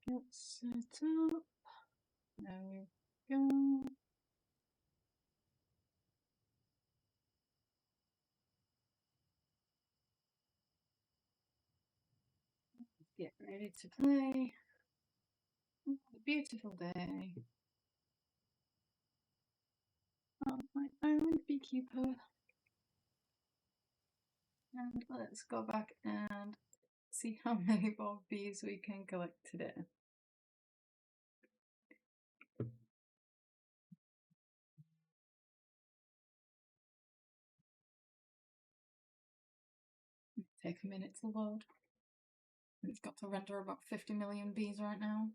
Get set up. There we go. Get ready to play. A beautiful day. My own beekeeper. And let's go back and see how many more bees we can collect today. Take a minute to load. It's got to render about 50 million bees right now.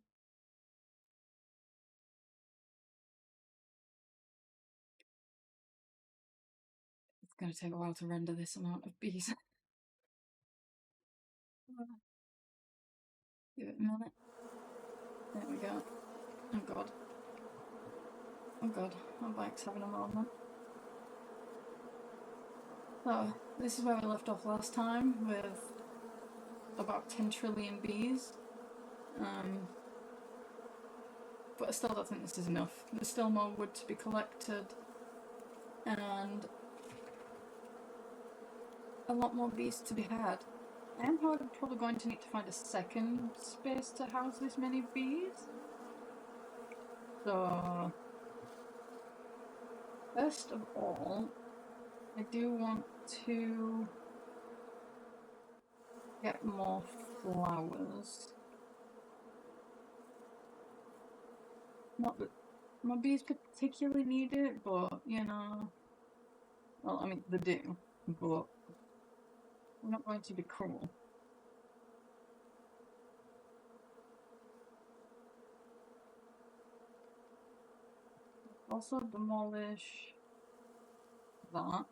It's going to take a while to render this amount of bees. Give it a minute. There we go. Oh god. Oh god, my bike's having a moment. So, this is where we left off last time, with about 10 trillion bees. But I still don't think this is enough. There's still more wood to be collected, and a lot more bees to be had. I am probably going to need to find a second space to house this many bees. So, first of all, I do want to get more flowers. Not that my bees particularly need it, but you know, well, I mean, they do, but I'm not going to be cruel. Also demolish that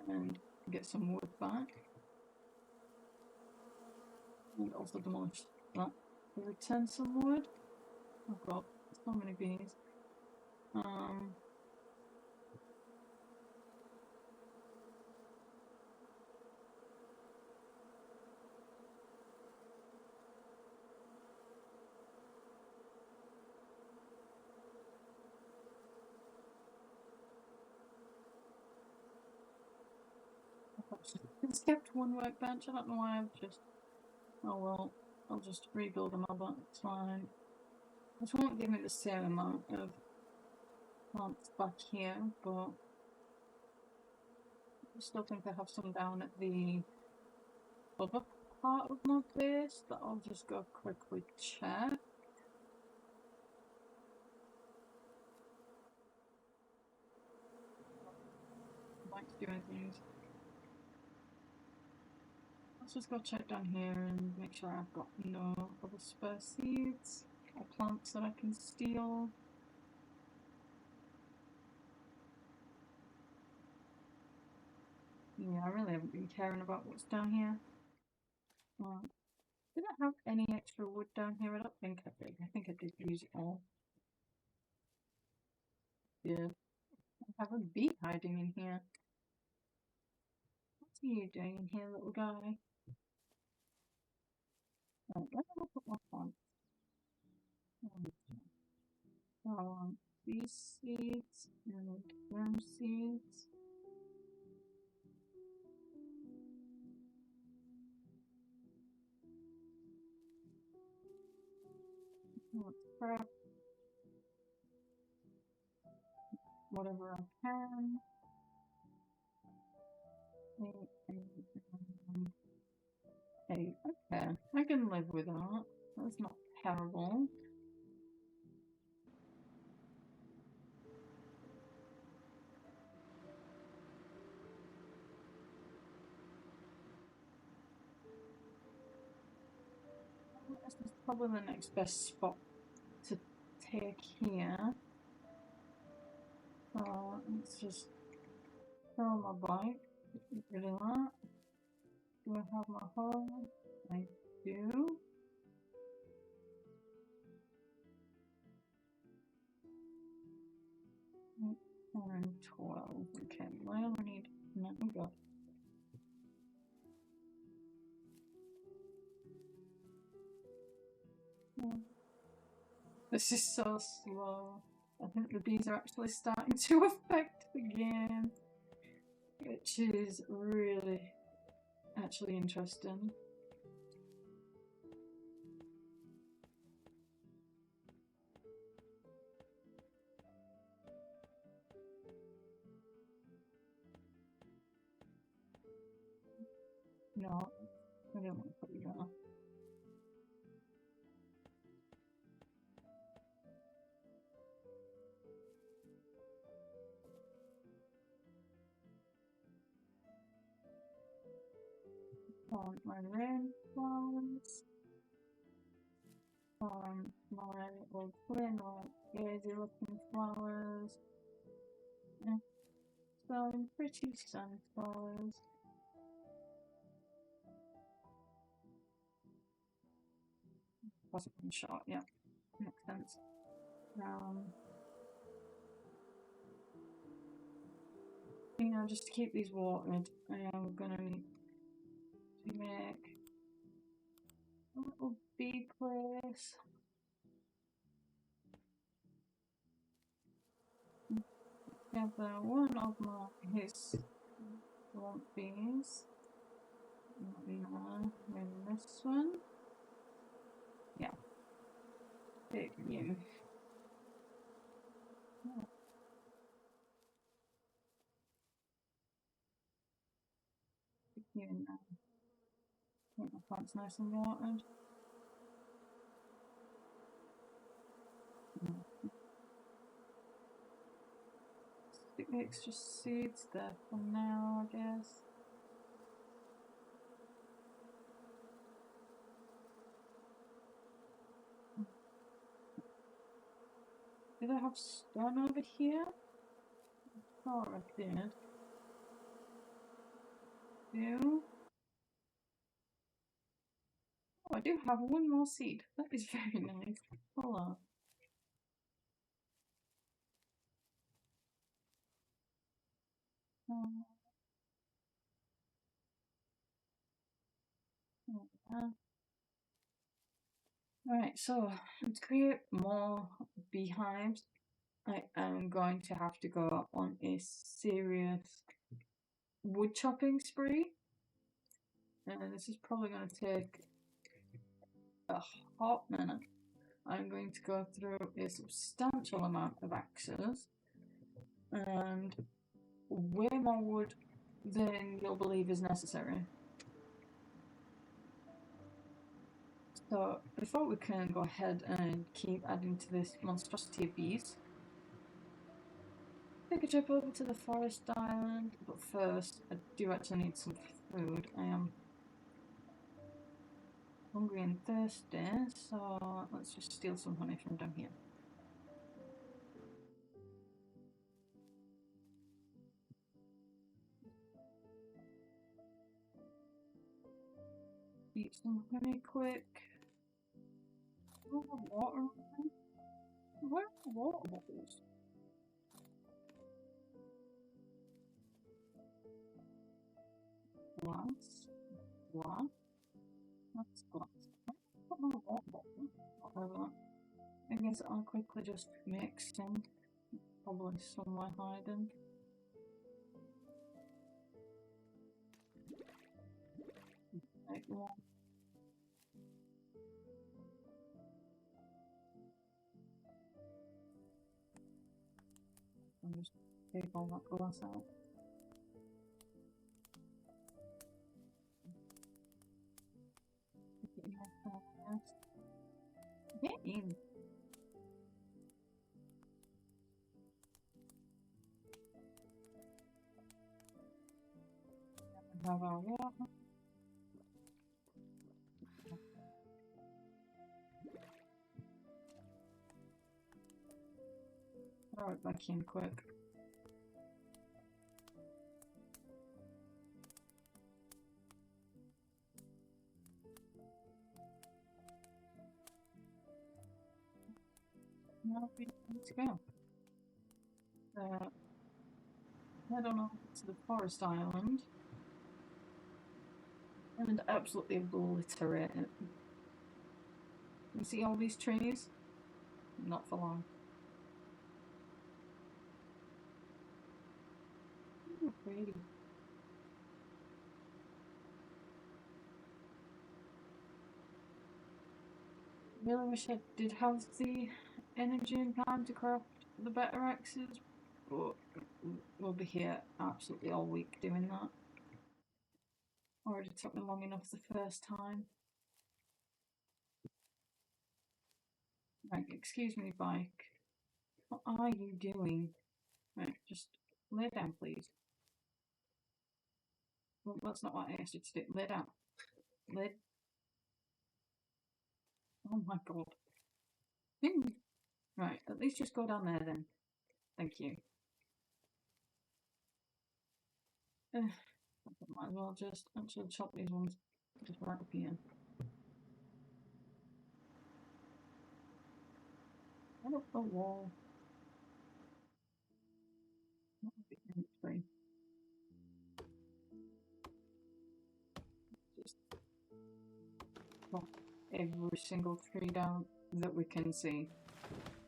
and get some wood back. And also demolish that to return some wood. Oh god, so many bees. It's kept one workbench. I don't know why I've just. Oh well, I'll just rebuild another. It's fine. This won't give me the same amount of plants back here, but I still think I have some down at the other part of my base that I'll just go quickly check. Like doing things. Let's just go check down here and make sure I've got no other spare seeds or plants that I can steal. Yeah, I really haven't been caring about what's down here. Did I have any extra wood down here? I don't think I did. I think I did use it all. Yeah. I have a bee hiding in here. What are you doing in here, little guy? Oh, where did I put my phone? So I want these seeds and worm seeds. Let's prep whatever I can. Hey, okay, I can live with that. That's not terrible. This is probably the next best spot to take here. Let's just throw my bike. Get rid of that. Do I have my hoe? I do. And 12. Okay, I only need. No, we go. This is so slow. I think the bees are actually starting to affect the game, which is really actually interesting. No, I don't want to put you down. My rainflowers. My old plain white daisy looking flowers. Some pretty sunflowers. Wasn't one shot, yeah. Makes sense. Just to keep these watered, I am gonna need to make a little bee place. Together one of his bees. Maybe this one. Yeah. Big you. Oh. You in there. I think my plant's nice and watered. Stick the extra seeds there for now, I guess. Did I have stone over here? Oh, I did. Oh, I do have one more seed. That is very nice. Hold on. Alright, so to create more beehives, I am going to have to go on a serious wood chopping spree. And this is probably going to take a hot minute. I'm going to go through a substantial amount of axes and way more wood than you'll believe is necessary. So before we can go ahead and keep adding to this monstrosity of bees, take a trip over to the forest island, but first I do actually need some food. I am hungry and thirsty, so let's just steal some honey from down here. Eat some honey quick. Oh, water. Where are the water bottles? Glass. That's glass. Put my water bottle. Whatever. I guess I'll quickly just make some. Probably somewhere hiding. Take one. I'll just take all that glass out. Get in. Have our water. Throw it back in quick. Now we need to go. Head on over to the forest island and absolutely obliterate it. You see all these trees? Not for long. Ooh, pretty. Really wish I did have the energy and time to craft the better axes, but we'll be here absolutely all week doing that. Already took me long enough the first time. Right, excuse me, bike. What are you doing? Right, just lay down, please. Well, that's not what I asked you to do. Lay down. Lay. Oh my god. Right, at least just go down there then. Thank you. Might as well just actually chop these ones just right up here. Right up the wall. Just chop every single tree down that we can see.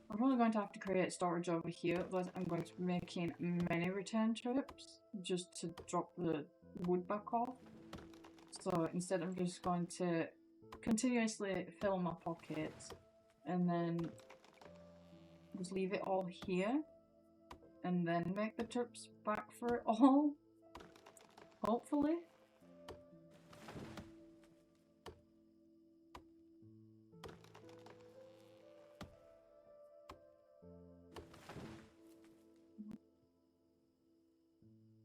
I'm probably going to have to create storage over here, but I'm going to be making many return trips just to drop the wood back off. So instead I'm just going to continuously fill my pockets and then just leave it all here and then make the trips back for it all. Hopefully.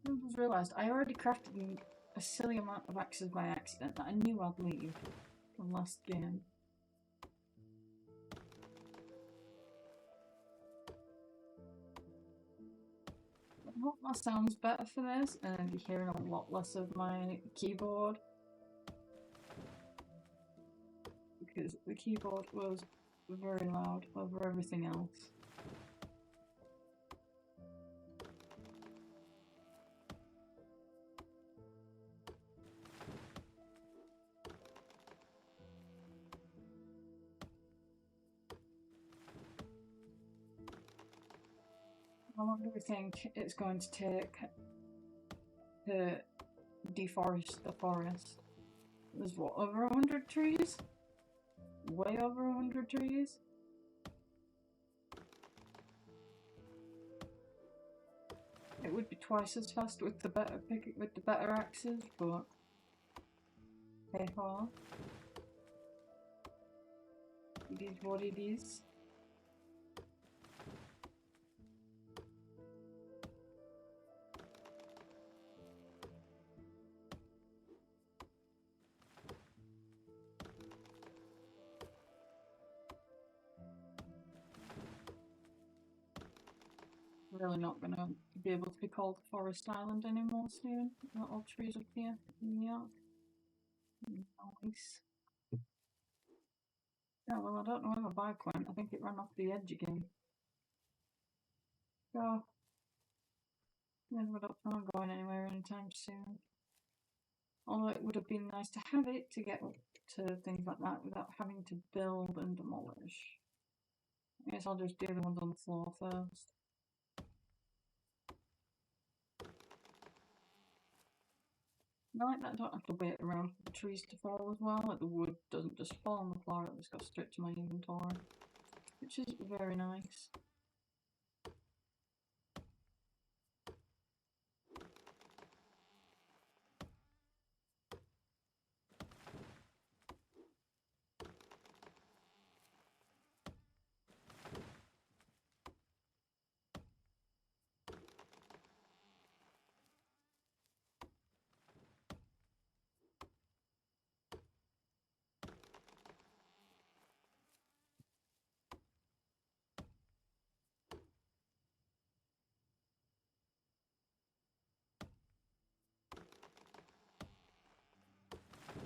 I just realised I already crafted a silly amount of axes by accident that I knew I'd leave from last game. I hope that sounds better for this and you're hearing a lot less of my keyboard. Because the keyboard was very loud over everything else. How long do we think it's going to take to deforest the forest? There's what, over 100 trees? Way over 100 trees? It would be twice as fast with the better axes, but hey ho. It is what it is. Really not gonna be able to be called Forest Island anymore soon. Got all trees up here. Yeah. Nice. Yeah, well, I don't know where my bike went. I think it ran off the edge again. So, yeah, I don't plan on going anywhere anytime soon. Although it would have been nice to have it to get up to things like that without having to build and demolish. I guess I'll just do the ones on the floor first. I like that I don't have to wait around for the trees to fall as well. Like the wood doesn't just fall on the floor, it just goes straight to my inventory. Which is very nice.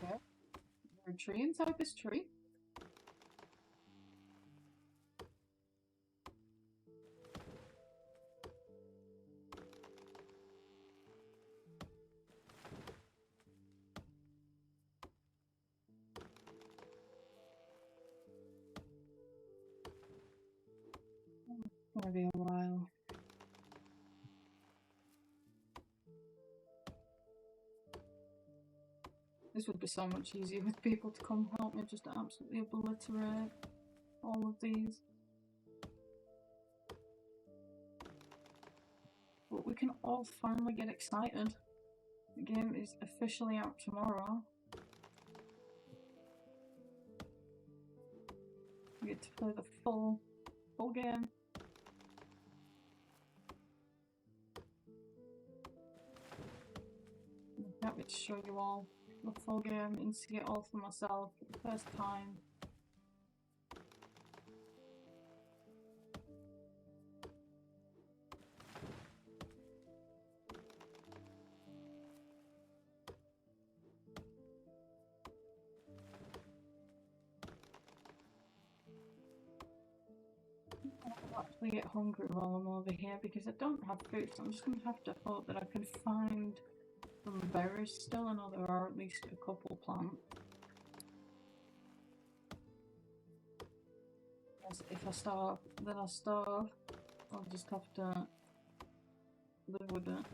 Okay. Is there a tree inside this tree? gonna be a while. This would be so much easier with people to come help me just to absolutely obliterate all of these. But we can all finally get excited. The game is officially out tomorrow. We get to play the full game. I'm happy to show you all the full game and see it all for myself for the first time. I'll actually get hungry while I'm over here because I don't have food, so I'm just going to have to hope that I can find some berries still. I know there are at least a couple plants. Yes, if I starve, then I'll starve. I'll just have to live with it.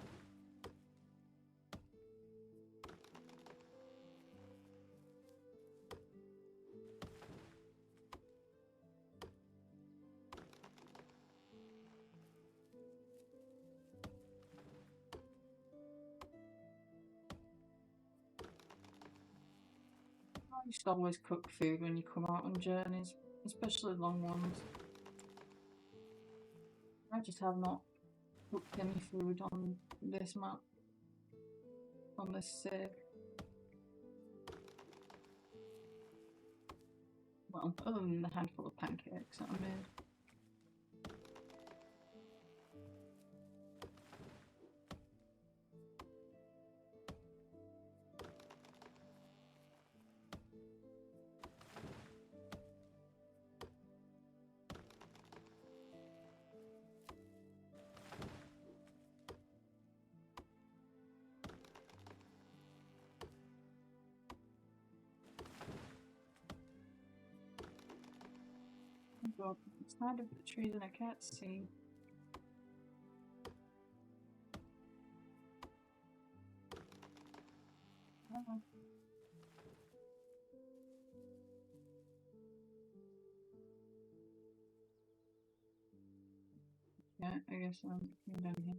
I used to always cook food when you come out on journeys, especially long ones. I just have not cooked any food on this map, on this save. Well, other than the handful of pancakes that I made. God, it's hard to put trees and I can't see. Oh. Yeah, I guess I'm down here.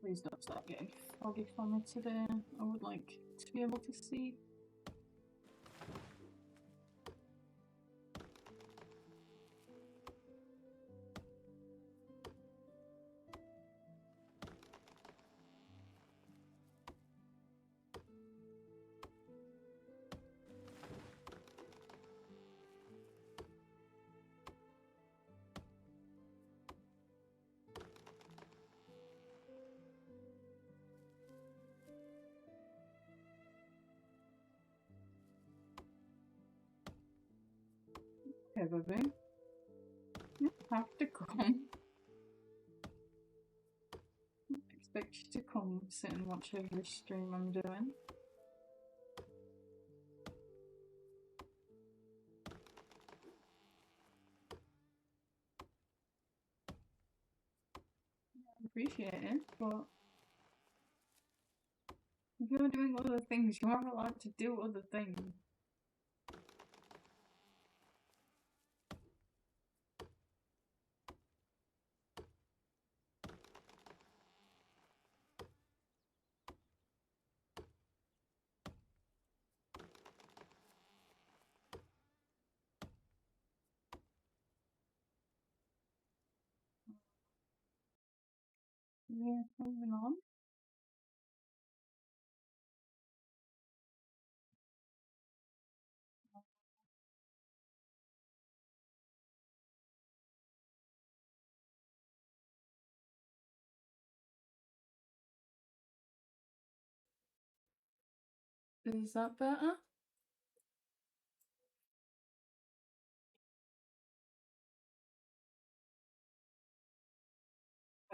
Please don't start getting foggy for me today. I would like to be able to see. Okay, baby. You have to come. I expect you to come sit and watch every stream I'm doing. I appreciate it, but if you're doing other things, you are allowed to do other things. Yeah, moving on. Is that better?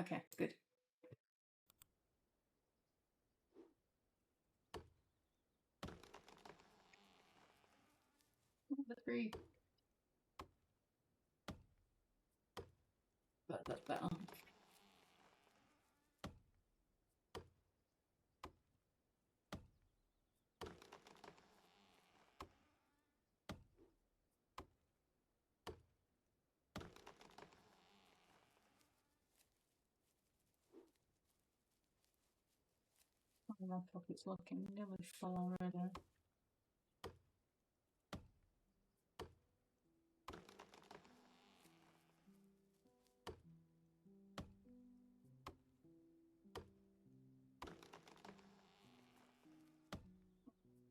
Okay, good. 3. But that's better. My pocket's looking nearly full already.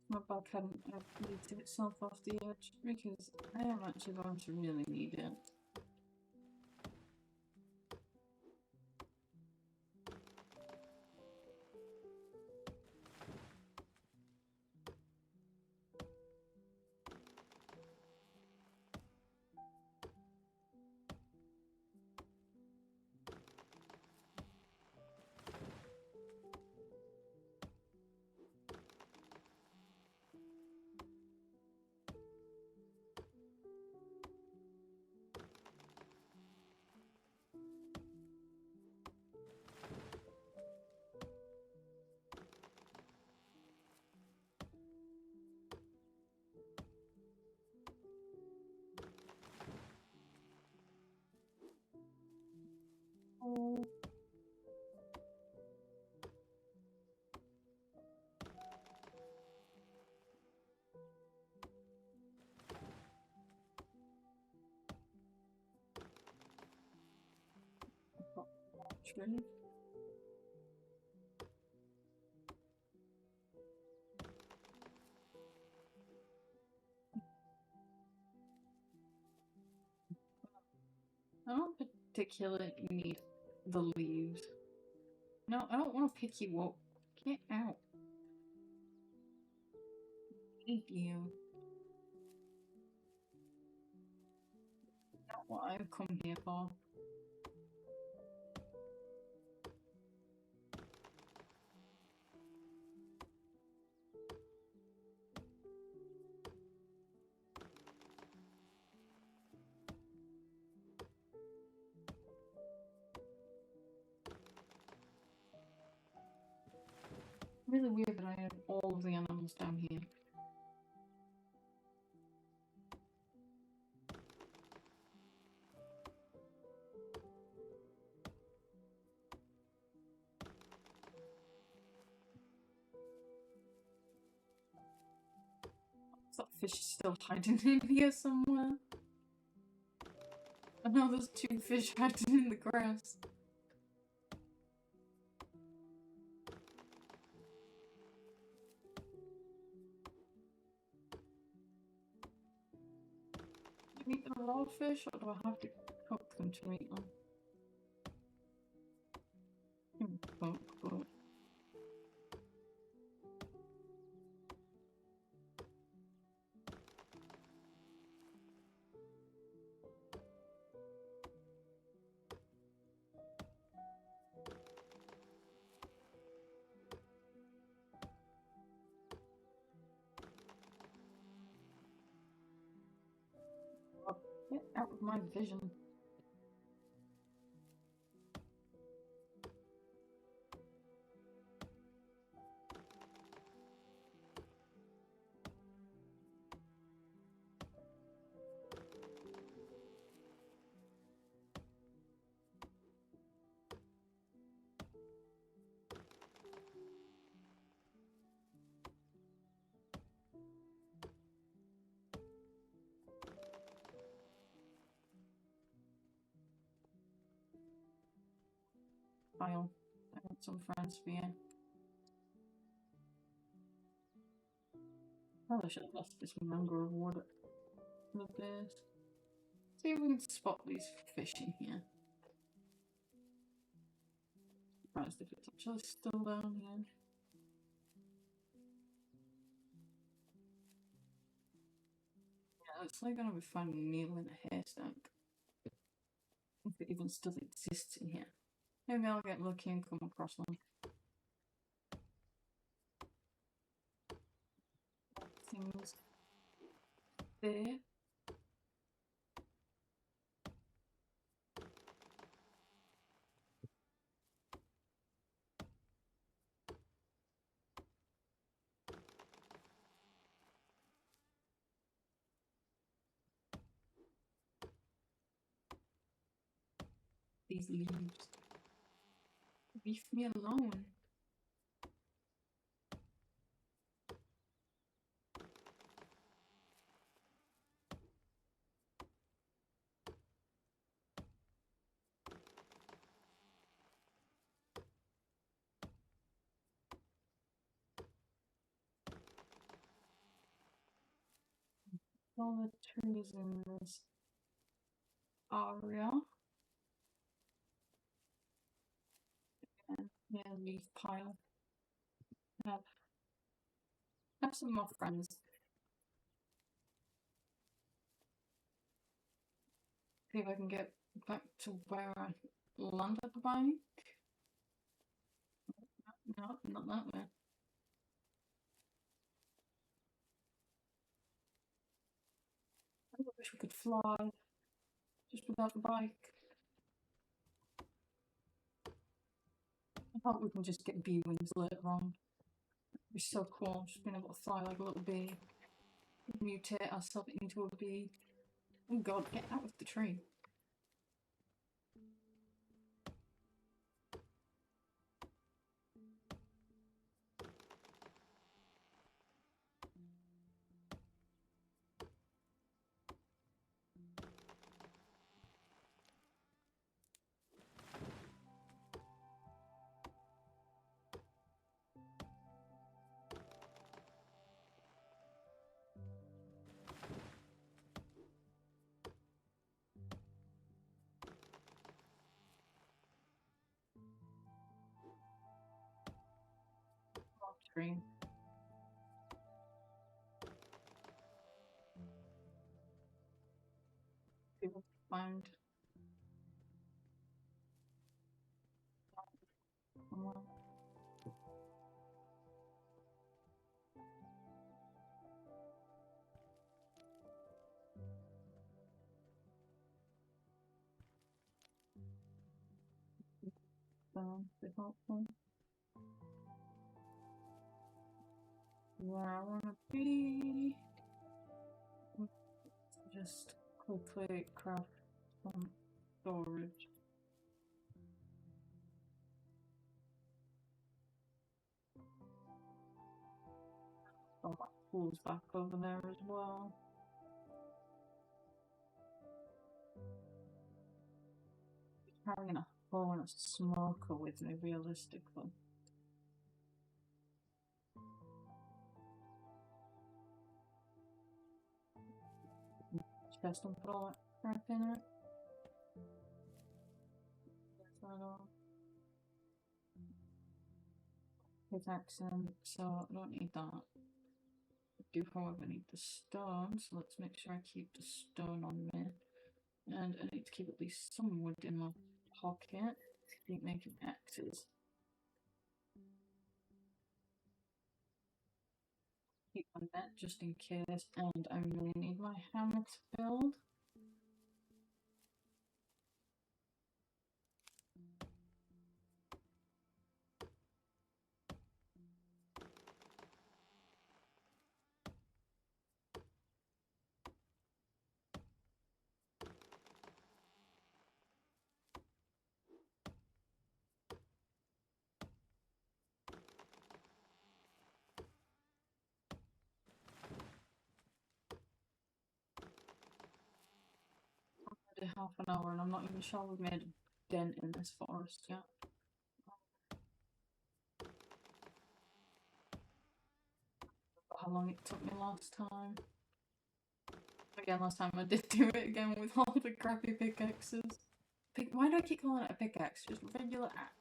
My bag hadn't lifted itself off the edge because I am actually going to really need it. Oh. True. I don't particularly need the leaves. No, I don't want to pick you up. Get out. Thank you. Not what I've come here for. Really weird that I have all of the animals down here. That fish is still hiding in here somewhere. I know there's 2 fish hiding in the grass. Do you eat the raw fish or do I have to cook them to eat them? Cook, but... Get out of my vision. File. I got some friends for you. Probably should have left this mangrove wood at the base. See if we can spot these fish in here. Surprised if it's actually still down here. Yeah, it's like gonna be finding a needle in a haystack. If it even still exists in here. Maybe I'll get lucky and come across one. Things there. these leaves. Leave me alone. All the trees in this area. And yeah, leaf pile. Have some more friends. See if I can get back to where I landed the bike. No, not that way. I wish we could fly just without the bike. I thought we can just get bee wings later on. It'd be so cool, just being able to fly like a little bee. Mutate ourselves into a bee. Oh god, get out of the tree. Tree. People find. Be helpful. Where I wanna be. Just quickly craft some storage. Oh, that pool's back over there as well. Carrying a hoe and a smoker with me, realistically. Chest and put all that crap in it. Pickaxe in, so I don't need that. I do, however, need the stone, so let's make sure I keep the stone on me. And I need to keep at least some wood in my pocket to keep making axes. Keep on that just in case, and I really need my hammer to build. Half an hour and I'm not even sure we've made a dent in this forest yet. How long it took me last time. Again, last time I did do it again with all the crappy pickaxes. Why do I keep calling it a pickaxe? Just a regular axe.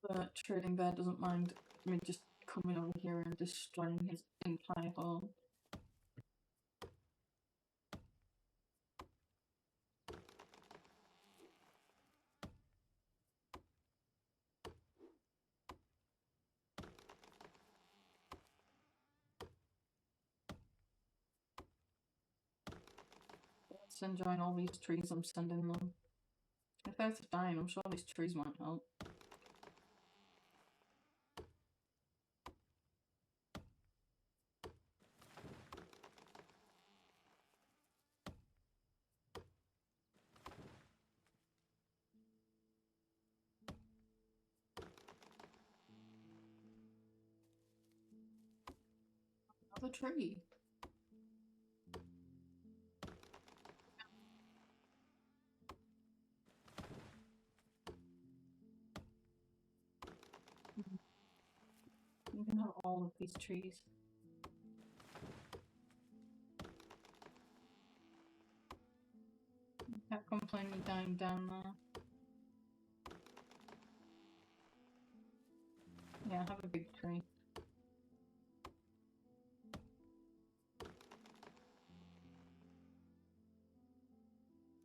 The trading bear doesn't mind me just coming over here and destroying his entire home. Let's enjoy all these trees I'm sending them. If Earth's dying, I'm sure these trees might help. another tree. You can have all of these trees. Can't complain me dying down there. Yeah, have a big tree.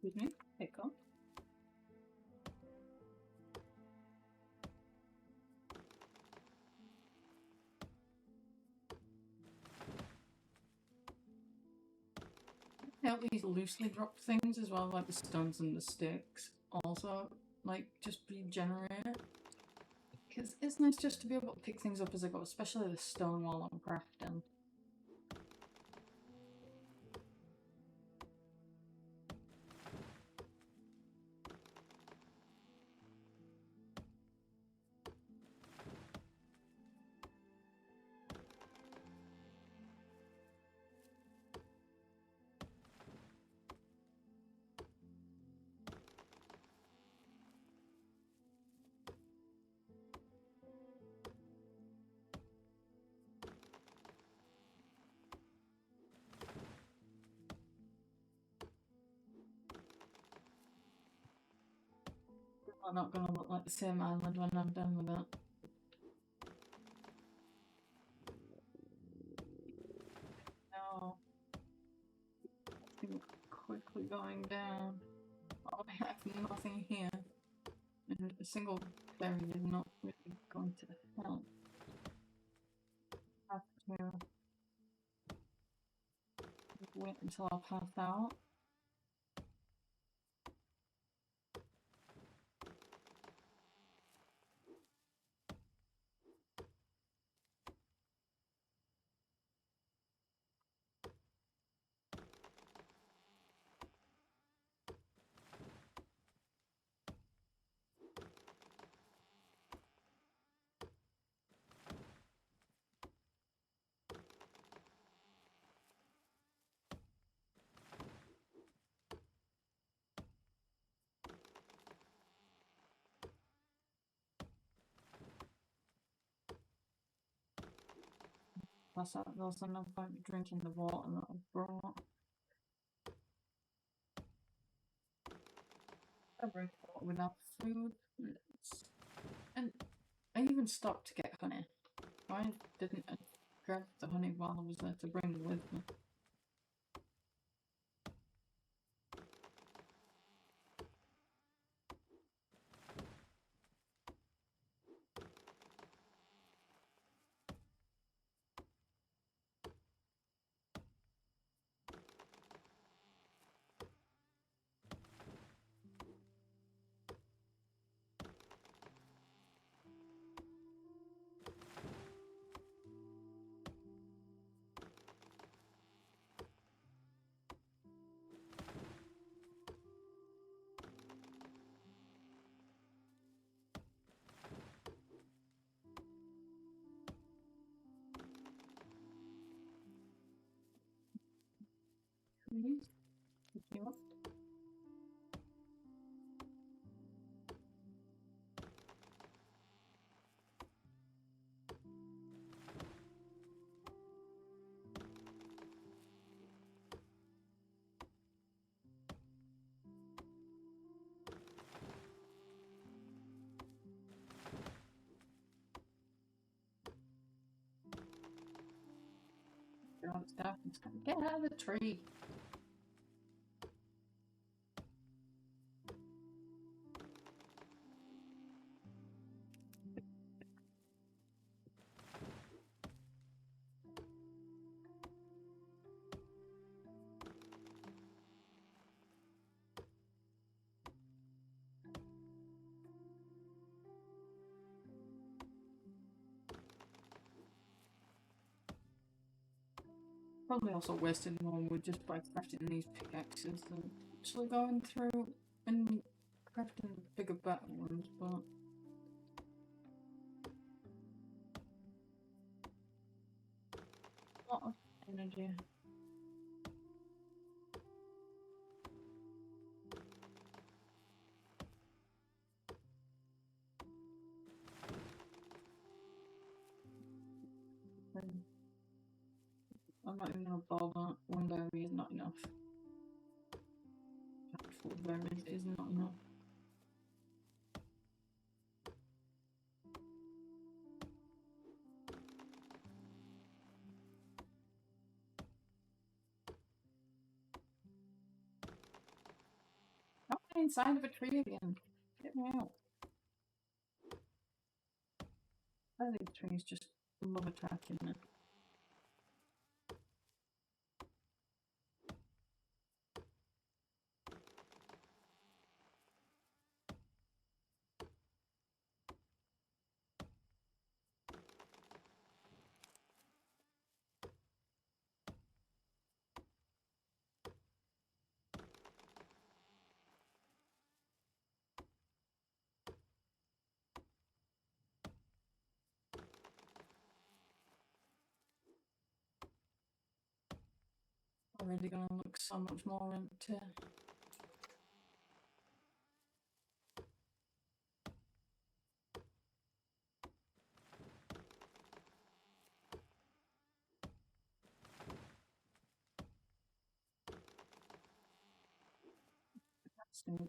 Excuse me, pick up. Help these loosely dropped things as well, like the stones and the sticks. Also, like, just regenerate. Because it's nice just to be able to pick things up as I go, especially the stone while I'm crafting. I'm not gonna look like the same island when I'm done with it. No. It's quickly going down. Oh, I have nothing here. And a single berry is not really going to help. I have to wait until I pass out. Plus, there's no point drinking the water that I brought. I bring water without food. And I even stopped to get honey. Why didn't I grab the honey while I was there to bring it with me? Please? Pick you up. Get on stuff and get out of the tree. Probably also wasted more wood just by crafting these pickaxes than actually going through and crafting bigger, better ones, but a lot of energy. I'm not even gonna bother. One berry is not enough. Full berries is not enough. I'm inside of a tree again. Get me out. I think trees just love attacking me. Already gonna look so much more empty. So,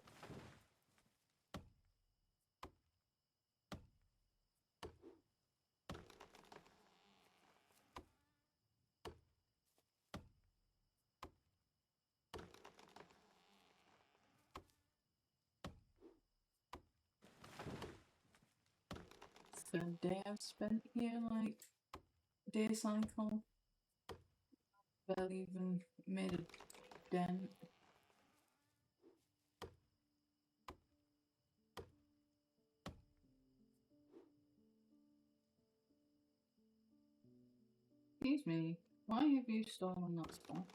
third day I've spent here, like day cycle. Barely even made a dent. Excuse me, why have you stolen that stuff?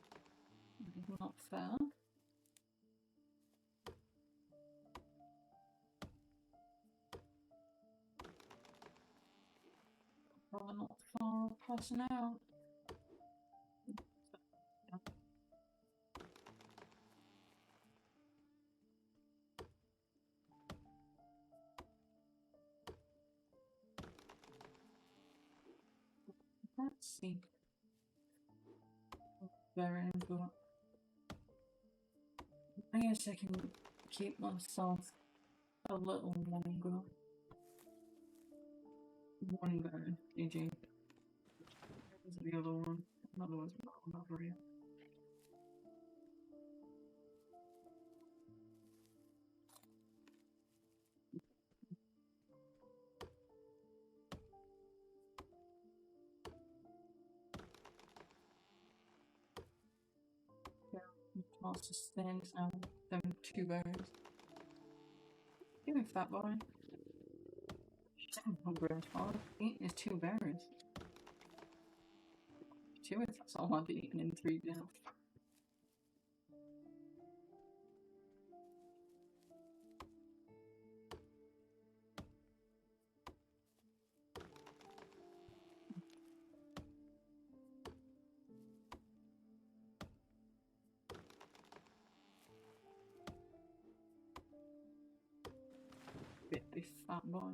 That is not fair. Probably not far passing out. Let's see. Very good. I guess I can keep myself a little longer. One better, GG. There's the other one. Another one's not over here. Lots of things now. Them 2 berries. Give me fat boy. I'm hungry as fuck. Eating is 2 berries. 2 if that's all I've eaten in 3 days. Bit this fat boy.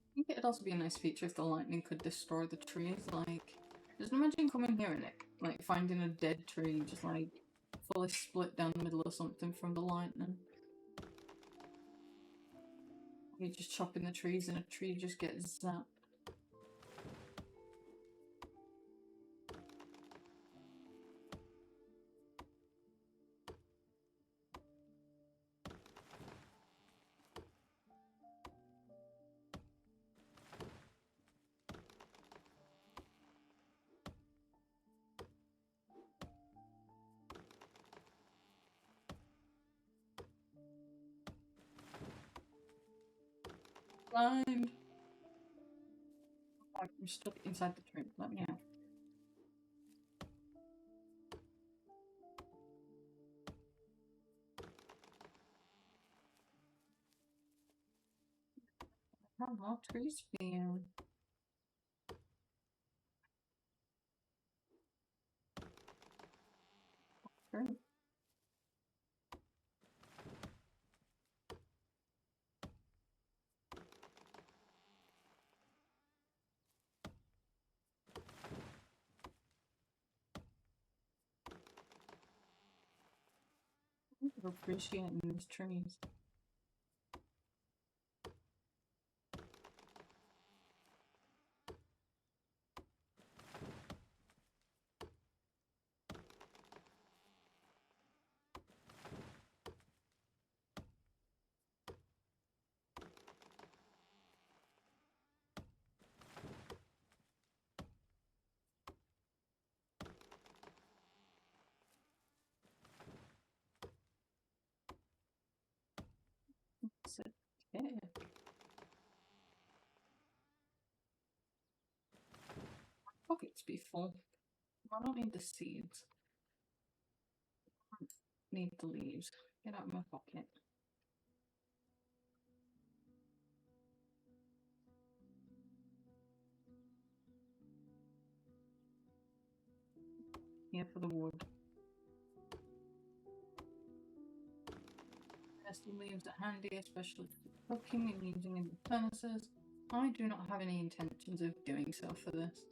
I think it'd also be a nice feature if the lightning could destroy the trees. Like, just imagine coming here and like finding a dead tree, just like fully split down the middle or something from the lightning. You're just chopping the trees and a tree just gets zapped. Blind! Oh, I'm stuck inside the tree. Let me out. more trees for you. Great. I'm appreciating these trees. It's a tick. Pockets be full. I don't need the seeds. I need the leaves. Get out of my pocket. Here for the wood. Nesting leaves are handy, especially for cooking and using in the furnaces. I do not have any intentions of doing so for this.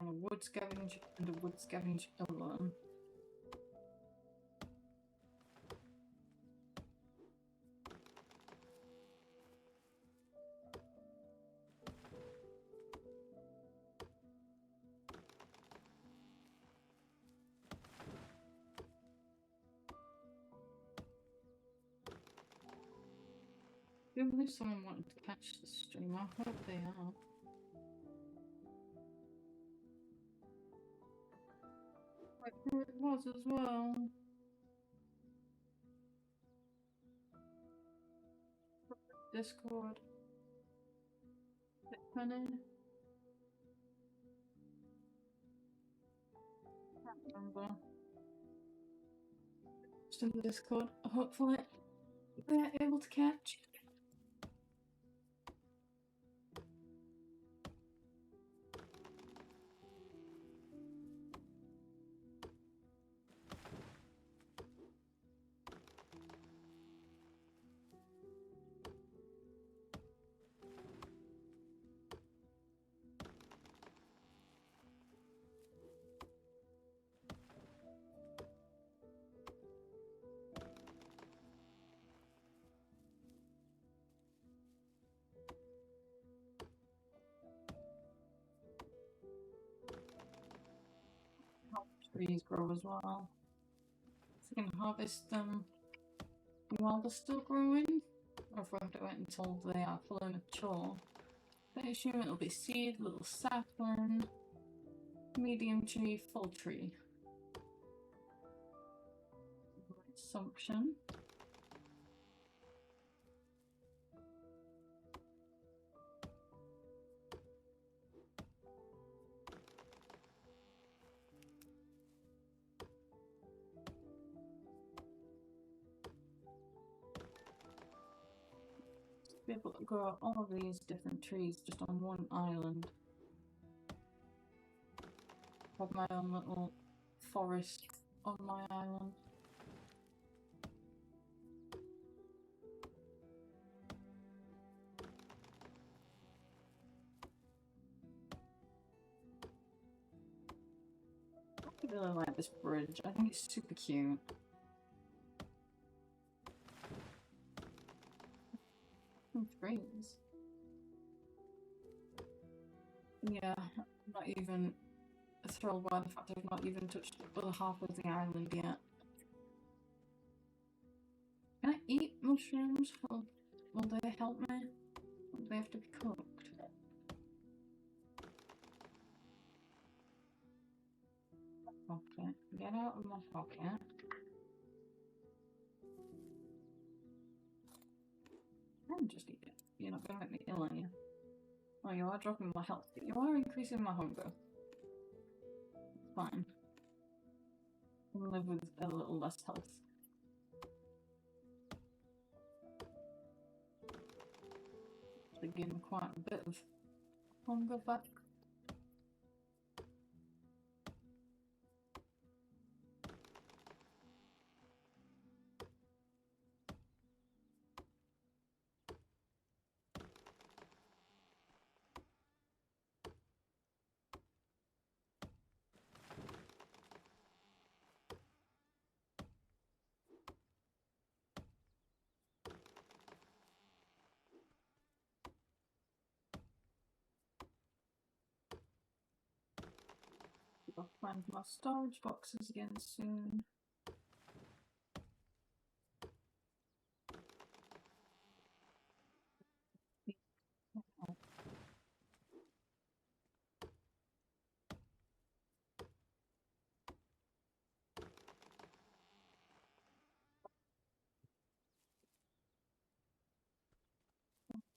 I'm a wood scavenger and a wood scavenger alone. I do believe someone wanted to catch the stream. I hope they are. Like who it was as well. Discord. Funny. Can't remember. Just in the Discord. Hopefully they're able to catch. Trees grow as well. So you can harvest them while they're still growing, or if we have to wait until they are fully mature. I assume it'll be seed, little sapling, medium tree, full tree. Assumption. Be able to grow all of these different trees just on one island. Have my own little forest on my island. I really like this bridge. I think it's super cute. Trees. Yeah, I'm not even thrilled by the fact I've not even touched the other half of the island yet. Can I eat mushrooms? Will they help me? Or do they have to be cooked? Pocket. Get out of my pocket. And just eat it. You're not going to make me ill, are you? Oh, you are dropping my health. You are increasing my hunger. Fine. and live with a little less health. They gave me quite a bit of hunger back. I'll find my storage boxes again soon.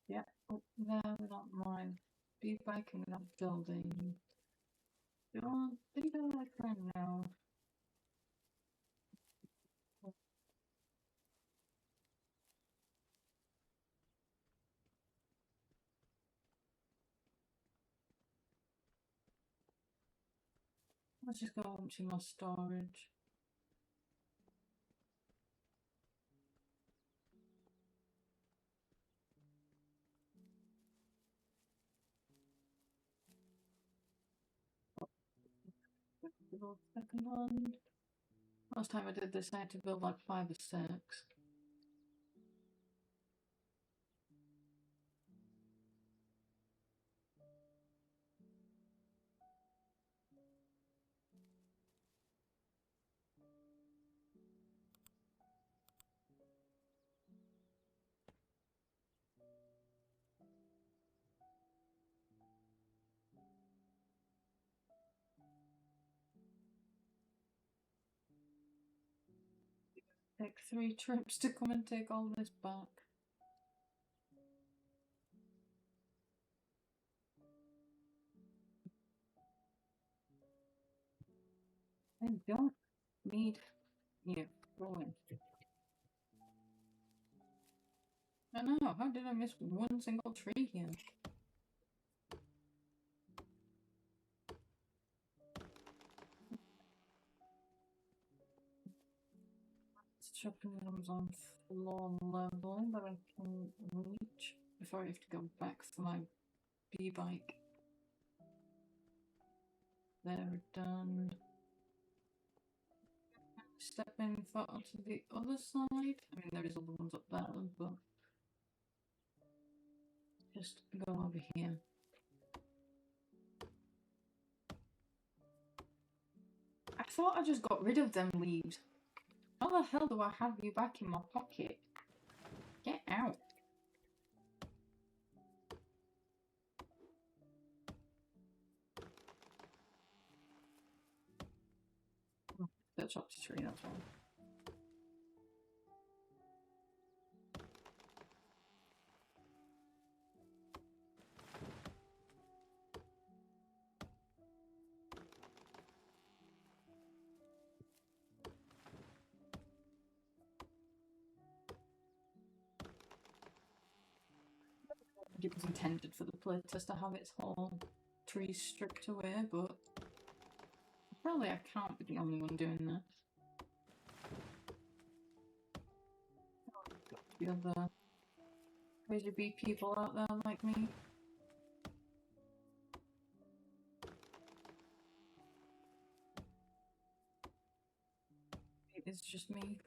Yeah, up there without mine. Be biking without building. Don't think I like that now. Let's just go empty my storage. Second one. Last time I did this, I had to build like 5 or 6. Take 3 trips to come and take all this back. I don't need you growing. I know, how did I miss one single tree here? Shopping items on floor level that I can reach before I have to go back for my bike. They're done. Step in to the other side. I mean, there is other ones up there, but just go over here. I thought I just got rid of them leaves. How the hell do I have you back in my pocket? Get out. That chopped a tree, that's wrong. It was intended for the playtest to have its whole trees stripped away, but apparently I can't be the only one doing this. The other crazy bee people out there like me. It's just me.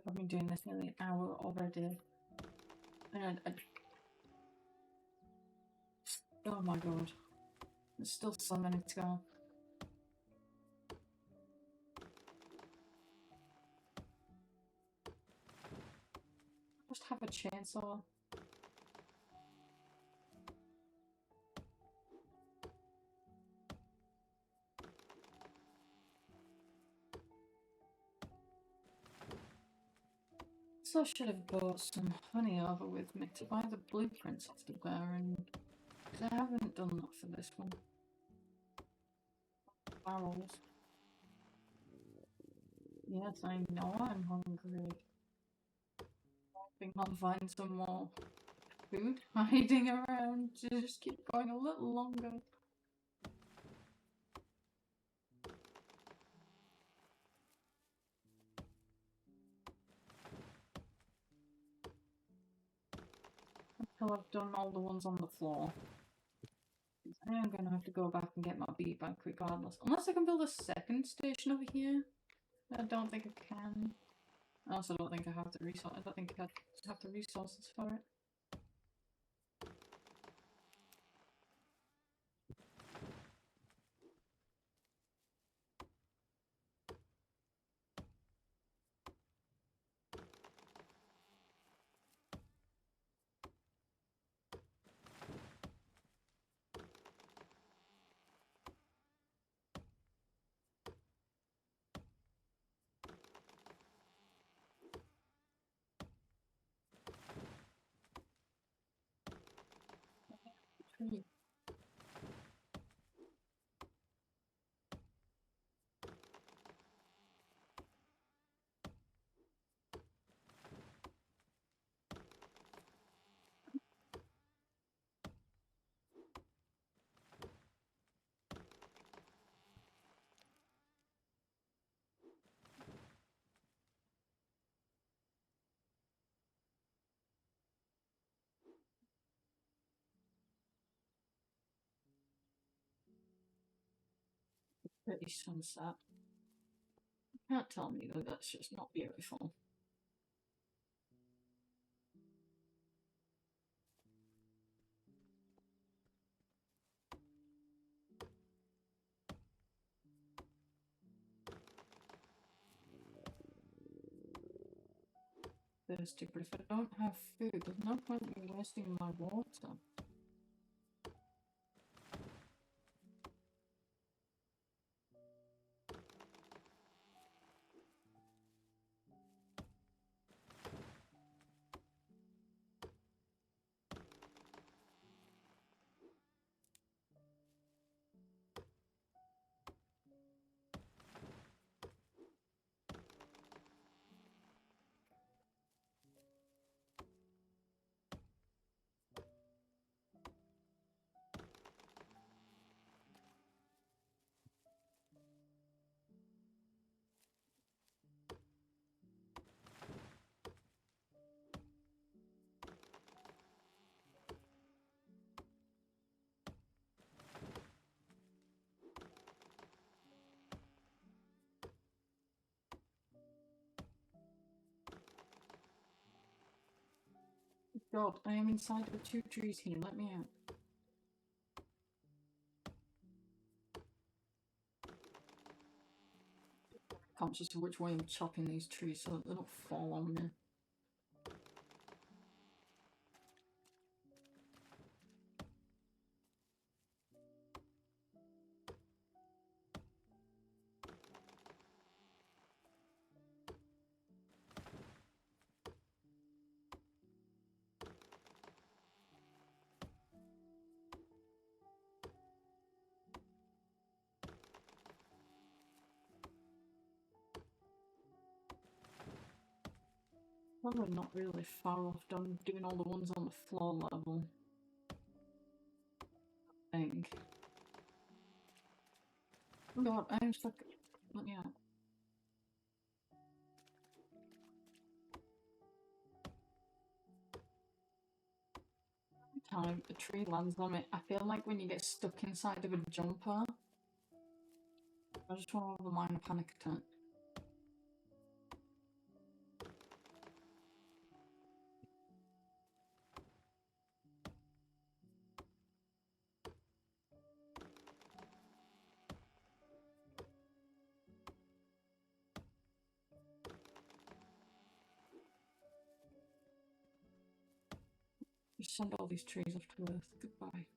I've been doing this nearly an hour already. And oh my god. There's still so many to go. Just have a chainsaw. So I should have brought some honey over with me to buy the blueprints off the bear, and because I haven't done that for this one. Barrels. Yes, I know I'm hungry. I think I'll find some more food hiding around to just keep going a little longer. Until I've done all the ones on the floor. I am going to have to go back and get my bee back regardless. Unless I can build a second station over here. I don't think I can. I also don't think I have the resources. I don't think I have the resources for it. Tree. Pretty sunset. You can't tell me that that's just not beautiful. Thirsty, but if I don't have food, there's no point in me wasting my water. God, I am inside of 2 trees here, let me out. Conscious of which way I'm chopping these trees so that they don't fall on me. Probably not really far off done doing all the ones on the floor level. I think. Oh god, I am stuck. Let me out. Every time a tree lands on it, I feel like when you get stuck inside of a jumper. I just want to have a minor panic attack. Just send all these trees off to Earth. Goodbye.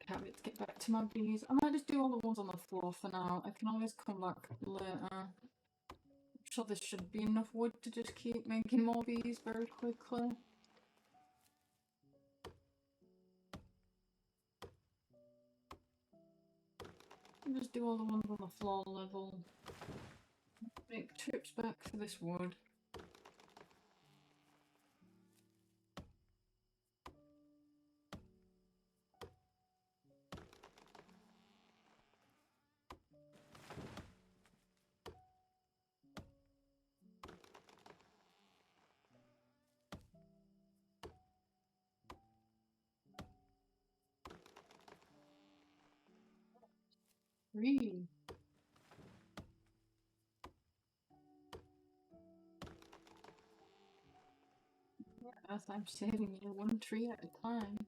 Can't wait to get back to my bees. I might just do all the ones on the floor for now. I can always come back later. I'm sure there should be enough wood to just keep making more bees very quickly. I'll just do all the ones on the floor level. Make trips back for this wood. Three. As I'm saving you one tree at a time.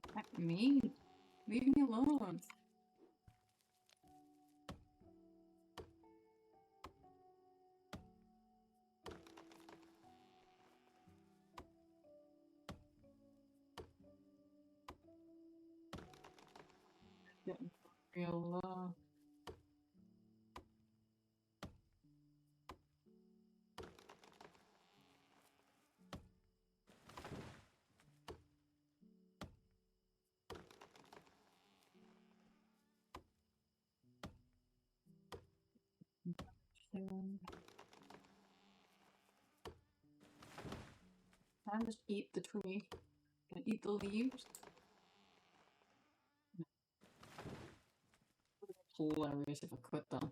Attack me. Leave me alone. Getting real low. Can I just eat the tree? Can I eat the leaves? It would be hilarious if I could though.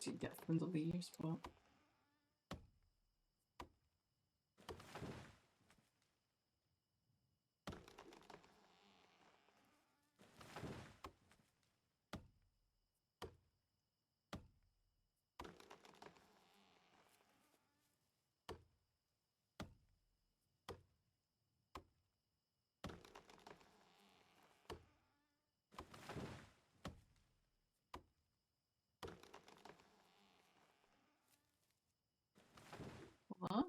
You get from the leaves, but well,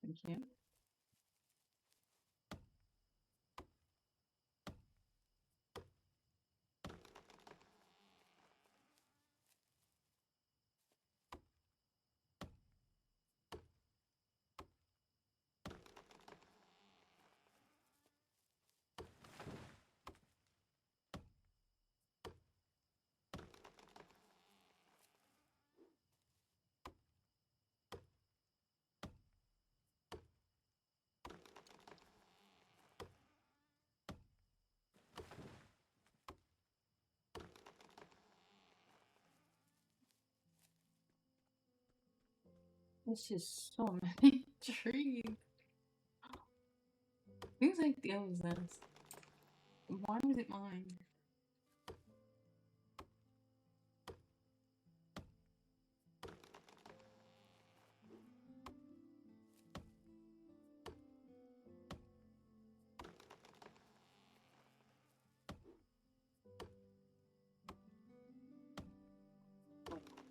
thank you. This is so many trees. Whose idea was this? Why was it mine?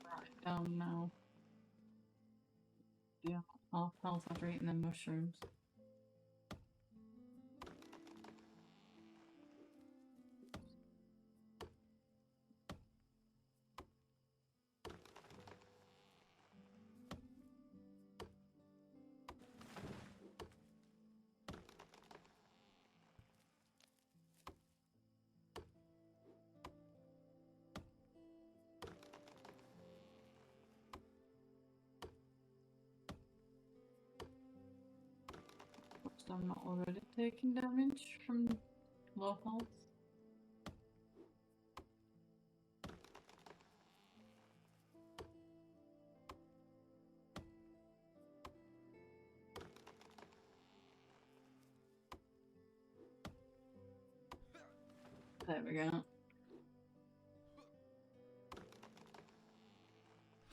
Right down now. Yeah, half health after eating them mushrooms. I'm not already taking damage from low health. There we go.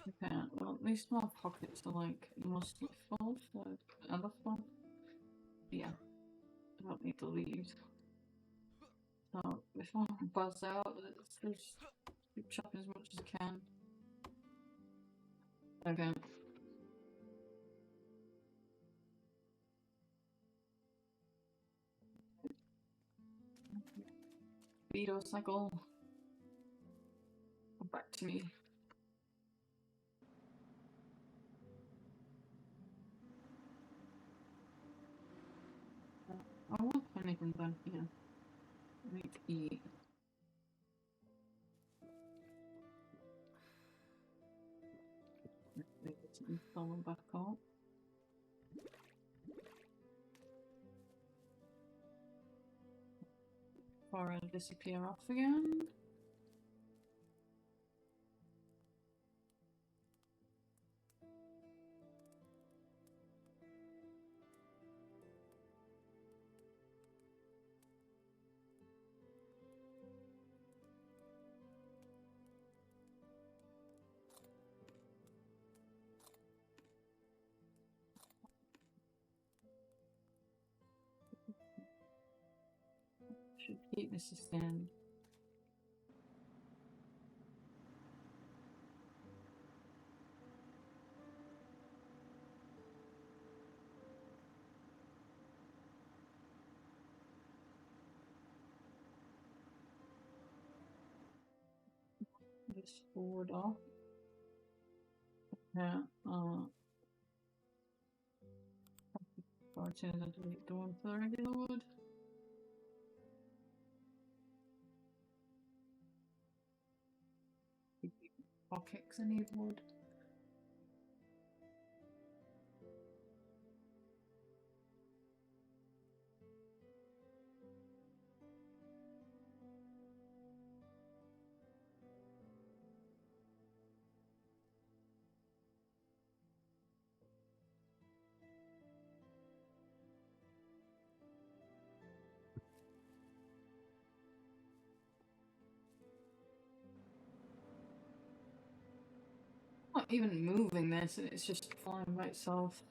Okay, well at least my pockets are like mostly full for other stuff. Yeah, I don't need to leave. So if I buzz out, let's just keep chopping as much as I can. Okay. Speedo cycle. Come back to me. I won't put anything down here. I need to eat. Maybe to install them back up. Before I disappear off again. Should keep me sustained. This forward off. Yeah, as I delete the one for the regular wood. Pockets I need wood. Not even moving this, it's just flying by itself.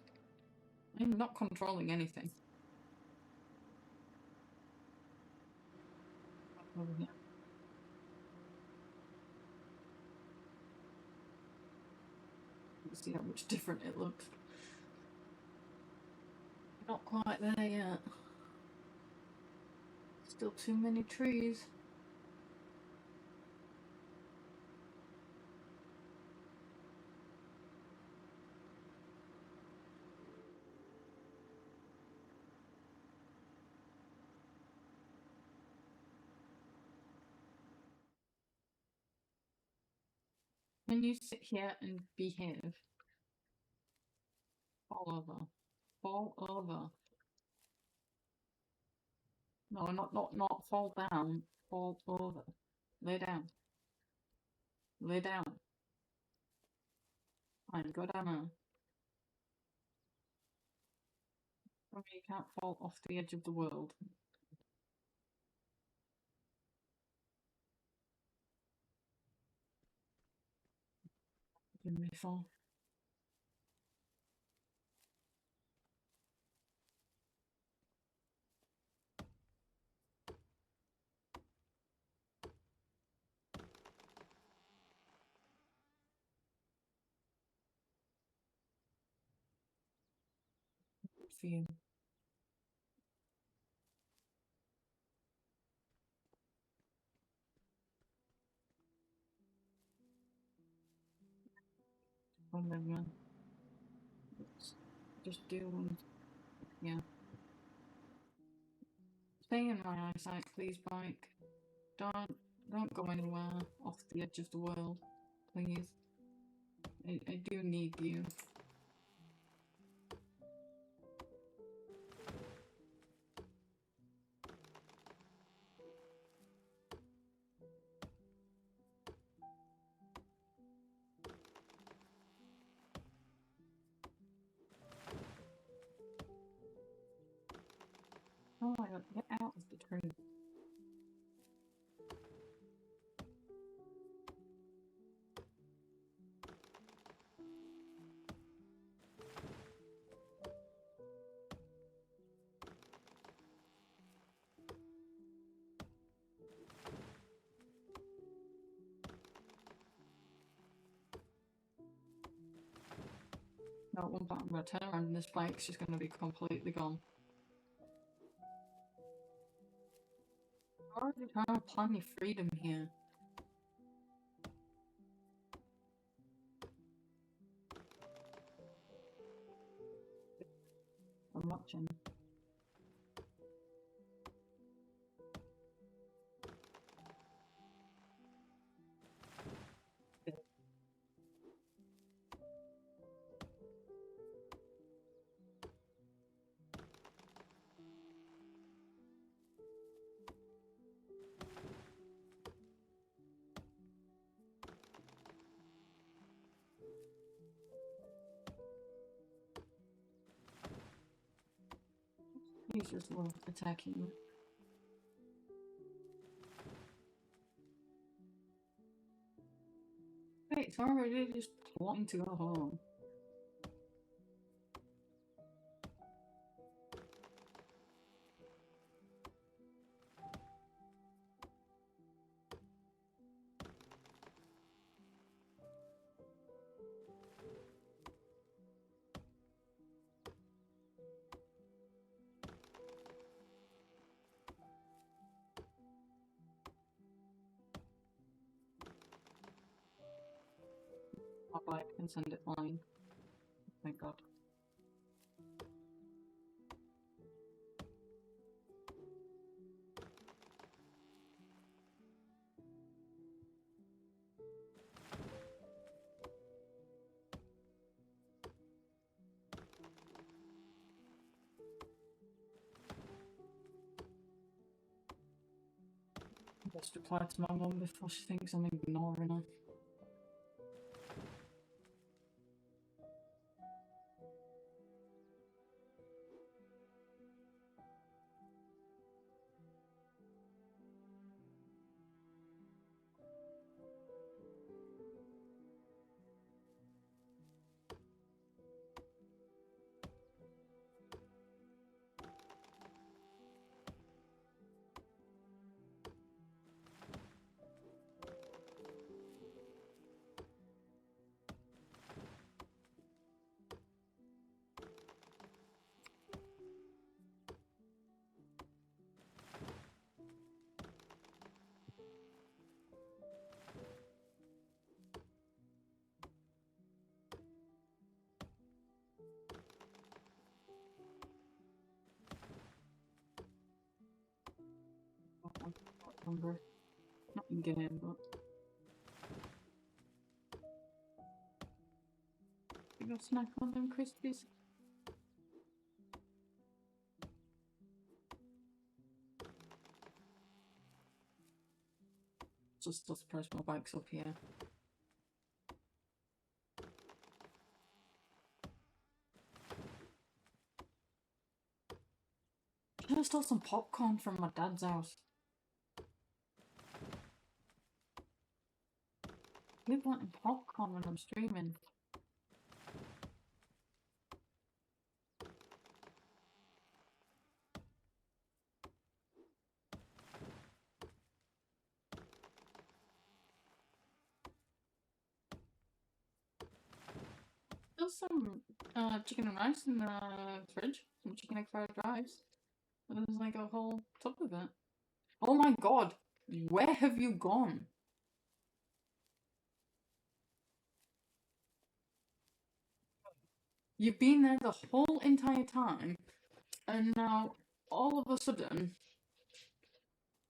I'm not controlling anything. Over here. You see how much different it looks. Not quite there yet. Still too many trees. Can you sit here and behave? Fall over. Fall over. No, not fall down. Fall over. Lay down. Lay down. Fine, go down now. You can't fall off the edge of the world. Give me fall. For you. Oh my god. Let's just do one. Yeah. Stay in my eyesight, please, bike. Don't go anywhere off the edge of the world, please. I do need you. Oh my god, get out of the tree. No, at one point I'm going to turn around and this bike's just going to be completely gone. You're already trying to plan your freedom here. I'm watching. He's just attacking me. Hey, it's already just plotting to go home. My bike can send it flying. Thank God. Just reply to my mum before she thinks I'm ignoring her. I'm hungry. Not in game, but you got a snack on them crispies? Just press my bikes up here. I stole some popcorn from my dad's house. I keep wanting popcorn when I'm streaming. There's some chicken and rice in the fridge. Some chicken egg fried rice. And there's like a whole tub of it. Oh my god! Where have you gone? You've been there the whole entire time, and now all of a sudden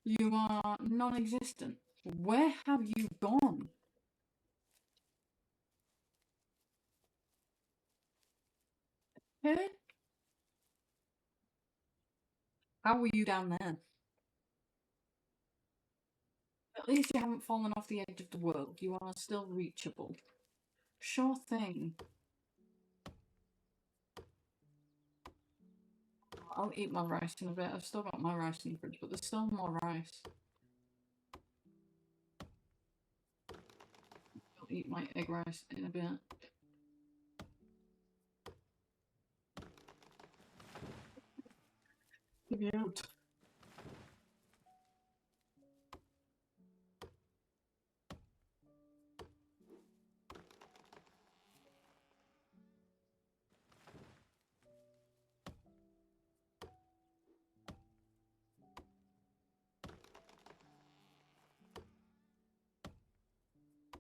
you are non-existent. Where have you gone? Hey? How were you down there? At least you haven't fallen off the edge of the world. You are still reachable. Sure thing. I'll eat my rice in a bit. I've still got my rice in the fridge, but there's still more rice. I'll eat my egg rice in a bit. Give it out.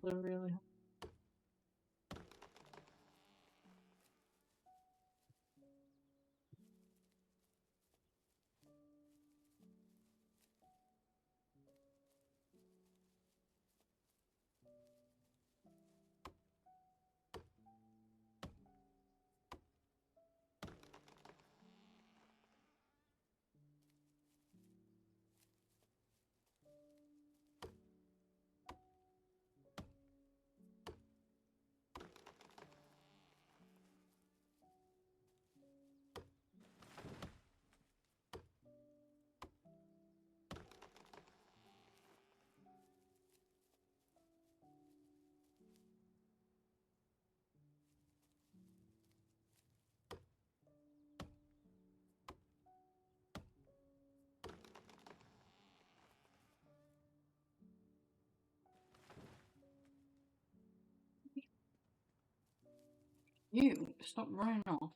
They're really You stop running off.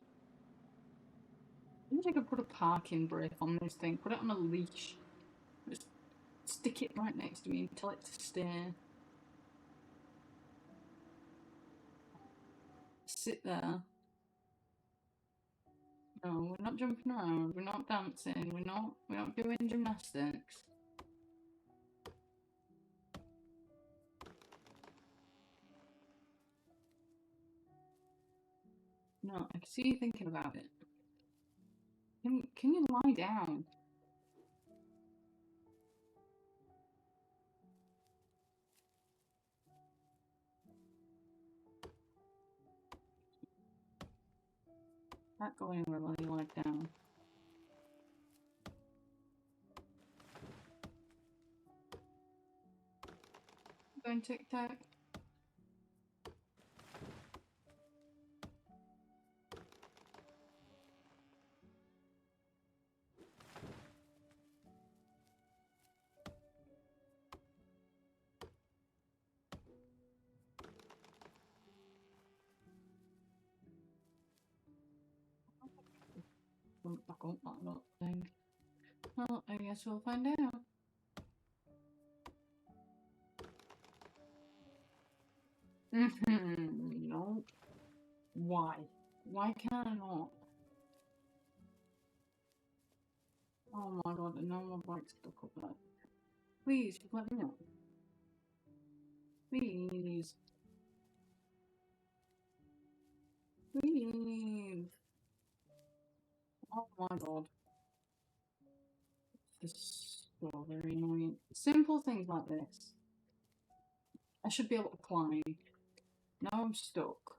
I think I could put a parking brake on this thing, put it on a leash. Just stick it right next to me and tell it to stay. Sit there. No, we're not jumping around, we're not dancing, we're not doing gymnastics. No, I can see you thinking about it. Can you lie down? Not go anywhere while you lie down. Going tic tac. Back up that thing. Well, I guess we'll find out. No. Why? Why can't I not? Oh my god, and now my bike's stuck up there. Please, just let me know. Please. Please. Oh my god. This is so very annoying. Simple things like this. I should be able to climb. Now I'm stuck.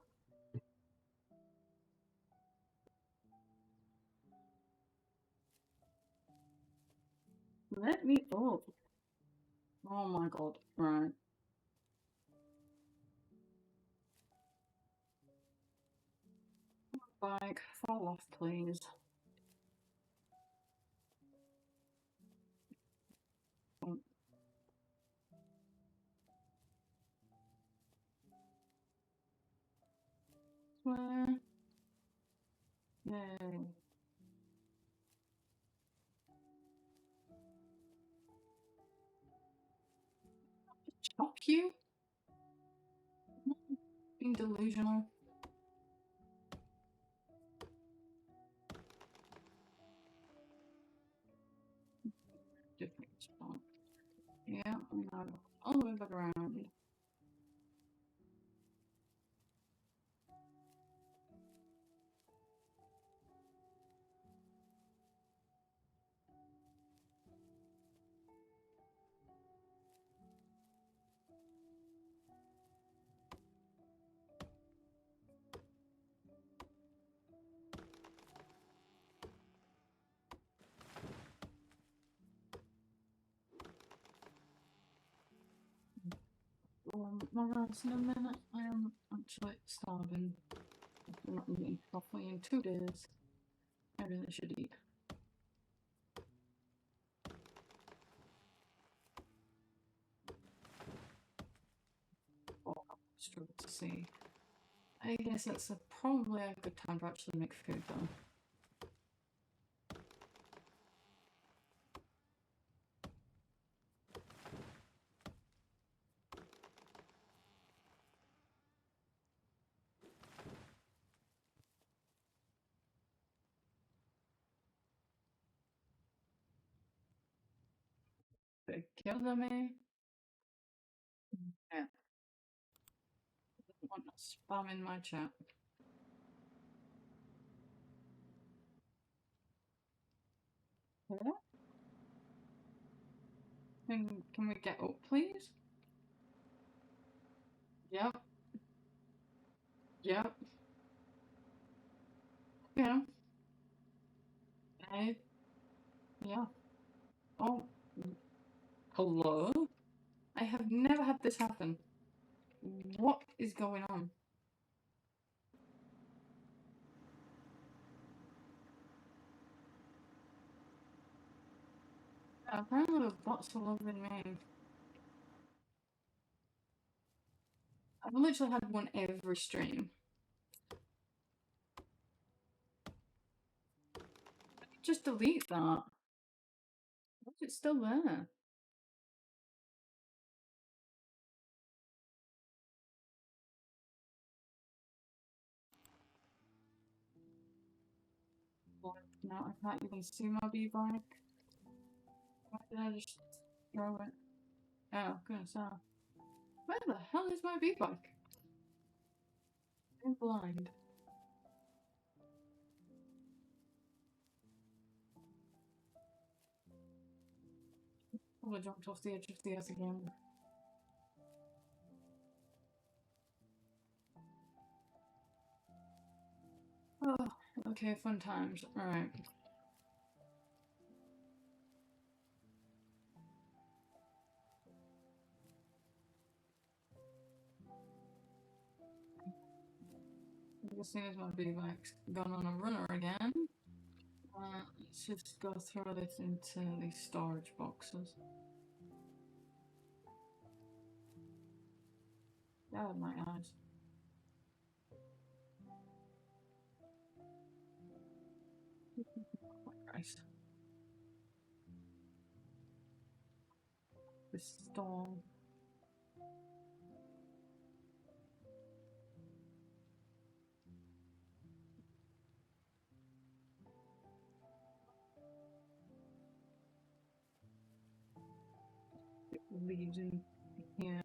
Let me up. Oh my god. Right. Bike, fall off, please. Swear. Yay. Stop you? Being delusional. Different spot. Yeah, I'm all the way back around. my rice in a minute. I am actually starving. I've not eaten properly in 2 days. I really should eat. Oh, I struggle to see. I guess that's probably a good time to actually make food though. They're killing me. Yeah. I don't want spam in my chat. Yeah. Can we get up, please? Yep. Yep. Yeah. I. Yeah. Oh. Hello? I have never had this happen. What is going on? Apparently the bots are loving me. I've literally had one every stream. Just delete that. Why is it still there? Now I can't even see my bike. Why did I just throw it? Oh, goodness. Where the hell is my bike? I'm blind. Probably jumped off the edge of the earth again. Oh, okay, fun times. Alright. As soon as my bike's gone on a runner again, let's just go throw this into these storage boxes. Oh, my eyes. Christ. This storm. It leaves in here.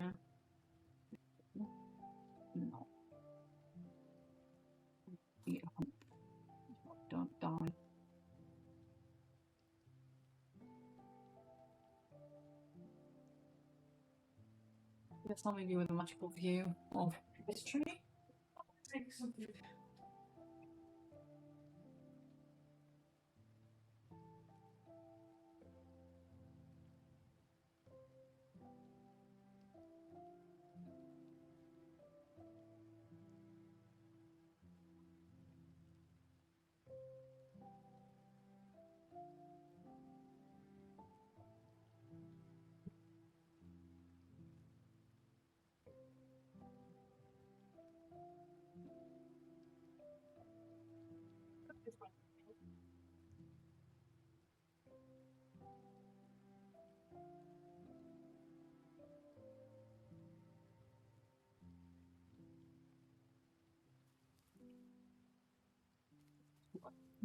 No. Yeah. Don't die. Let's not leave you with a magical view of this tree. Take some food.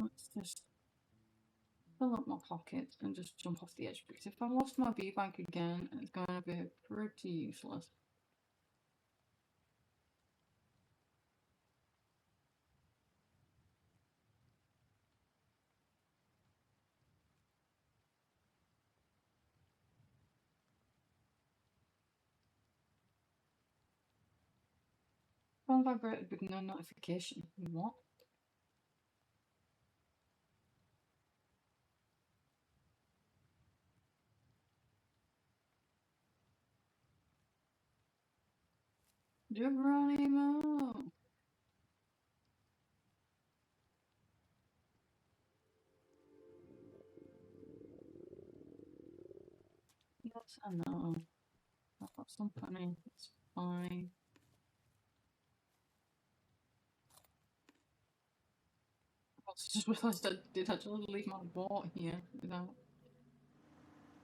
Let's just fill up my pockets and just jump off the edge because if I lost my bike again, it's going to be pretty useless. Phone vibrated with no notification. What? Geronimo! Yes, I know. I've got some money. It's fine. I just realised I did actually leave my boat here without.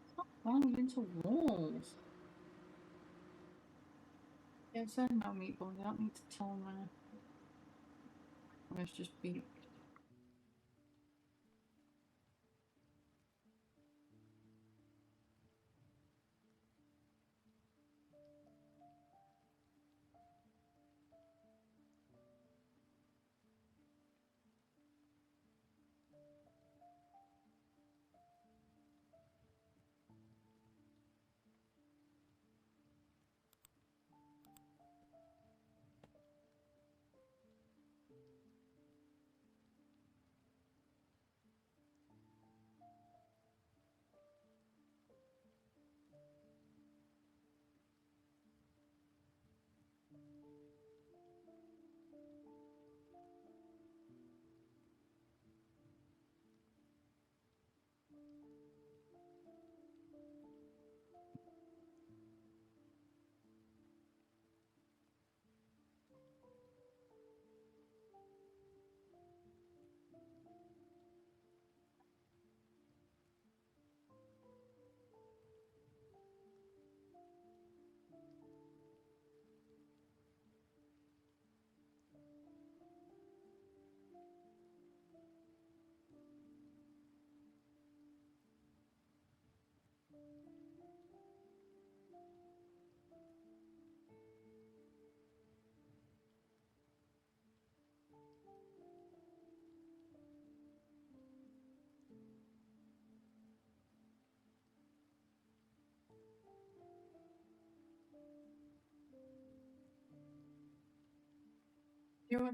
It's not falling into walls. Yes, I know, Meatball. You don't need to tell me. Let's just be.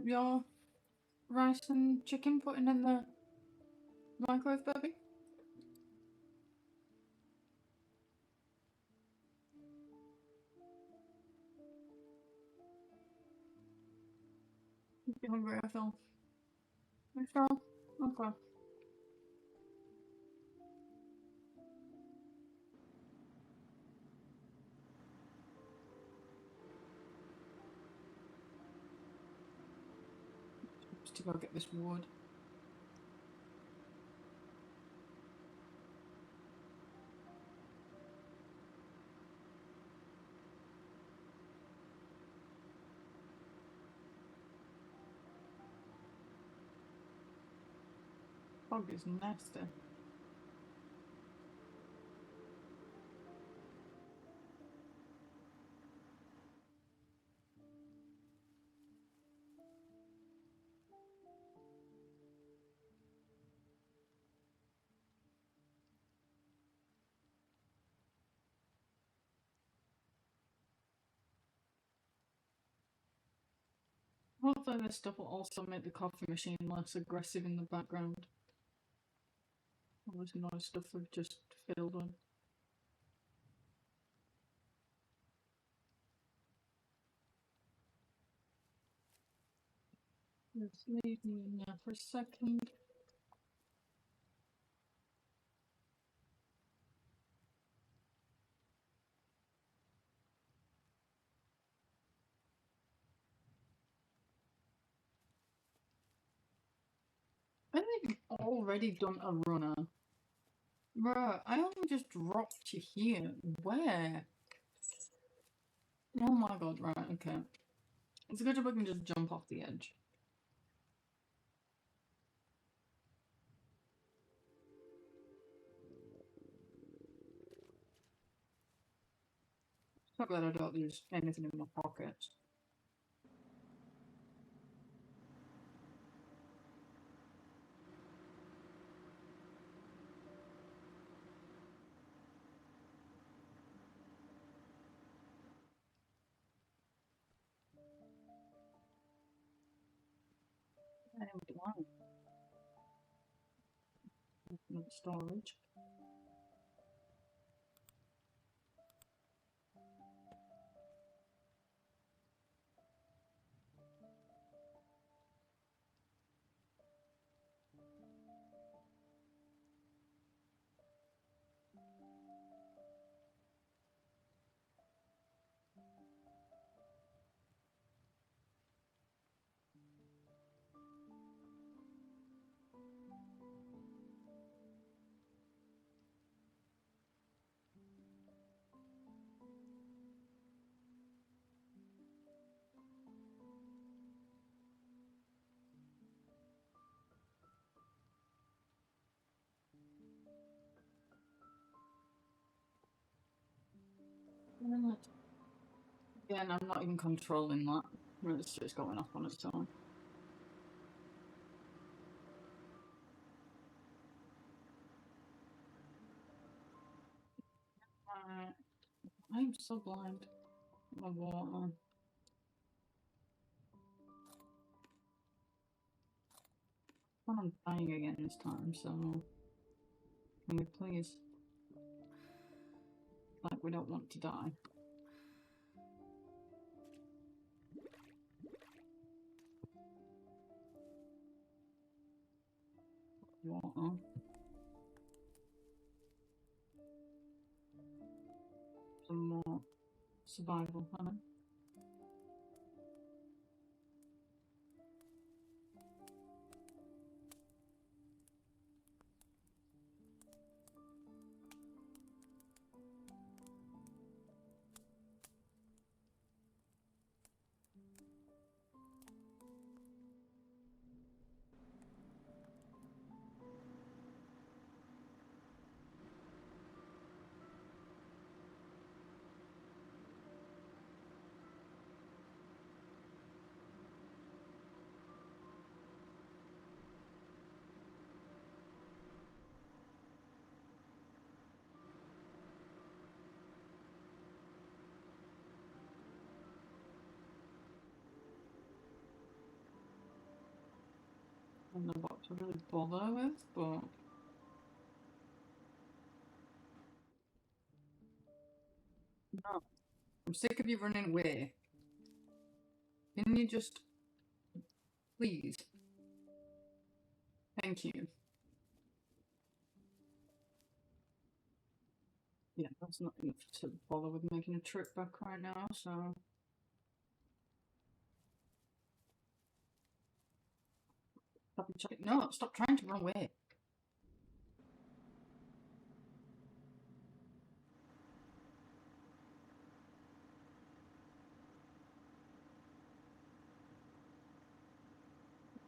Your rice and chicken putting in the microwave, baby? You're hungry, I feel. You sure? Okay. Just to go get this wood. Fog is nasty. Hopefully this stuff will also make the coffee machine less aggressive in the background. All this noise stuff we've just filled with. Just leave me in there for a second. I think I've already done a runner. Bruh, I only just dropped you here. Where? Oh my god, right, okay. It's a good job I can just jump off the edge. So glad I don't lose anything in my pockets. I would like another storage. Yeah, and I'm not even controlling that. It's just going off on its own. I'm so blind. My water. I'm dying again this time, so can we please? Like, we don't want to die. Water. Some more survival, honey. I don't know what to really bother with, but no. I'm sick of you running away. Can you just please? Thank you. Yeah, that's not enough to bother with making a trip back right now, so. No, stop trying to run away.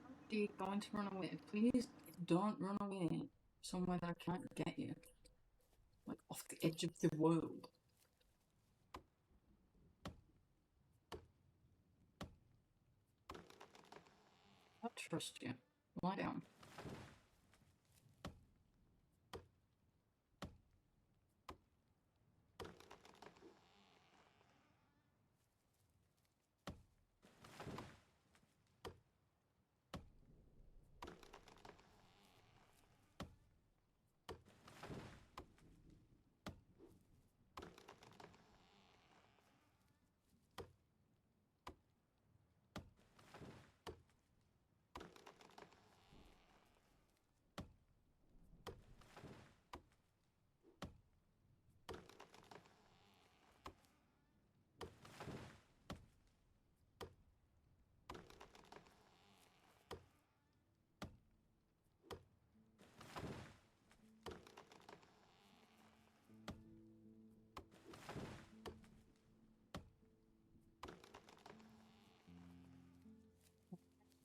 Are you going to run away? Please don't run away somewhere that I can't get you. Like off the edge of the world. I trust you. Lie down.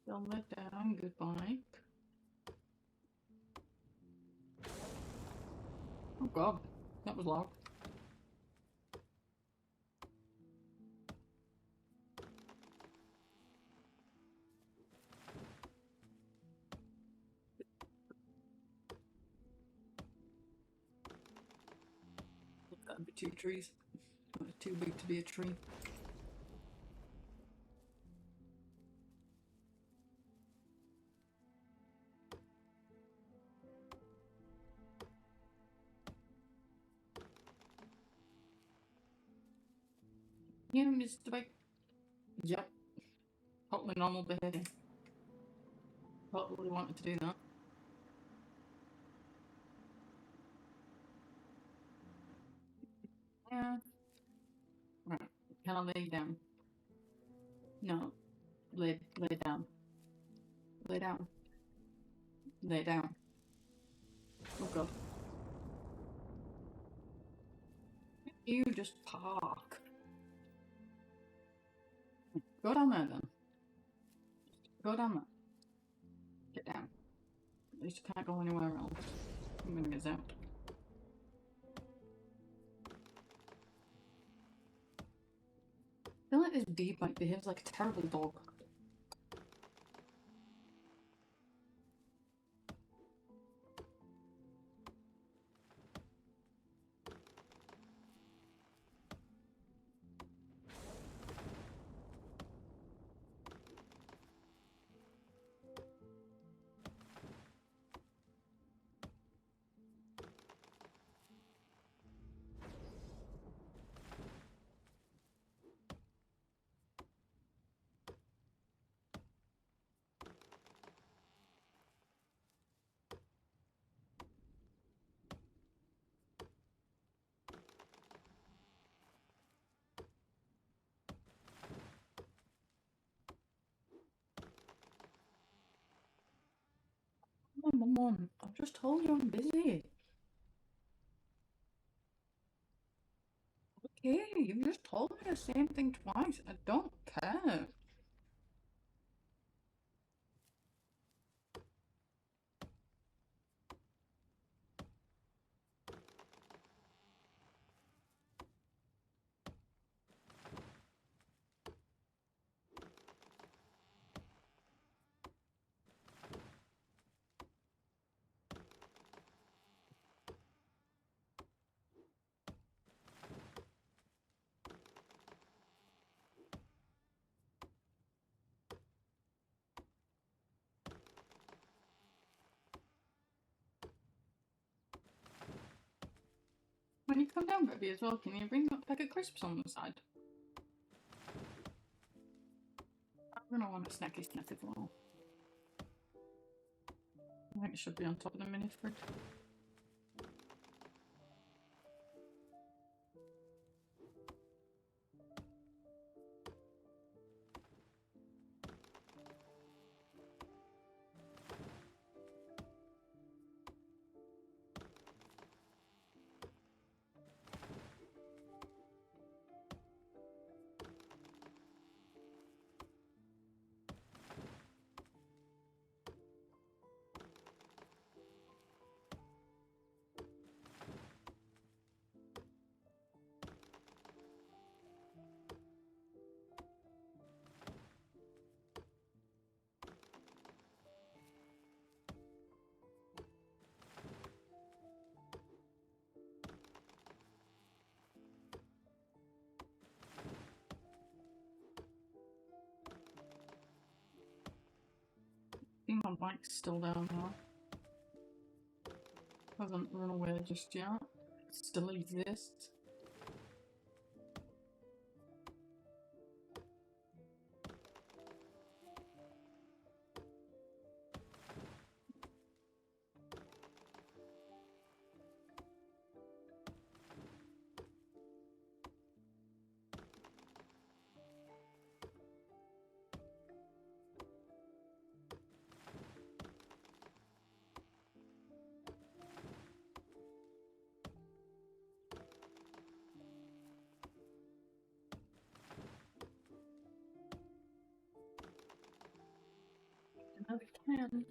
Don't let down. Goodbye. Oh god, that was loud. That'd be 2 trees. That was too big to be a tree. Yeah, Mr. Big. Yep. Totally normal behaviour. Totally wanted to do that. Yeah. Right. Can I lay down? No. Lay down. Lay down. Lay down. Oh god. You just park. Go down there then. Go down there. Get down. At least you can't go anywhere else. I'm gonna get zapped. D-bike behaves like a terrible dog. Come on, I've just told you I'm busy. Okay, you've just told me the same thing twice. I don't care. When you come down, Bobby, as well, can you bring that pack of crisps on the side? I'm gonna want a snacky snack as well. I think it should be on top of the mini fridge. I think my bike's still down there. Hasn't run away just yet. It still exists. Another can.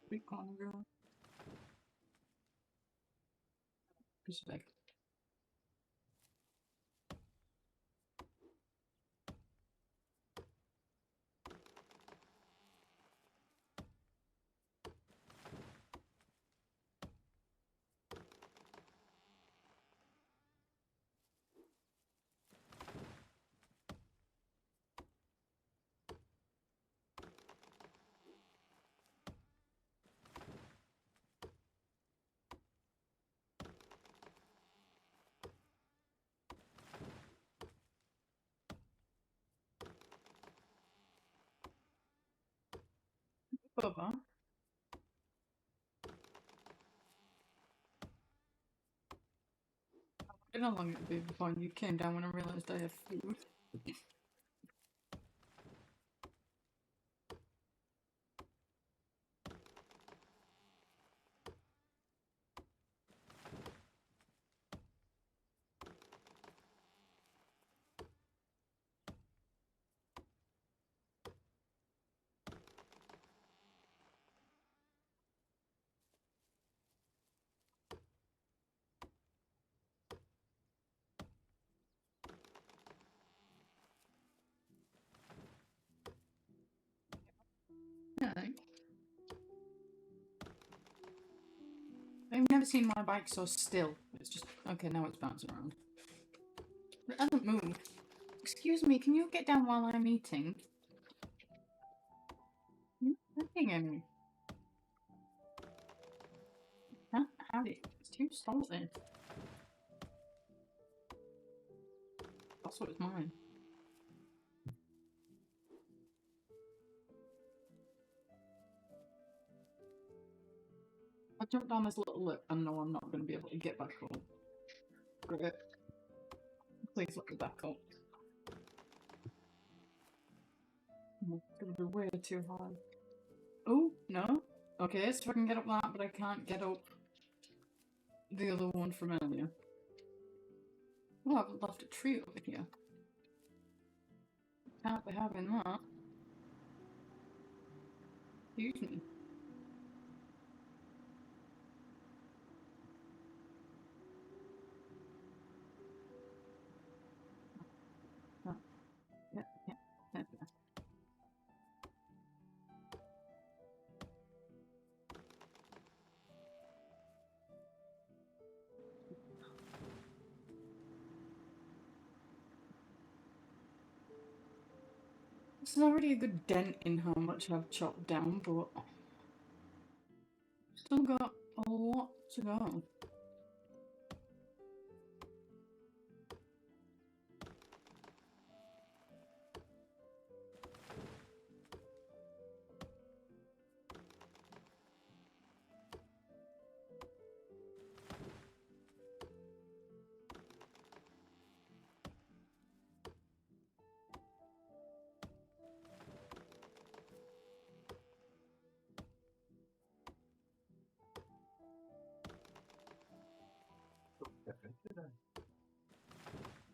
Big conga. Respect. cover. I don't know how long it would be before you came down when I realised I had food. Yeah. I've never seen my bike so still. It's just okay. Now it's bouncing around. It doesn't move. Excuse me, can you get down while I'm eating? You're looking at me. Can't have it. It's too salty. Also, it's mine. I jumped down this little lip and know I'm not going to be able to get back up. Great. Please let me back up. It's going to be way too hard. Oh, no. Okay, so I can get up that, but I can't get up the other one from earlier. Oh, I've left a tree over here. Can't be having that. Excuse me. Oh. Yeah. It's already a good dent in how much I've chopped down, but still got a lot to go.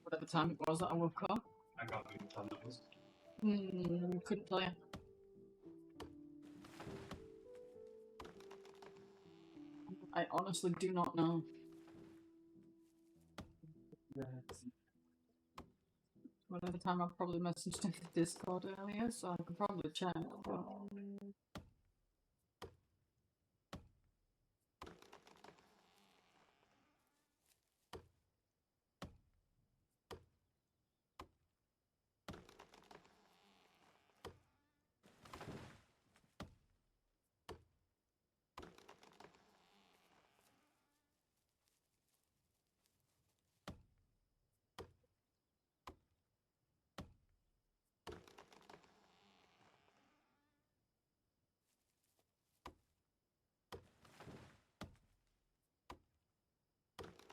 Whatever time it was that I woke up. I can't think what time that was. Couldn't tell you. I honestly do not know. Whatever time I probably messaged in the Discord earlier, so I could probably check. But...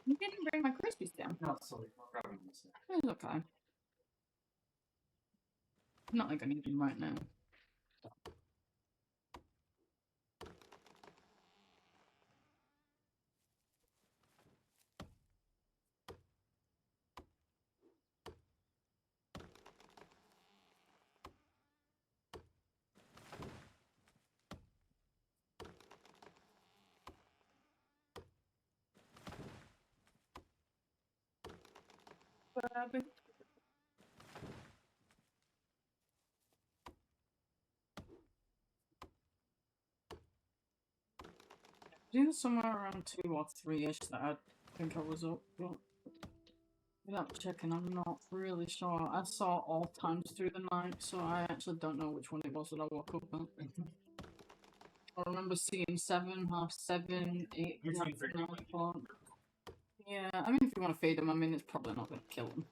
You didn't bring my Crispies down. No, sorry, I'm grabbing this. It's okay. Not like I need them right now. What happened? Doing somewhere around 2 or 3-ish that I think I was up, but without checking, I'm not really sure. I saw all times through the night, so I actually don't know which one it was that I woke up at. I remember seeing 7, 7:30, 8, 9 o'clock. Yeah, I mean, if you want to feed them, I mean, it's probably not going to kill them.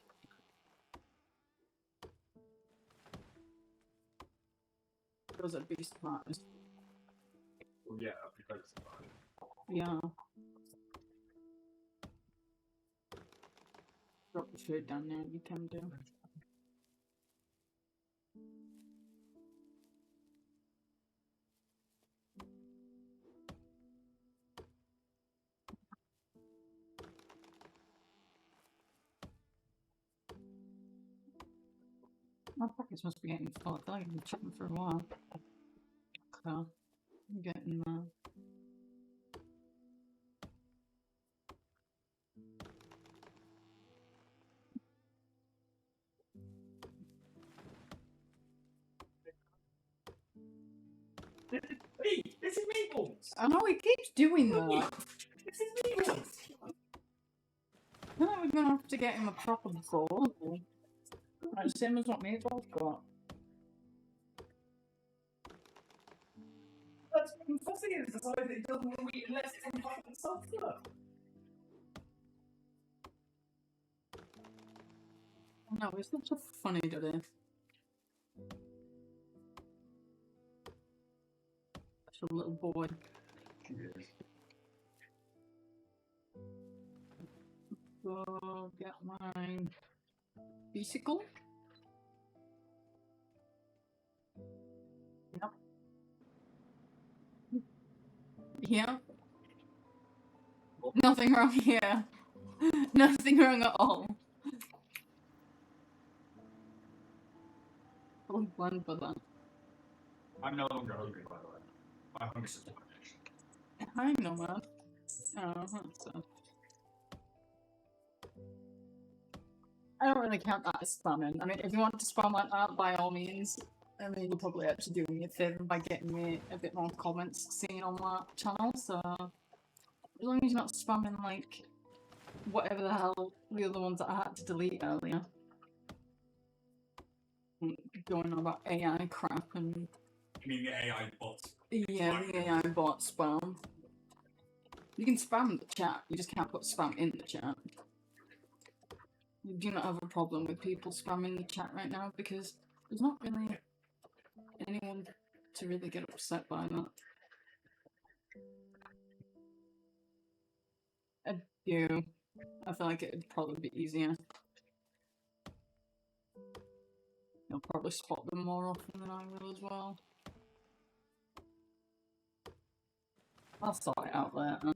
Those are beast partners. Well, yeah, because it's fine. Yeah. Drop the food down there, you can do. My pockets must be getting full. I feel like I've been checking for a while. So, I'm getting there. Hey, this is meatballs! I know he keeps doing that. This is meatballs! I thought we're gonna have to get him a proper bowl. Like the same as what Mabel's got. That's fucking fussy, it's decided it doesn't want to eat unless it's on fucking sulfur. No, he's not so funny today. Such a little boy. Cheers. Go get my bicycle. Yep. Yeah. Nothing wrong here. Nothing wrong at all. I'm glad for that. I'm no longer hungry, by the way. My hunger is I know, man. Oh, so. I don't really count that as spamming. I mean, if you want to spam like that, by all means. I mean, you're probably actually doing me a favour by getting me a bit more comments seen on that channel, so as long as you're not spamming like whatever the hell the other ones that I had to delete earlier. Going on about AI crap and... You mean the AI bots? Yeah, the AI bot spam. You can spam the chat, you just can't put spam in the chat. You do not have a problem with people spamming the chat right now because there's not really anyone to really get upset by that. I do. I feel like it'd probably be easier. You'll probably spot them more often than I will as well. I'll sort it out later.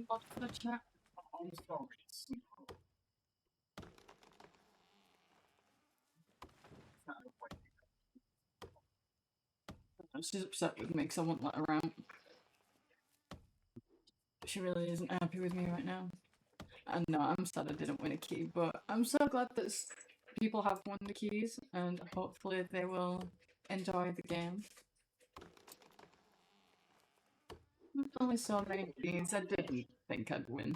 What for the chat? On stories. She's upset with me because I won't let her out. She really isn't happy with me right now. And no, I'm sad I didn't win a key, but I'm so glad that people have won the keys and hopefully they will enjoy the game. There's only so many keys, I didn't think I'd win.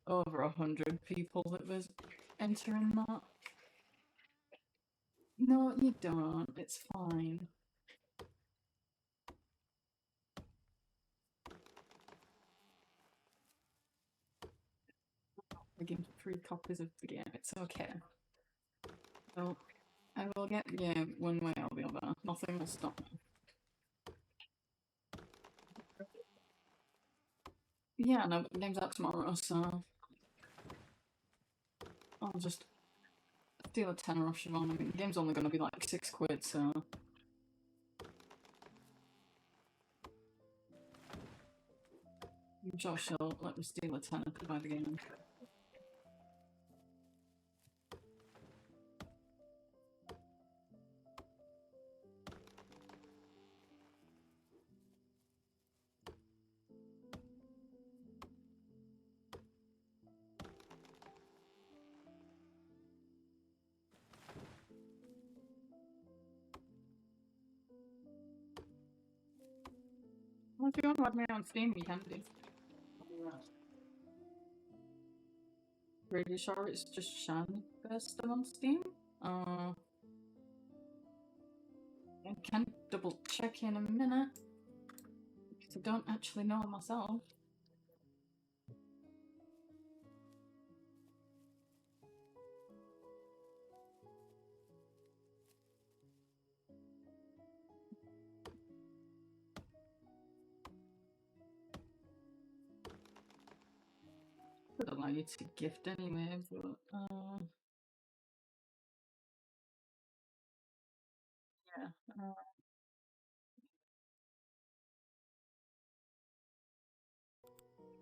Over 100 people that was entering that. No, you don't. It's fine. I give 3 copies of the game. It's okay. Well, I will get the game one way or the other. Nothing will stop me. Yeah, no, but the game's out tomorrow, so I'll just steal a tenner off Siobhan. I mean, the game's only going to be like 6 quid, so... I'm sure she'll let me steal a tenner to buy the game. Well, if you want to add me on Steam, you can do. pretty sure it's just shiny based on Steam. I can double check in a minute because I don't actually know myself. Would allow you to gift anyway, but yeah.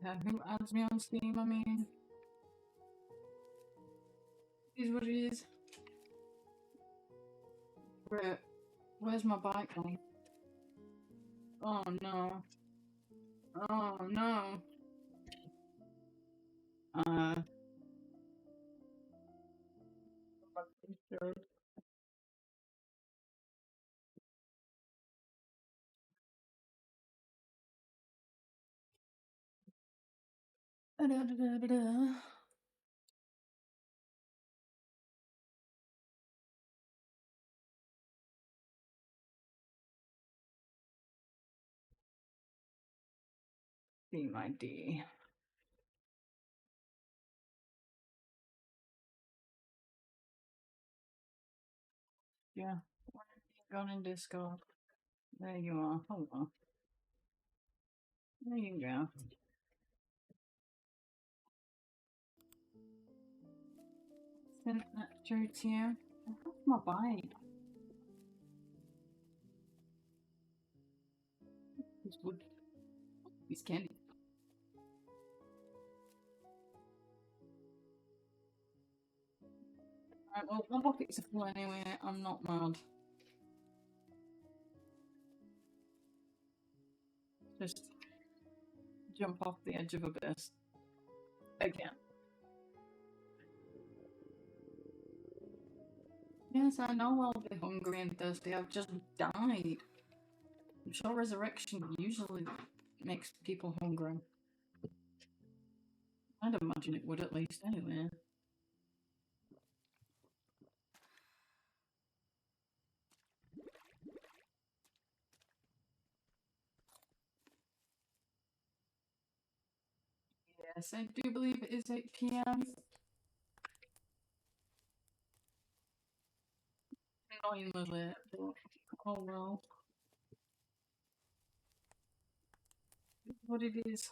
Yeah, who adds me on Steam? I mean, it is what it is. Where's my bike gone? Oh no. Oh no. Steam ID. Yeah. Where have you gone in Discord? There you are. Hold on. There you go. Send that through to you. Where's my bike? This wood. This candy. Alright, well, my buckets are full anyway. I'm not mad. Just jump off the edge of abyss. Again. Yes, I know I'll be hungry and thirsty. I've just died. I'm sure resurrection usually makes people hungry. I'd imagine it would at least anyway. Yes, I do believe it is 8 PM. Annoyingly late, but oh well. It's what it is.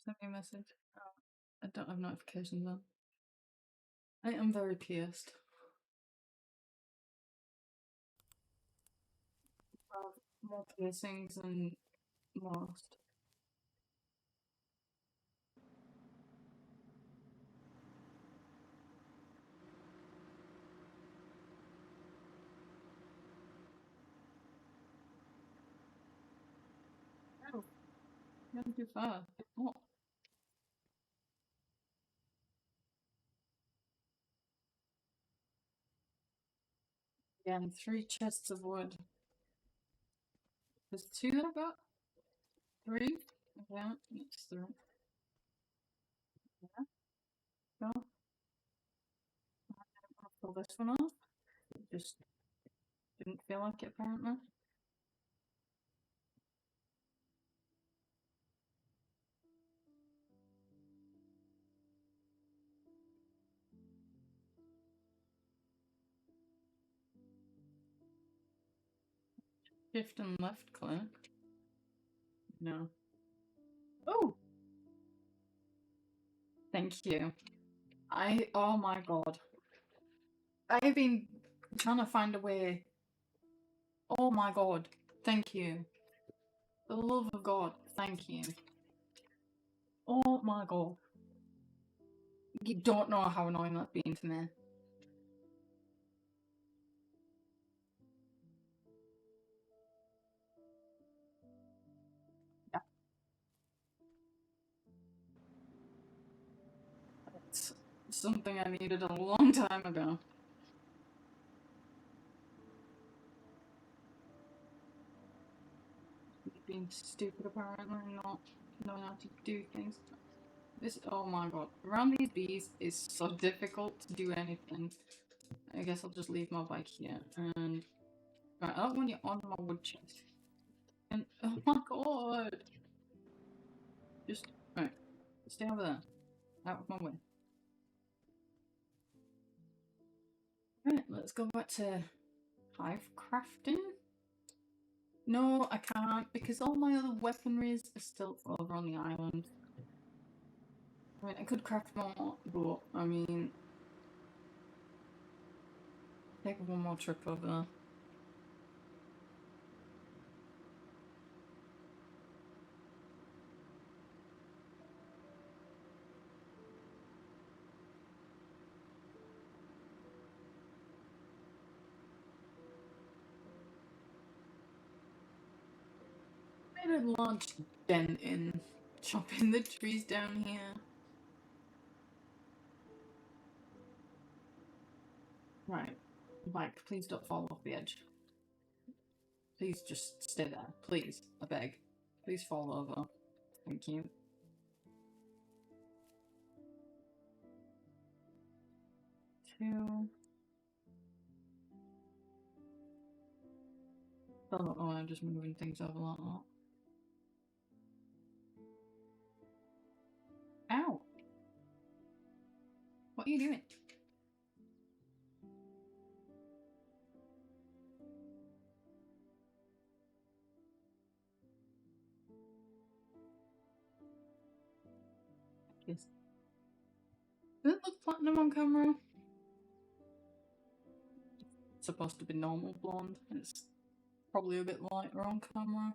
Send me a message. I don't have notifications on. I am very pierced. I have more piercings than most. Oh, you're too far. Oh. Again, 3 chests of wood. There's 2 that I got? 3? Yeah, it's 3. Yeah, go. I'll pull this one off. It just didn't feel like it apparently. Shift and left click. No. Oh! Thank you. Oh my god. I've been trying to find a way. Oh my god. Thank you. For the love of God, thank you. Oh my god. You don't know how annoying that's been to me. something I needed a long time ago. Being stupid apparently, not knowing how to do things. This, oh my god, around these bees is so difficult to do anything. I guess I'll just leave my bike here and... Right, I don't want you on my wood chest. And, oh my god! Just, right, stay over there. Out of my way. Right, let's go back to hive crafting. No, I can't, because all my other weaponries are still over on the island. I mean, I could craft more, but, I mean... Take one more trip over there. Made a large dent in chopping the trees down here. Right. Mike, please don't fall off the edge. Please just stay there. Please. I beg. Please fall over. Thank you. Two. I don't know why I'm just moving things over like that. Ow! What are you doing? Yes. Does it look platinum on camera? It's supposed to be normal blonde. It's probably a bit lighter on camera.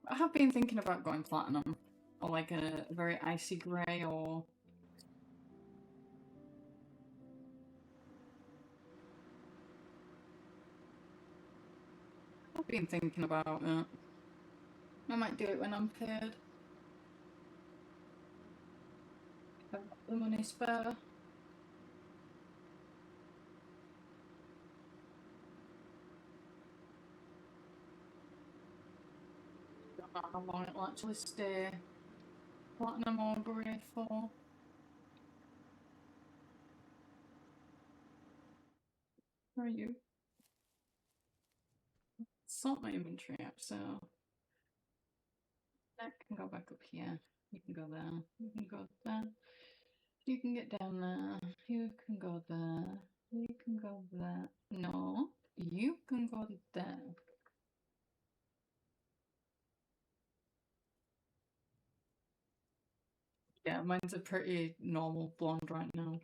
I have been thinking about going platinum. Or like a very icy grey or... I've been thinking about it. I might do it when I'm paid. I've got the money spare. Don't know how long it'll actually stay platinum or grey for. Where are you? Sort my inventory up, so that can go back up here. You can go there. You can go there. You can get down there. You can go there. You can go there. No, you can go there. Yeah, mine's a pretty normal blonde right now.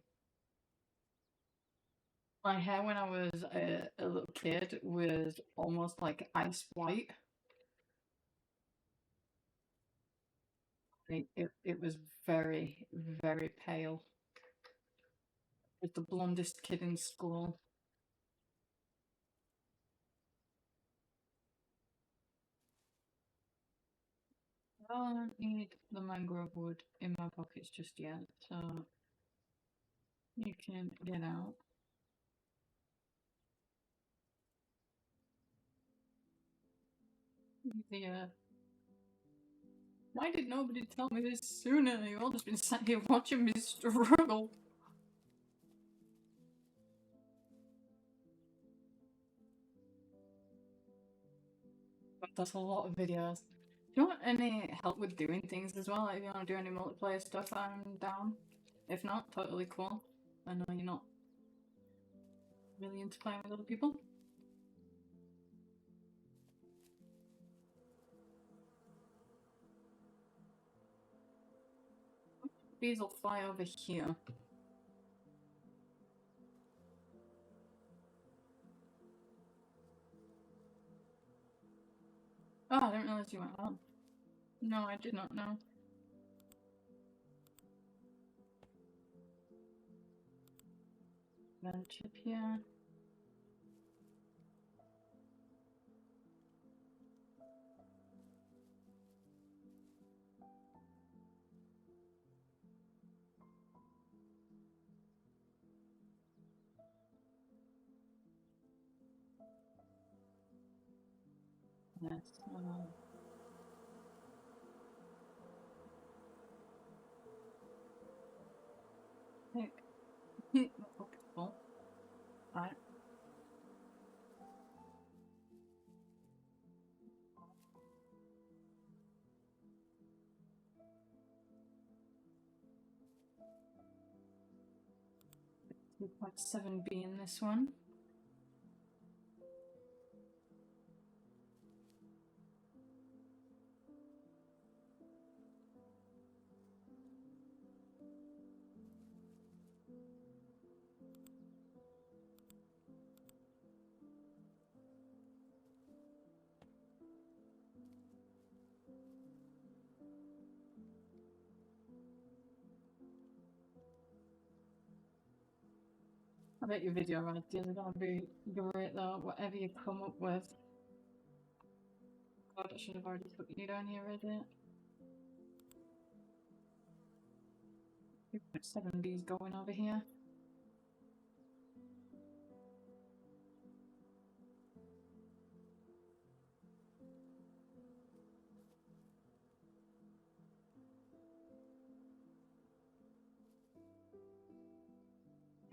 My hair when I was a little kid was almost like ice white. It was very, very pale. I was the blondest kid in school. I don't need the mangrove wood in my pockets just yet, so you can get out. Yeah. Why did nobody tell me this sooner? You've all just been sat here watching me struggle. That's a lot of videos. Do you want any help with doing things as well? Like if you want to do any multiplayer stuff, I'm down. If not, totally cool. I know you're not really into playing with other people. Bees will fly over here. Oh, I didn't realize you went on. No, I did not know. Bench up here. this. Pick. Okay, cool. Right. We've got 7B in this one. I bet your video ideas are gonna be great though, whatever you come up with. God, I should have already put you down here, Reddit. 2.7B's going over here.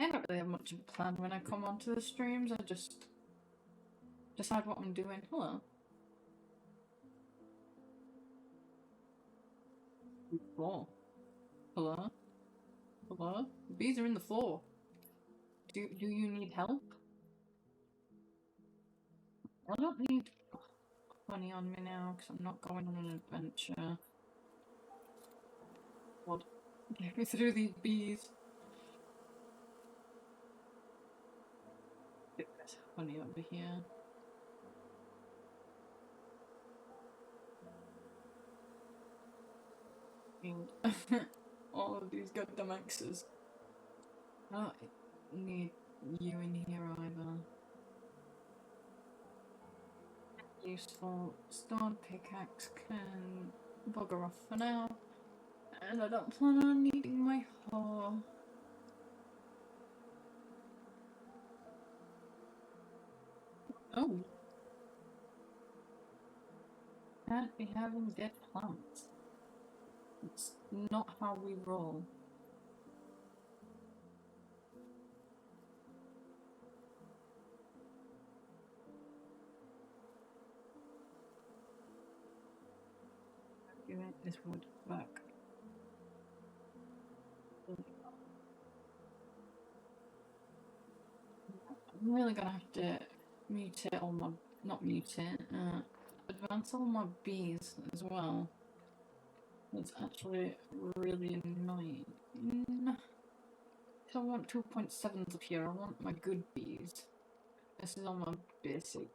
I don't really have much of a plan when I come onto the streams, I just decide what I'm doing. Hello. Floor. Hello? Hello? The bees are in the floor. Do you need help? I don't need honey on me now because I'm not going on an adventure. God, get me through these bees. Get this honey over here. And all of these goddamn axes. I don't need you in here either. Useful stone pickaxe can bugger off for now. And I don't plan on needing my hoe. Oh. Can't be having dead plants. It's not how we roll. Give it this wood back. I'm really gonna have to mutate all my, not mutate, advance all my bees as well. It's actually really annoying. I want 2.7s up here, I want my good bees. This is all my basic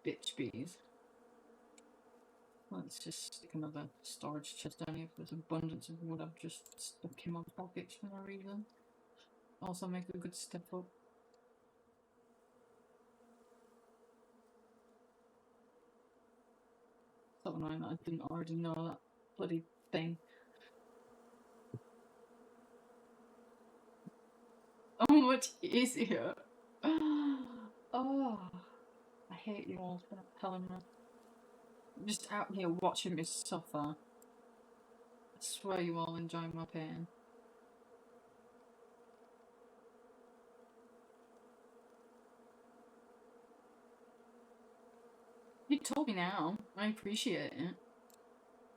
bitch bees. Let's just stick another storage chest down here. There's abundance of wood I've just stuck in my pockets for no reason. Also make a good step up. So annoying that I didn't already know that bloody thing. Oh, much easier. Oh, I hate you all for telling me. I'm just out here watching me suffer. I swear you all enjoy my pain. You told me now. I appreciate it.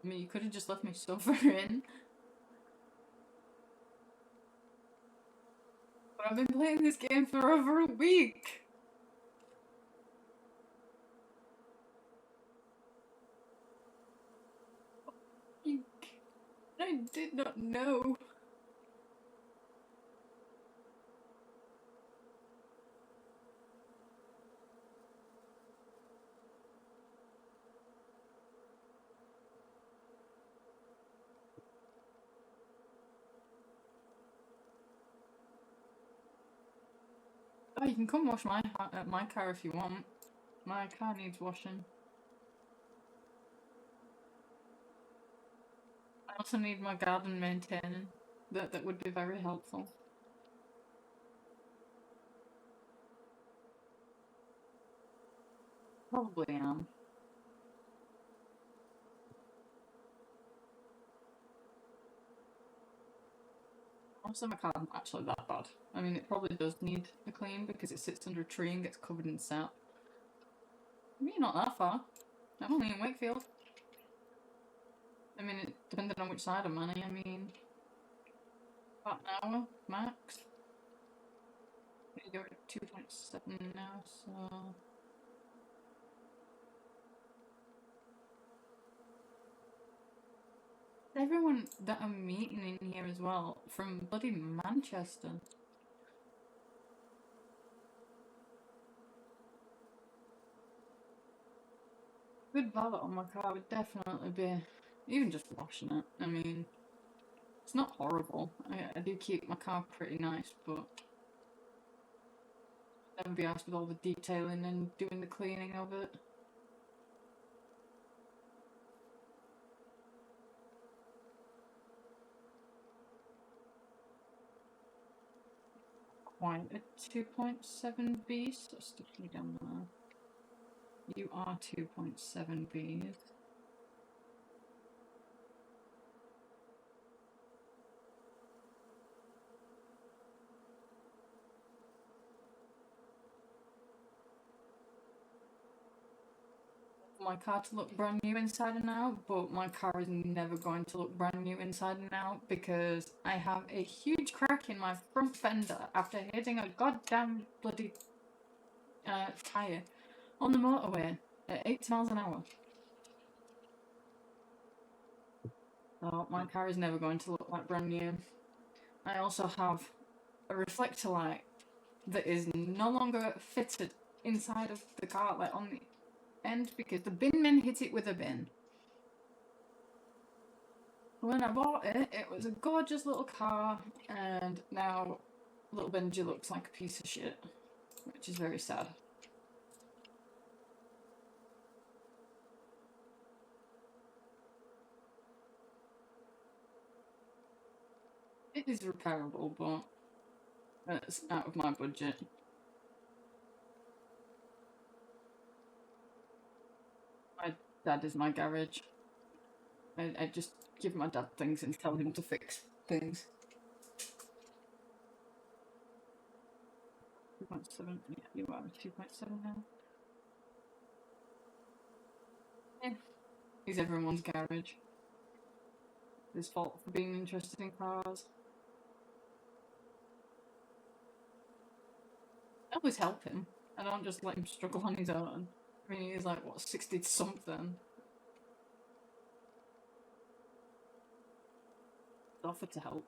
I mean, you could have just left me suffering. But I've been playing this game for over a week. I did not know. Oh, you can come wash my car if you want. My car needs washing. I also need my garden maintaining. That would be very helpful. Probably am. Also, my car's not actually that bad. I mean, it probably does need a clean because it sits under a tree and gets covered in sap. I mean, not that far. I'm only in Wakefield. I mean, it depending on which side of money, I mean, about an hour max. You're at 2.7 now, so. Everyone that I'm meeting in here as well from bloody Manchester. Good valet on my car would definitely be, even just washing it. I mean, it's not horrible. I do keep my car pretty nice, but never be asked with all the detailing and doing the cleaning of it. Quite a 2.7 beast. So stick you down there. You are 2.7 Bs. My car to look brand new inside and out, but my car is never going to look brand new inside and out because I have a huge crack in my front fender after hitting a goddamn bloody tyre on the motorway at 80 miles an hour. So my car is never going to look like brand new. I also have a reflector light that is no longer fitted inside of the car, like on the end, because the bin men hit it with a bin. When I bought it, it was a gorgeous little car, and now little Benji looks like a piece of shit, which is very sad. It is repairable, but it's out of my budget. My dad is my garage. I just give my dad things and tell him to fix things. 2.7, yeah, you are 2.7 now. Yeah. He's everyone's garage. His fault for being interested in cars. I always help him. I don't just let him struggle on his own. I mean, he's like, what, 60 something? Offer to help.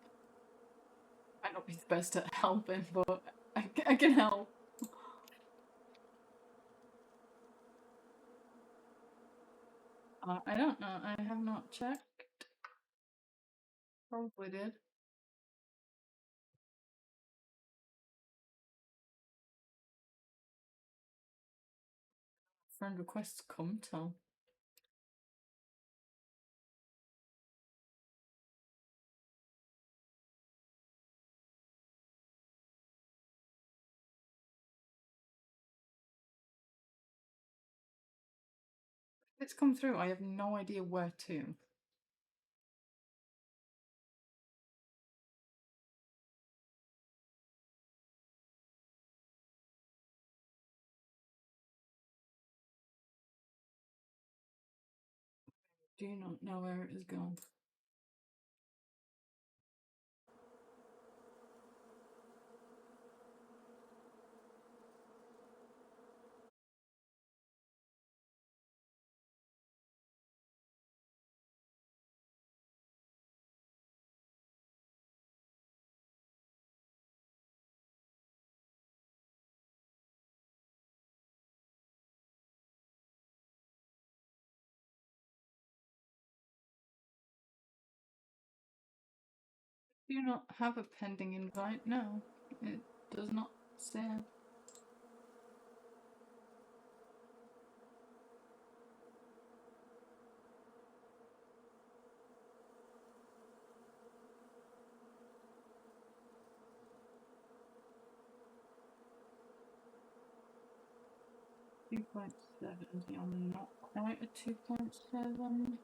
Might not be the best at helping, but I can help. I don't know. I have not checked. Probably did. Friend requests come to. It's come through. I have no idea where to. Do not know where it has gone. Do you not have a pending invite? No, it does not say. 2.7. I'm not quite a 2.7.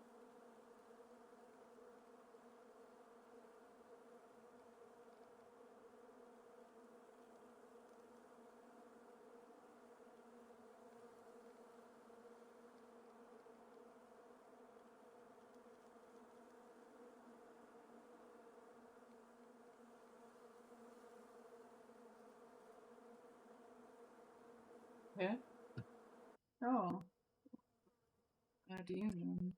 Okay. Oh. How do you know?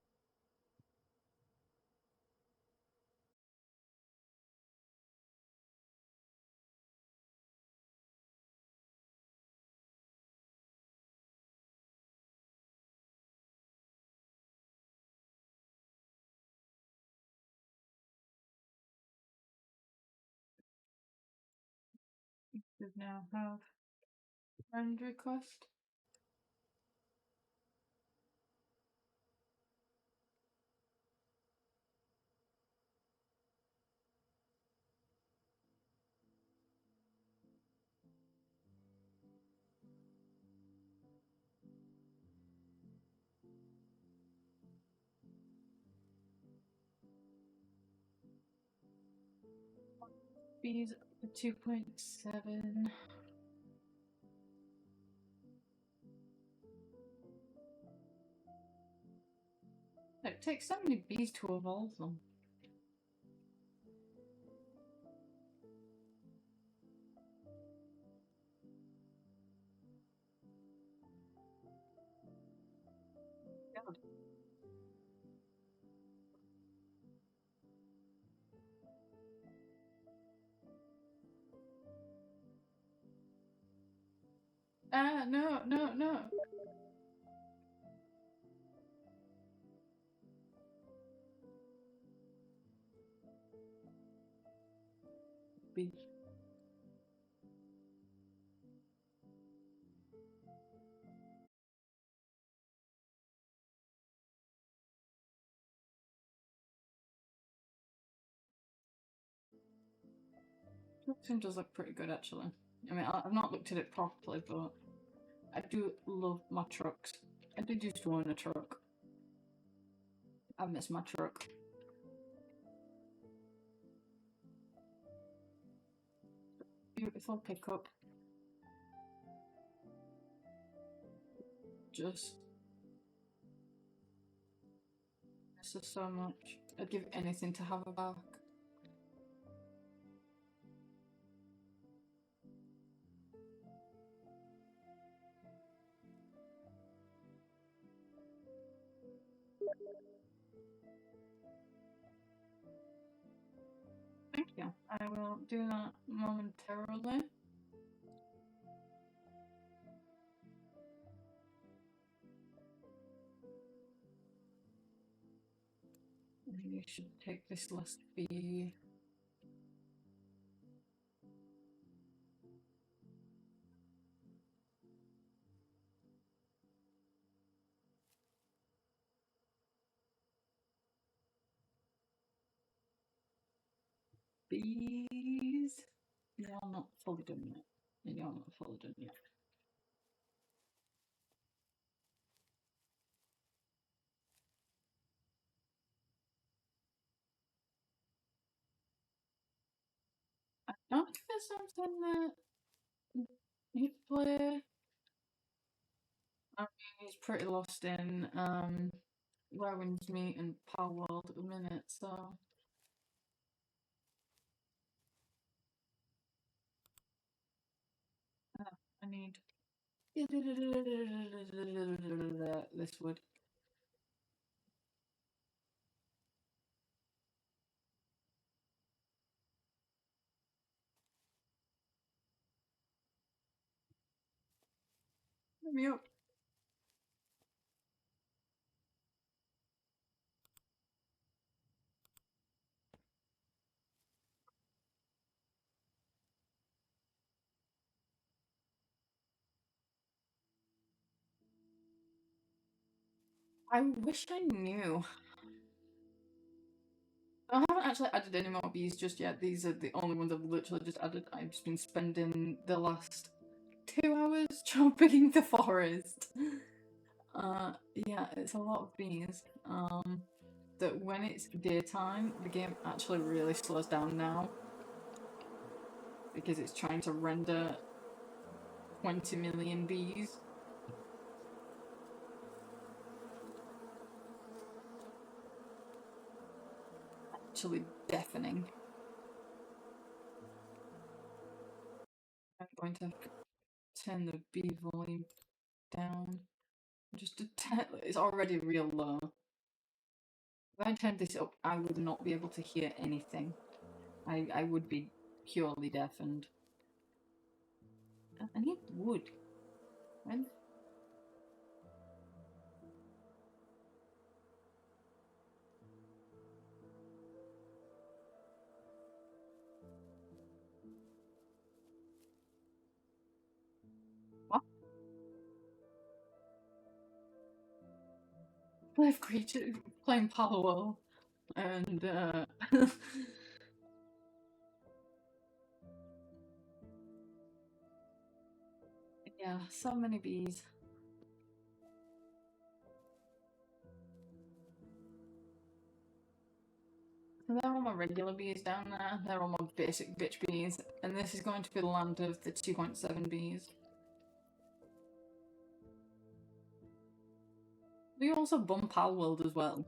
We now have friend request. Bees 2.7. It takes so many bees to evolve them. God. No, no, no. Bee. It does look pretty good, actually. I mean, I've not looked at it properly, but I do love my trucks. I did used to own a truck. I miss my truck. Beautiful pickup. Just miss her so much. I'd give anything to have her back. Thank you. I will do that momentarily. You should take this last bee. Bees. You're not fully done yet. You're not fully done yet. I don't think there's something that you play. I mean, he's pretty lost in Where Winds Meet and Power World at the minute, so I need this wood. Let me up. I wish I knew. I haven't actually added any more bees just yet. These are the only ones I've literally just added. I've just been spending the last 2 hours chopping the forest. Yeah, it's a lot of bees. That when it's daytime, the game actually really slows down now because it's trying to render 20 million bees. Actually deafening. I'm going to turn the bee volume down. Just it's already real low. If I turned this up, I would not be able to hear anything. I would be purely deafened. I need wood. When? What? Live creature playing Power and yeah, so many bees. So they're all my regular bees down there. They're all my basic bitch bees, and this is going to be the land of the 2.7 bees. We also bump Palworld as well.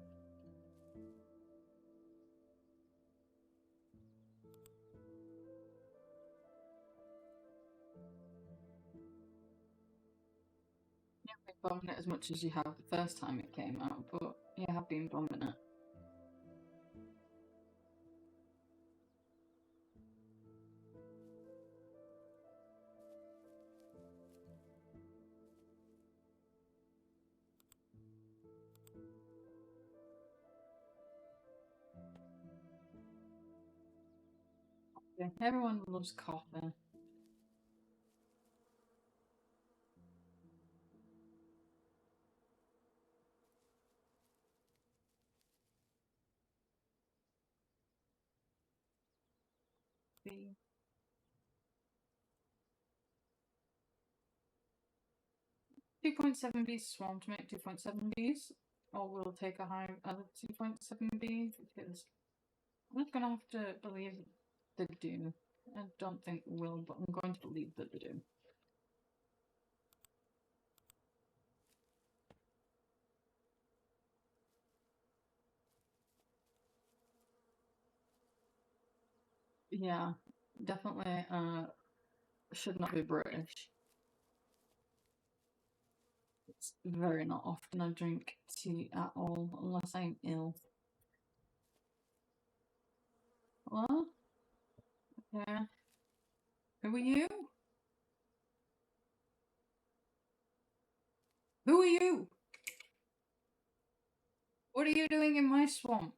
You haven't been bumming it as much as you have the first time it came out, but you have been bumming it. Yeah, everyone loves coffee. Bee. 2.7 bees swarm to make 2.7 bees, or we'll take a hive other 2.7 bees, because I'm not gonna have to believe they do. I don't think they will, but I'm going to believe that they do. Yeah, definitely should not be British. It's very not often I drink tea at all, unless I'm ill. Hello? Yeah. Who are you? Who are you? What are you doing in my swamp?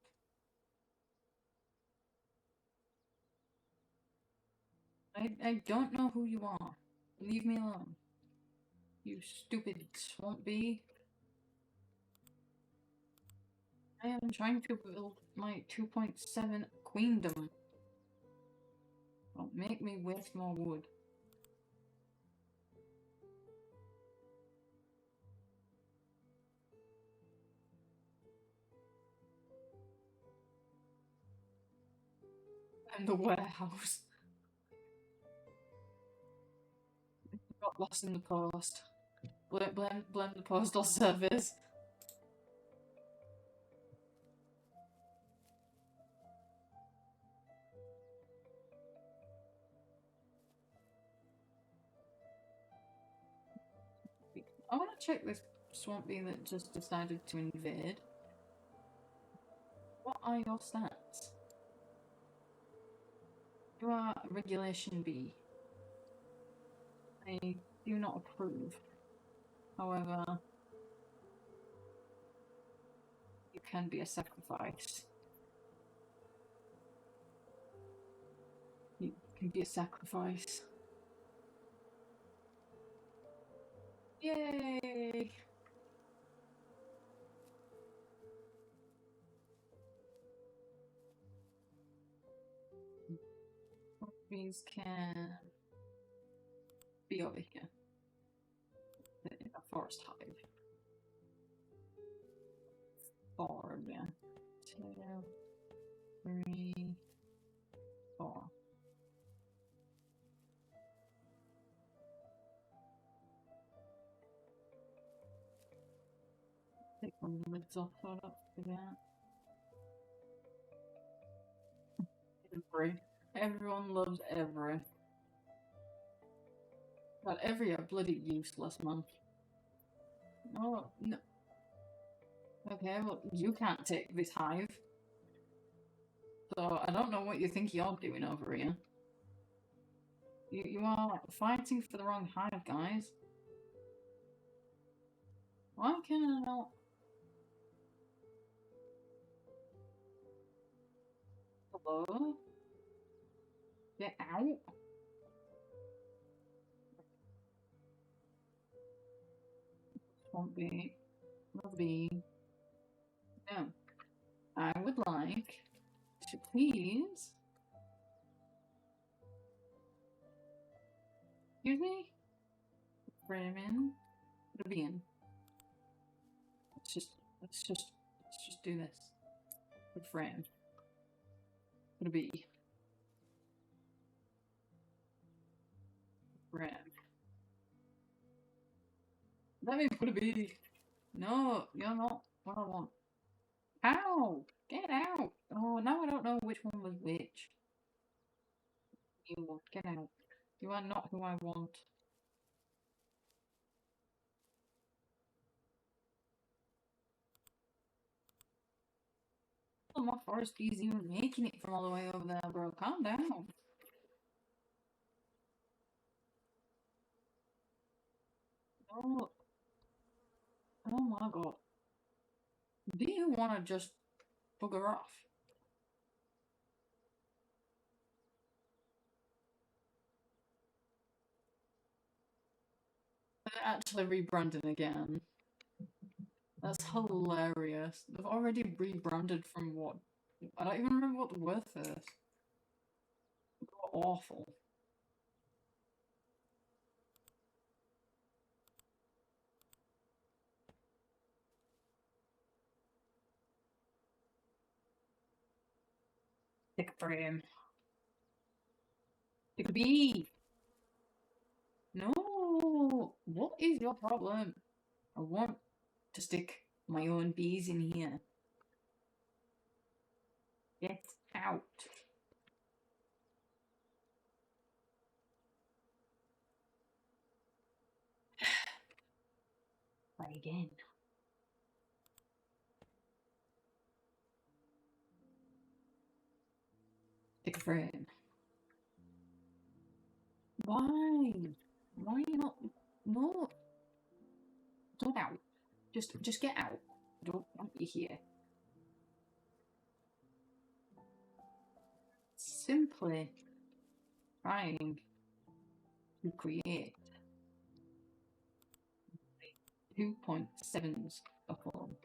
I don't know who you are. Leave me alone. You stupid swamp bee. I am trying to build my 2.7 queendom. Don't make me waste more wood. And the warehouse. Got lost in the post. Blame the postal service. I want to check this swamp bee that just decided to invade. What are your stats? You are a regulation bee. I do not approve. However, you can be a sacrifice. You can be a sacrifice. Yay! Bees can be over here in a forest hive. 4, yeah. 2, 3, 4. Take one of the lids off so I don't forget. Every. Everyone loves every. God, every a bloody useless month. Oh, no. Okay, well, you can't take this hive. So I don't know what you think you're doing over here. You are fighting for the wrong hive, guys. Why can I not? Hello? Get out? Won't be. Will be. No. I would like to please. Excuse me? Frame in. Put a bee in. Let's just do this. Put a frame. Put a bee. Frame. Let me put a bee. No, you're not what I want. Ow! Get out! Oh, now I don't know which one was which. You get out. You are not who I want. Oh, my forest bee's even making it from all the way over there, bro. Calm down. Oh, oh my god. Do you want to just bugger off? They're actually rebranding again. That's hilarious. They've already rebranded from what? I don't even remember what the word is. They were awful. Pick a frame. Pick a bee. No. What is your problem? I want to stick my own bees in here. Get out. Try again. Pick a frame. Why? Why are you not? No. Don't out. Just get out. I don't want you here. Simply trying to create 2.7s a home.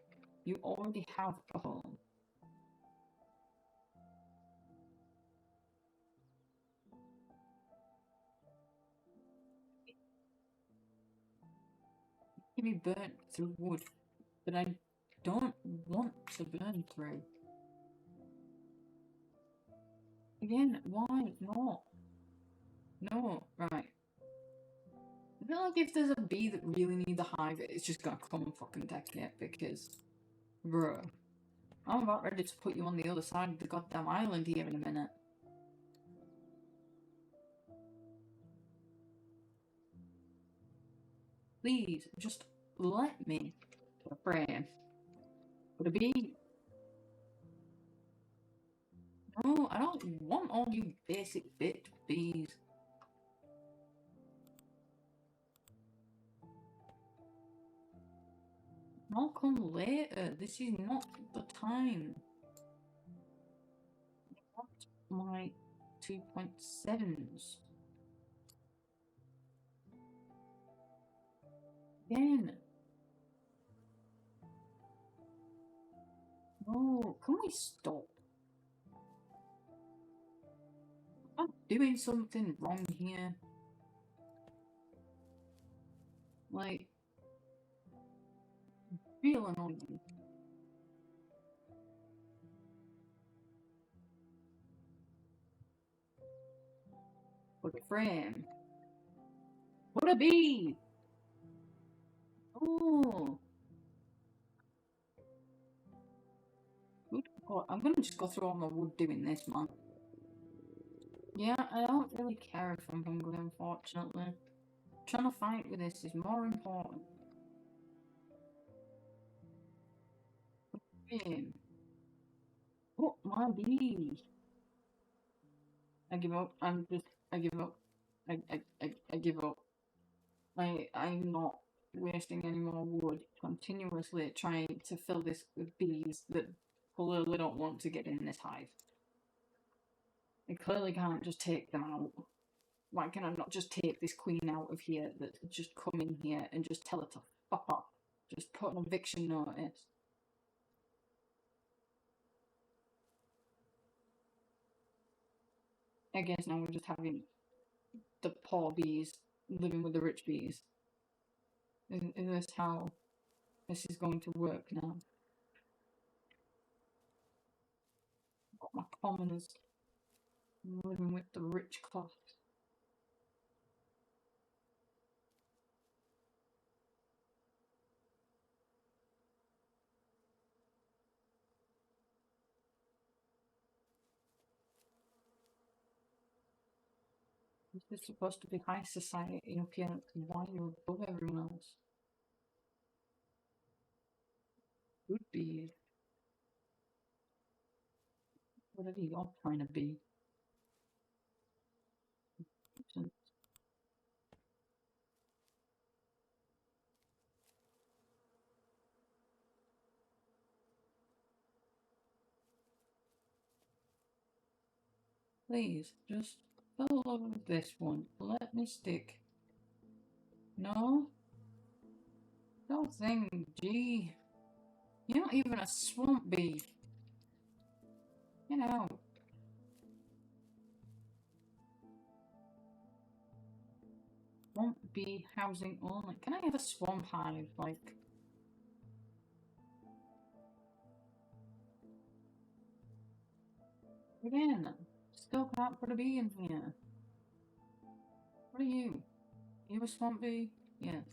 You already have a home. You can be burnt through wood, but I don't want to burn through. Again, why not? No, right. I feel like if there's a bee that really needs a hive, it's just gonna come and fucking take it because, bro, I'm about ready to put you on the other side of the goddamn island here in a minute. Please, just let me put a frame. Put a bee. No, I don't want all you basic bitch bees. I'll come later. This is not the time. I want my 2.7s. Again. No, can we stop? I'm doing something wrong here. Like, real annoying. Put a frame. Put a bee! Oh! Good God, I'm gonna just go through all my wood doing this, man. Yeah, I don't really care if I'm hungry, unfortunately. Trying to fight with this is more important. him. Oh, my bee. I give up. I give up. I give up. I'm not wasting any more wood continuously trying to fill this with bees that clearly don't want to get in this hive. I clearly can't just take them out. Why can I not just take this queen out of here that's just come in here and just tell her to fuck off? Just put an eviction notice. I guess now we're just having the poor bees living with the rich bees. Is this how this is going to work now? Got my commoners living with the rich class. This is supposed to be high society appearance, and why you're above everyone else? Good bees. Whatever you're trying to be. Please, just for the love of this one, let me stick. No? Don't think, gee. You're not even a swamp bee. Get out. Swamp bee housing only. Can I have a swamp hive? Like. Again, still can't put a bee in here. What are you? Are you a swamp bee? Yes.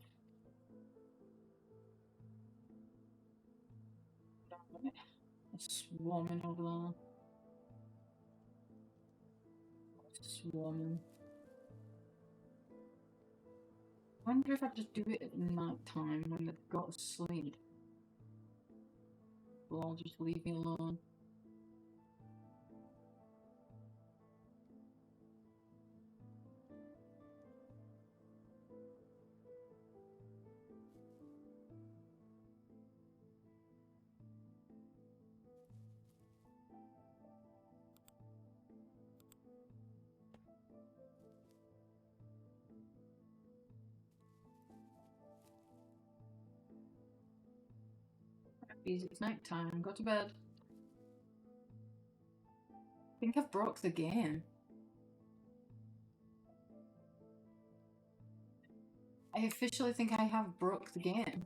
It's swarming over there. It's swarming. I wonder if I just do it at night time when they've got to sleep. They'll all just leave me alone. Bees, it's night time. Go to bed. I think I've broke the game. I officially think I have broke the game.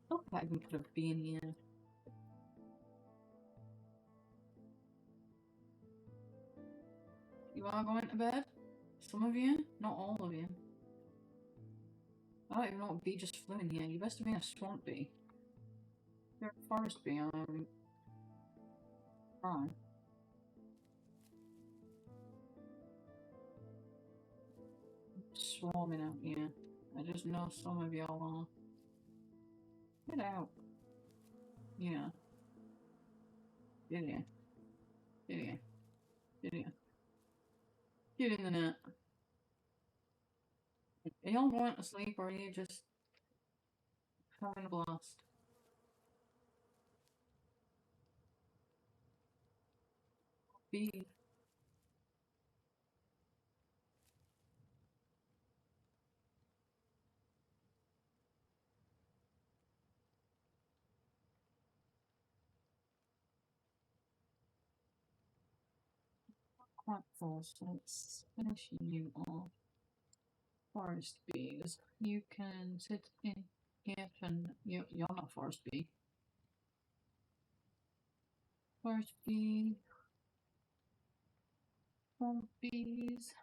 I hope I even could have been here. You are going to bed? Some of you? Not all of you. I don't even know what bee just flew in here. You best have been a swamp bee. You're a forest bee, I'm fine. Swarming out here. I just know some of y'all are. Get out. Yeah. Get in. Get in. Get in. Get in the net. Are y'all going to sleep or are you just having a blast? Bee. Quite full, so let's finish you off. Forest bees. You can sit in here and you're not forest bee. Forest bee. Swamp bees.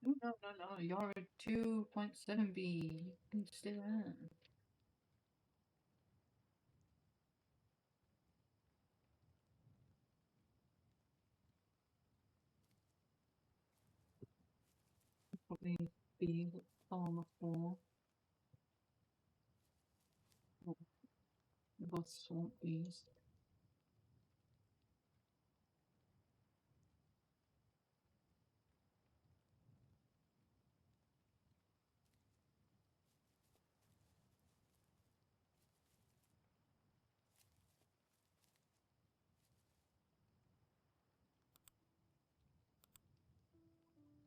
Ooh, no, you're a 2.7 bee. You can stay there. Put these bees fell on the floor. Oh, they're both swamp bees.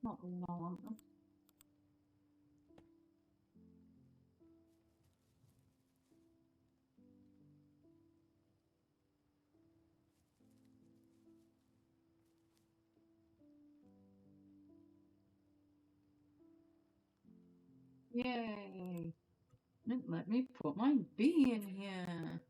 Not really what I want them. Yay! Didn't let me put my bee in here.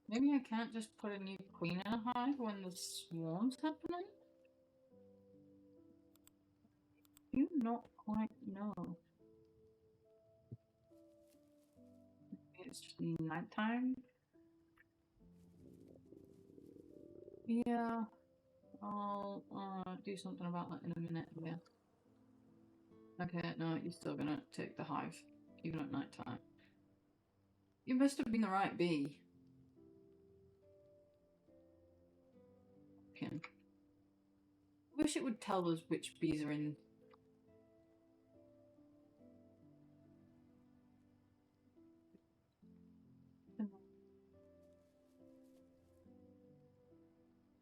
Maybe I can't just put a new queen in a hive when the swarm's happening? Do not quite know. It's nighttime. Yeah, I'll do something about that in a minute. Yeah. Okay, no, you're still gonna take the hive, even at nighttime. You must have been the right bee. Okay. I wish it would tell us which bees are in.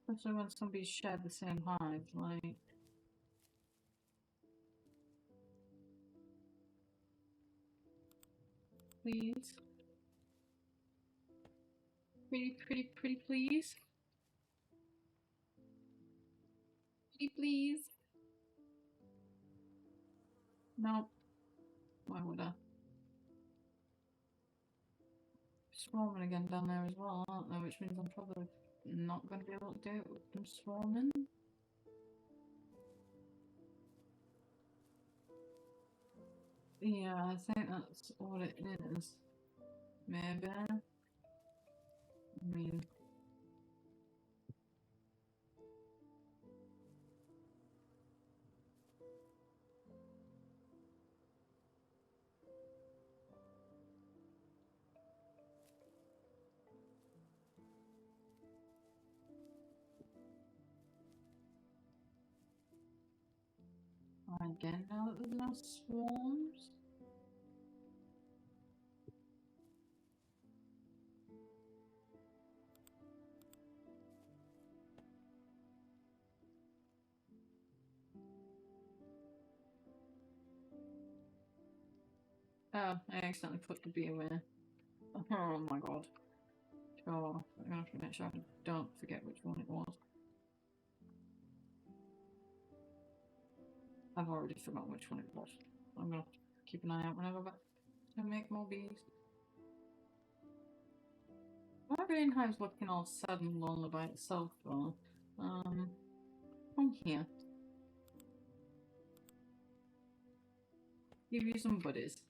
Especially when some bees share the same hive, like. Please. Pretty, pretty, pretty, please. Pretty, please. No. Why would I? Swarming again down there as well, aren't they? Which means I'm probably not going to be able to do it with them swarming. Yeah, I think that's what it is. Maybe. I mean, again, now that there's no swarms. Oh, I accidentally put the bee away. Oh my god. Oh, I'm gonna have to make sure I don't forget which one it was. I've already forgotten which one it was. I'm gonna have to keep an eye out whenever I make more bees. My greenhouse looking all sad and lonely by itself though. Come here. Give you some buddies.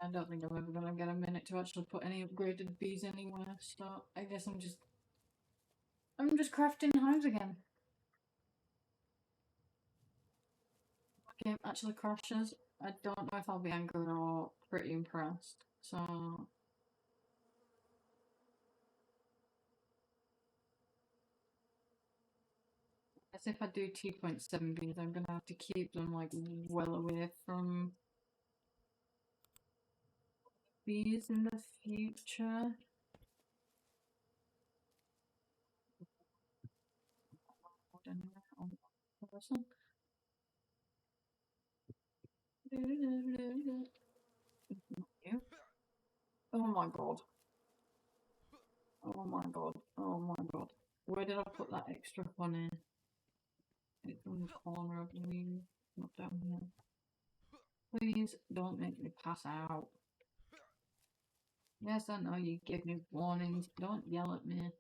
I don't think I'm ever gonna get a minute to actually put any upgraded bees anywhere, so I guess I'm just crafting hives again. Game actually crashes. I don't know if I'll be angry or pretty impressed. So as if I do 2.7 bees, I'm gonna have to keep them like well away from bees in the future. Oh my god. Oh my god. Oh my god. Where did I put that extra one in? It's in the corner, I believe. Not down here. Please don't make me pass out. Yes, I know you give me warnings. Don't yell at me.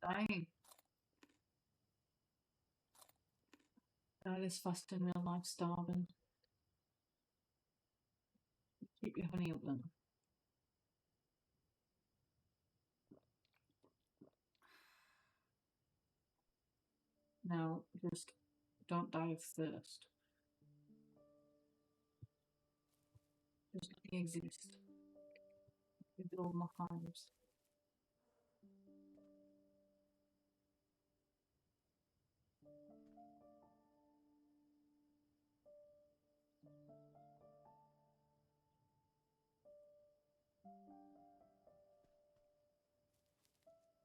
Dying. That is fast in real life starving. Keep your honey up then. Now, just don't die of thirst. Just let me exist. We build my hives.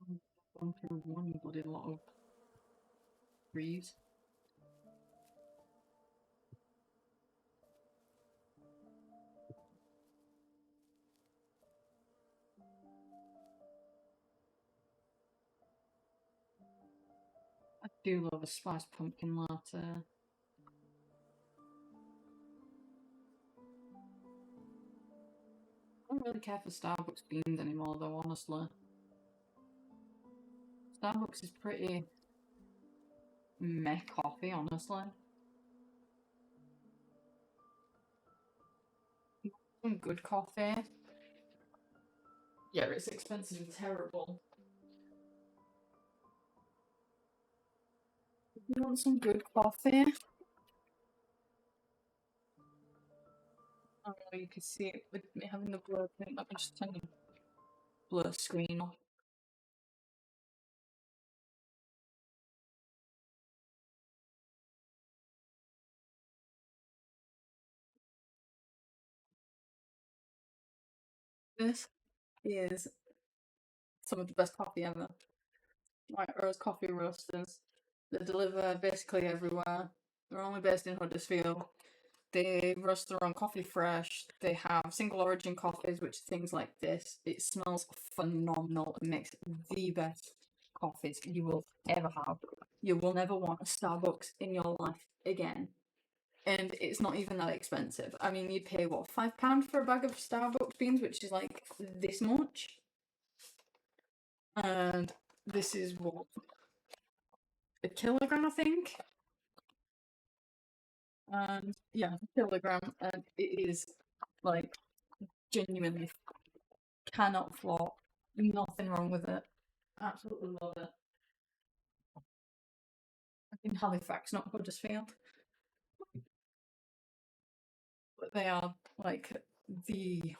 I've gone through one bloody lot of trees. I do love a spiced pumpkin latte. I don't really care for Starbucks beans anymore though, honestly. Starbucks is pretty meh coffee, honestly. Some good coffee. Yeah, it's expensive and terrible. If you want some good coffee, I don't know, you can see it with me having the blur thing. Let me just turn the blur screen off. This is some of the best coffee ever. White Rose Coffee Roasters. They deliver basically everywhere. They're only based in Huddersfield. They roast their own coffee fresh. They have single origin coffees, which are things like this. It smells phenomenal and makes the best coffees you will ever have. You will never want a Starbucks in your life again. And it's not even that expensive. I mean, you'd pay what, £5 for a bag of Starbucks beans, which is like this much. And this is what, a kilogram, I think. And yeah, a kilogram, and it is like genuinely cannot flop. Nothing wrong with it. Absolutely love it. In Halifax, not Huddersfield. But they are like the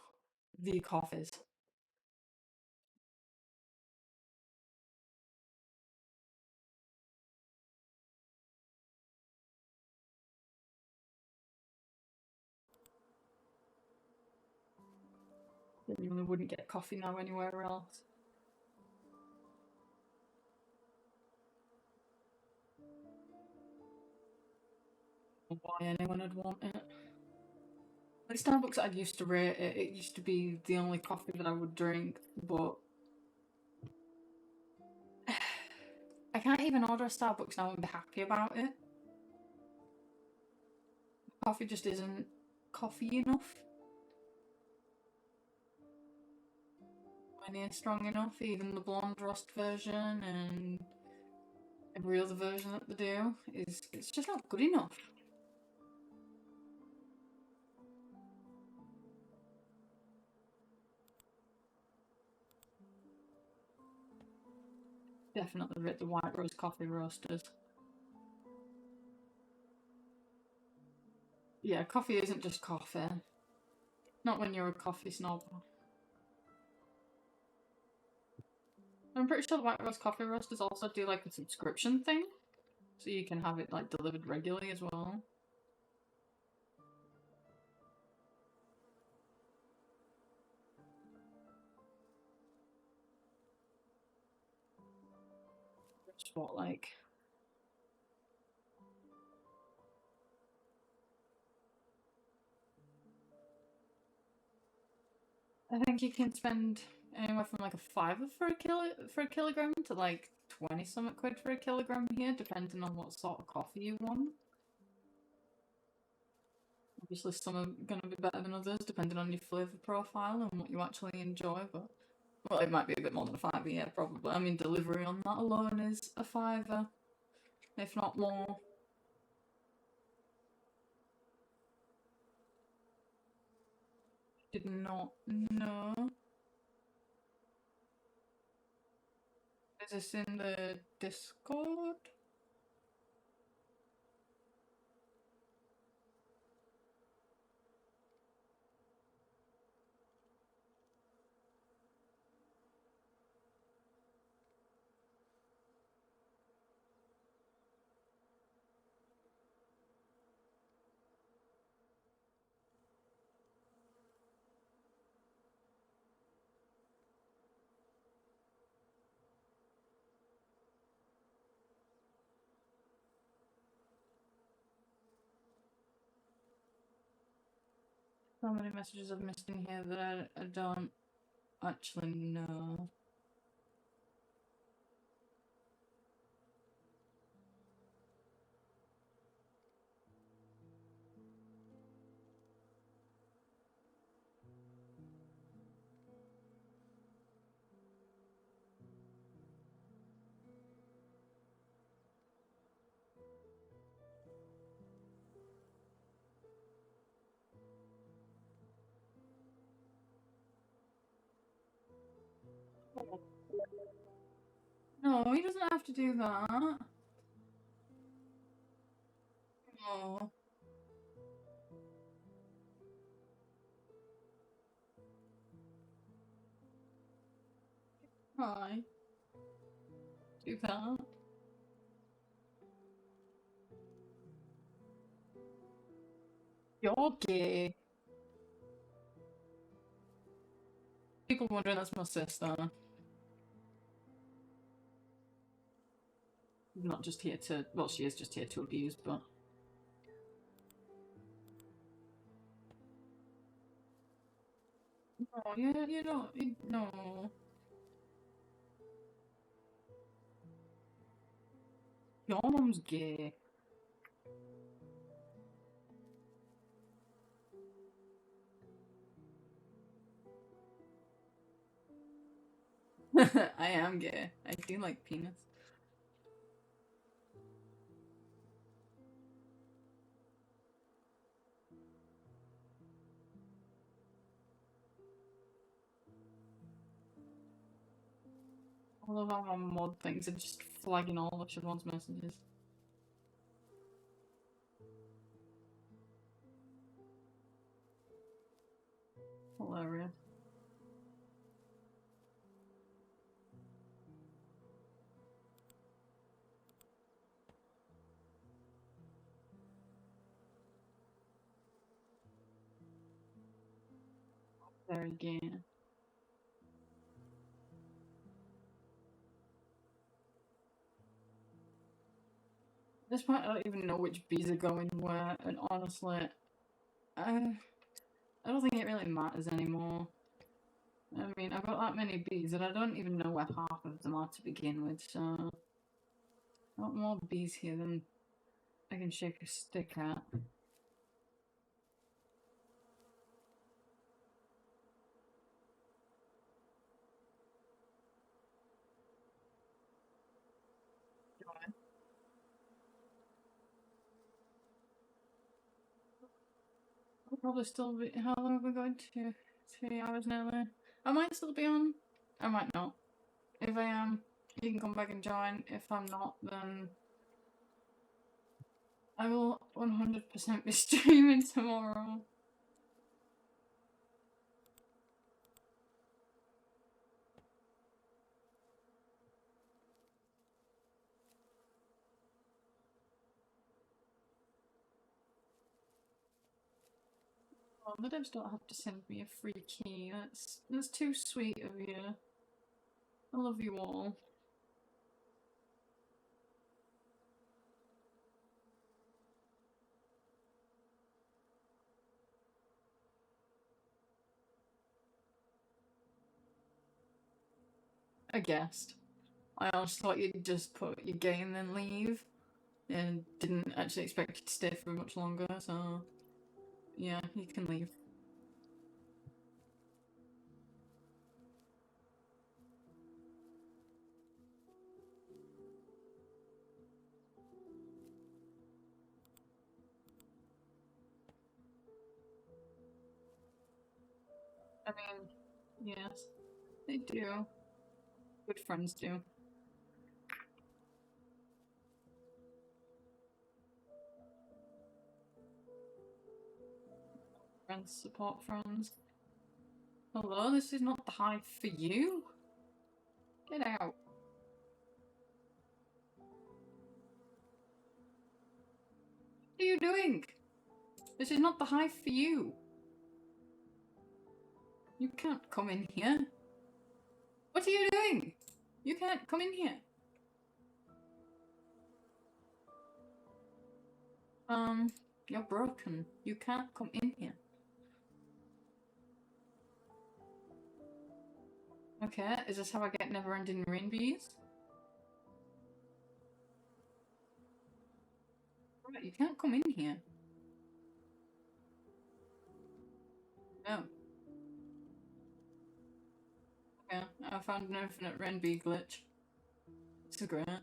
coffees. You wouldn't get coffee now anywhere else. Why anyone would want it. Like Starbucks, I used to rate it. It used to be the only coffee that I would drink, but I can't even order a Starbucks now and be happy about it. Coffee just isn't coffee enough. Near strong enough, even the blonde roast version and every other version that they do it's just not good enough. Definitely rate the White Rose Coffee Roasters. Yeah, coffee isn't just coffee. Not when you're a coffee snob. I'm pretty sure the White Rose Coffee Roasters also do like a subscription thing, so you can have it like delivered regularly as well. Just what, like, I think you can spend anywhere from like a £5 for a kilogram to like 20 something quid for a kilogram here, depending on what sort of coffee you want. Obviously, some are going to be better than others, depending on your flavour profile and what you actually enjoy, but... Well, it might be a bit more than a fiver, yeah, probably. I mean, delivery on that alone is a fiver, if not more. Did not know. Is this in the Discord? So many messages I've missed in here that I don't actually know. No, he doesn't have to do that. No. Why? Do that. You're gay. People wondering that's my sister. Not just here to... Well, she is just here to abuse, but... No, you don't... No. Your mum's gay. I am gay. I do like penis. I love how my mod things are just flagging all of Siobhan's messages. Hilarious. There again. At this point, I don't even know which bees are going where, and honestly, I don't think it really matters anymore. I mean, I've got that many bees and I don't even know where half of them are to begin with, so... A lot more bees here than I can shake a stick at. I'll probably still be... How long have we got to? 3 hours nearly. I might still be on. I might not. If I am, you can come back and join. If I'm not, then I will 100% be streaming tomorrow. Oh, the devs don't have to send me a free key. That's too sweet of you. I love you all. A guest. I honestly thought you'd just put your gate and then leave, and didn't actually expect you to stay for much longer, so yeah, you can leave. I mean, yes, they do. Good friends do. Friends support friends. Hello, this is not the hive for you. Get out. What are you doing? This is not the hive for you. You can't come in here. What are you doing? You can't come in here. You're broken. You can't come in here. Okay, is this how I get never-ending rain bees? Right, you can't come in here. No. Okay, I found an infinite rain bee glitch. It's great. God,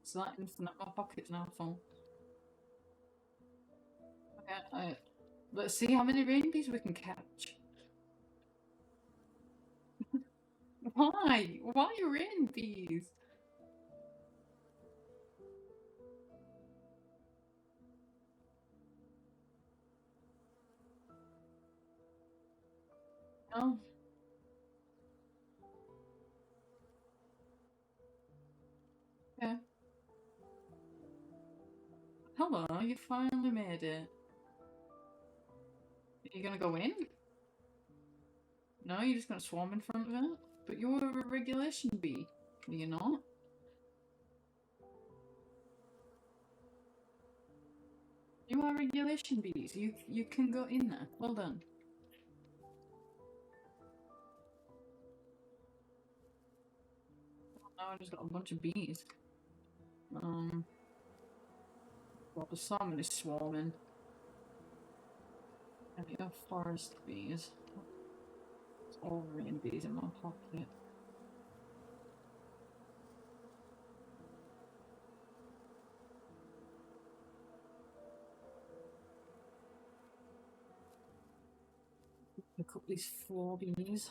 it's that infinite. My pocket's now full. Okay, let's see how many rain bees we can catch. Why? Why rain bees? Oh. Okay. Hello, you finally made it. Are you gonna go in? No, you're just gonna swarm in front of it? But you're a regulation bee. Are you not? You are regulation bees. You can go in there. Well done. Now I just got a bunch of bees. Well, the salmon is swarming. And you have forest bees. It's all rain bees in my pocket. Pick up these 4 bees.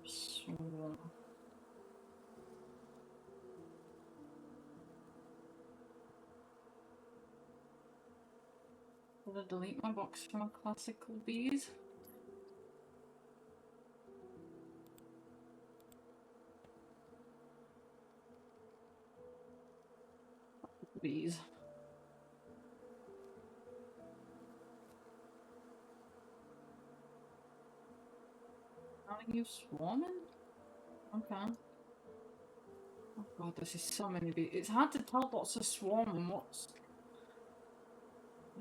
Swarm. Did I delete my box from my classical bees? Bees. Are you swarming? Okay. Oh god, this is so many bees. It's hard to tell what's a swarm and what's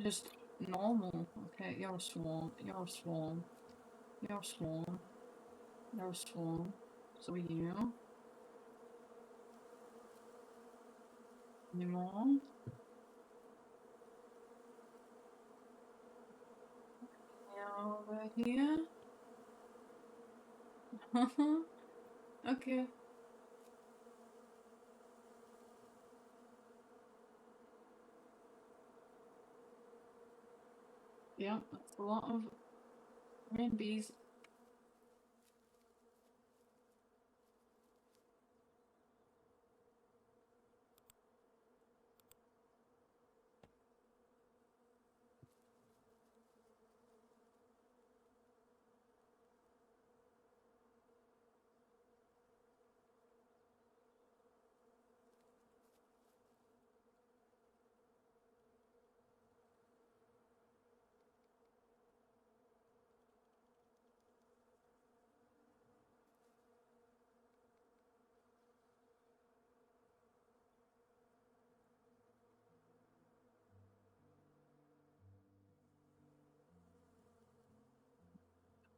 just normal. Okay, you're a swarm. You're a swarm. You're a swarm. You're a swarm. So are you. Any more? Yeah, over here. Okay. Yeah, that's a lot of rain bees.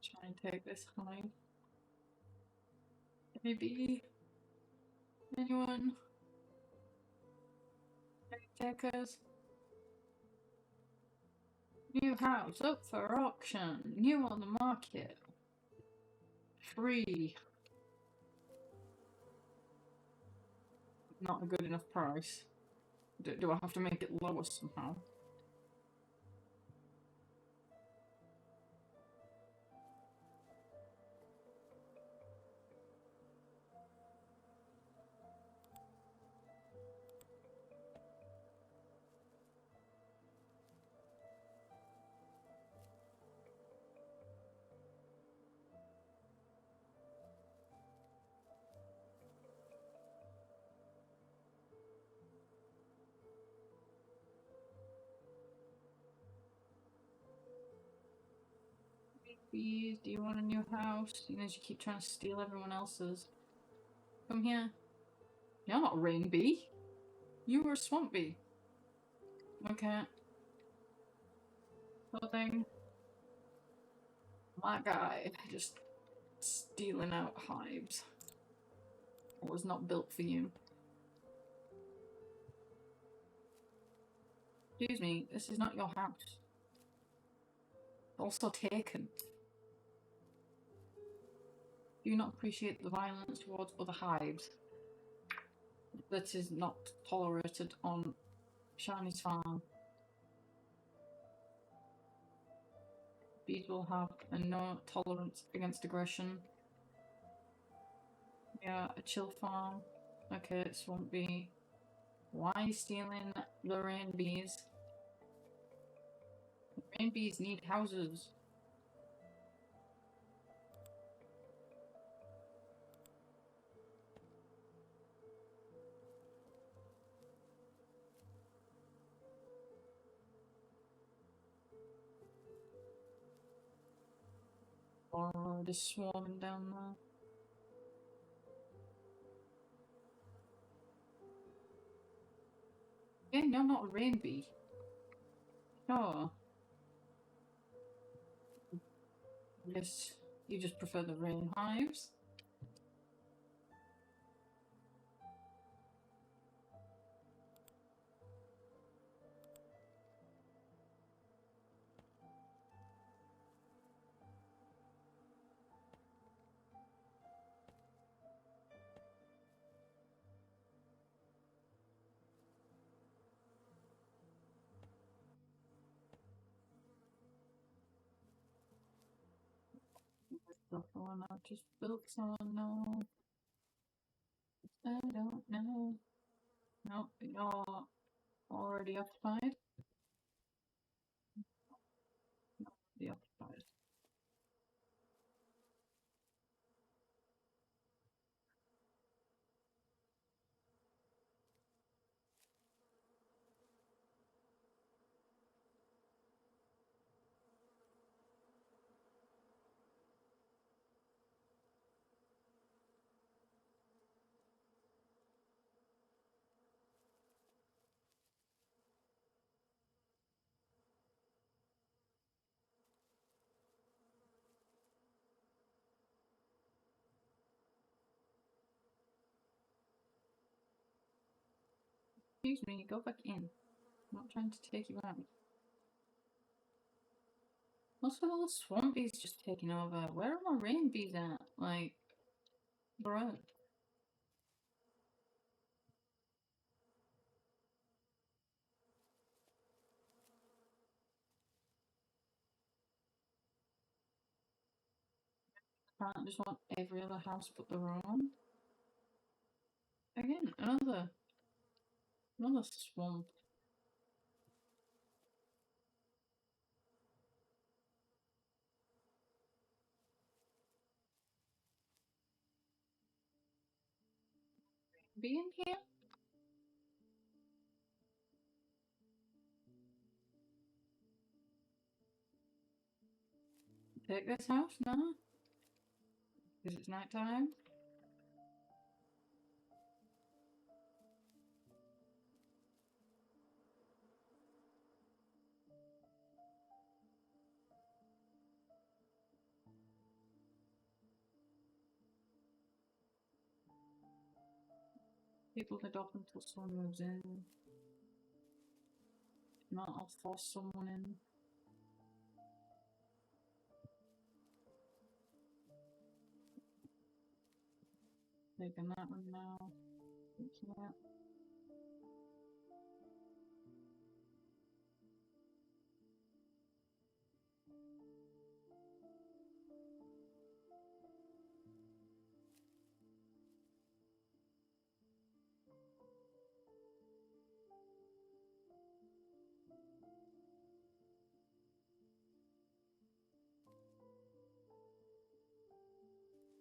Try and take this hive. Maybe anyone? Any takers? New house up for auction. New on the market. Free. Not a good enough price. Do I have to make it lower somehow? Bees, do you want a new house? You know, you keep trying to steal everyone else's. Come here. You're not a rain bee. You were a swamp bee. Okay. Nothing. My guy just stealing out hives. It was not built for you. Excuse me, this is not your house. Also taken. Do you not appreciate the violence towards other hives? That is not tolerated on Shiny's farm. Bees will have a no tolerance against aggression. Yeah, a chill farm. Okay, swamp bee. Why are you stealing the rain bees? The rain bees need houses. Or just swarming down there. Again, you're not a rain bee. Oh. Yes, you just prefer the rain hives. The one I just built, so no. I don't know. Nope, you're already occupied. Already occupied. Excuse me, go back in. I'm not trying to take you out. What's with all the swamp bees just taking over? Where are my rain bees at? Like, bro. Can't just want every other house but their own. Again, another swamp. Bee in here? Take this house? No? Because it's night time? People live off until someone moves in. If not, I'll force someone in. Taking that one now. Taking that.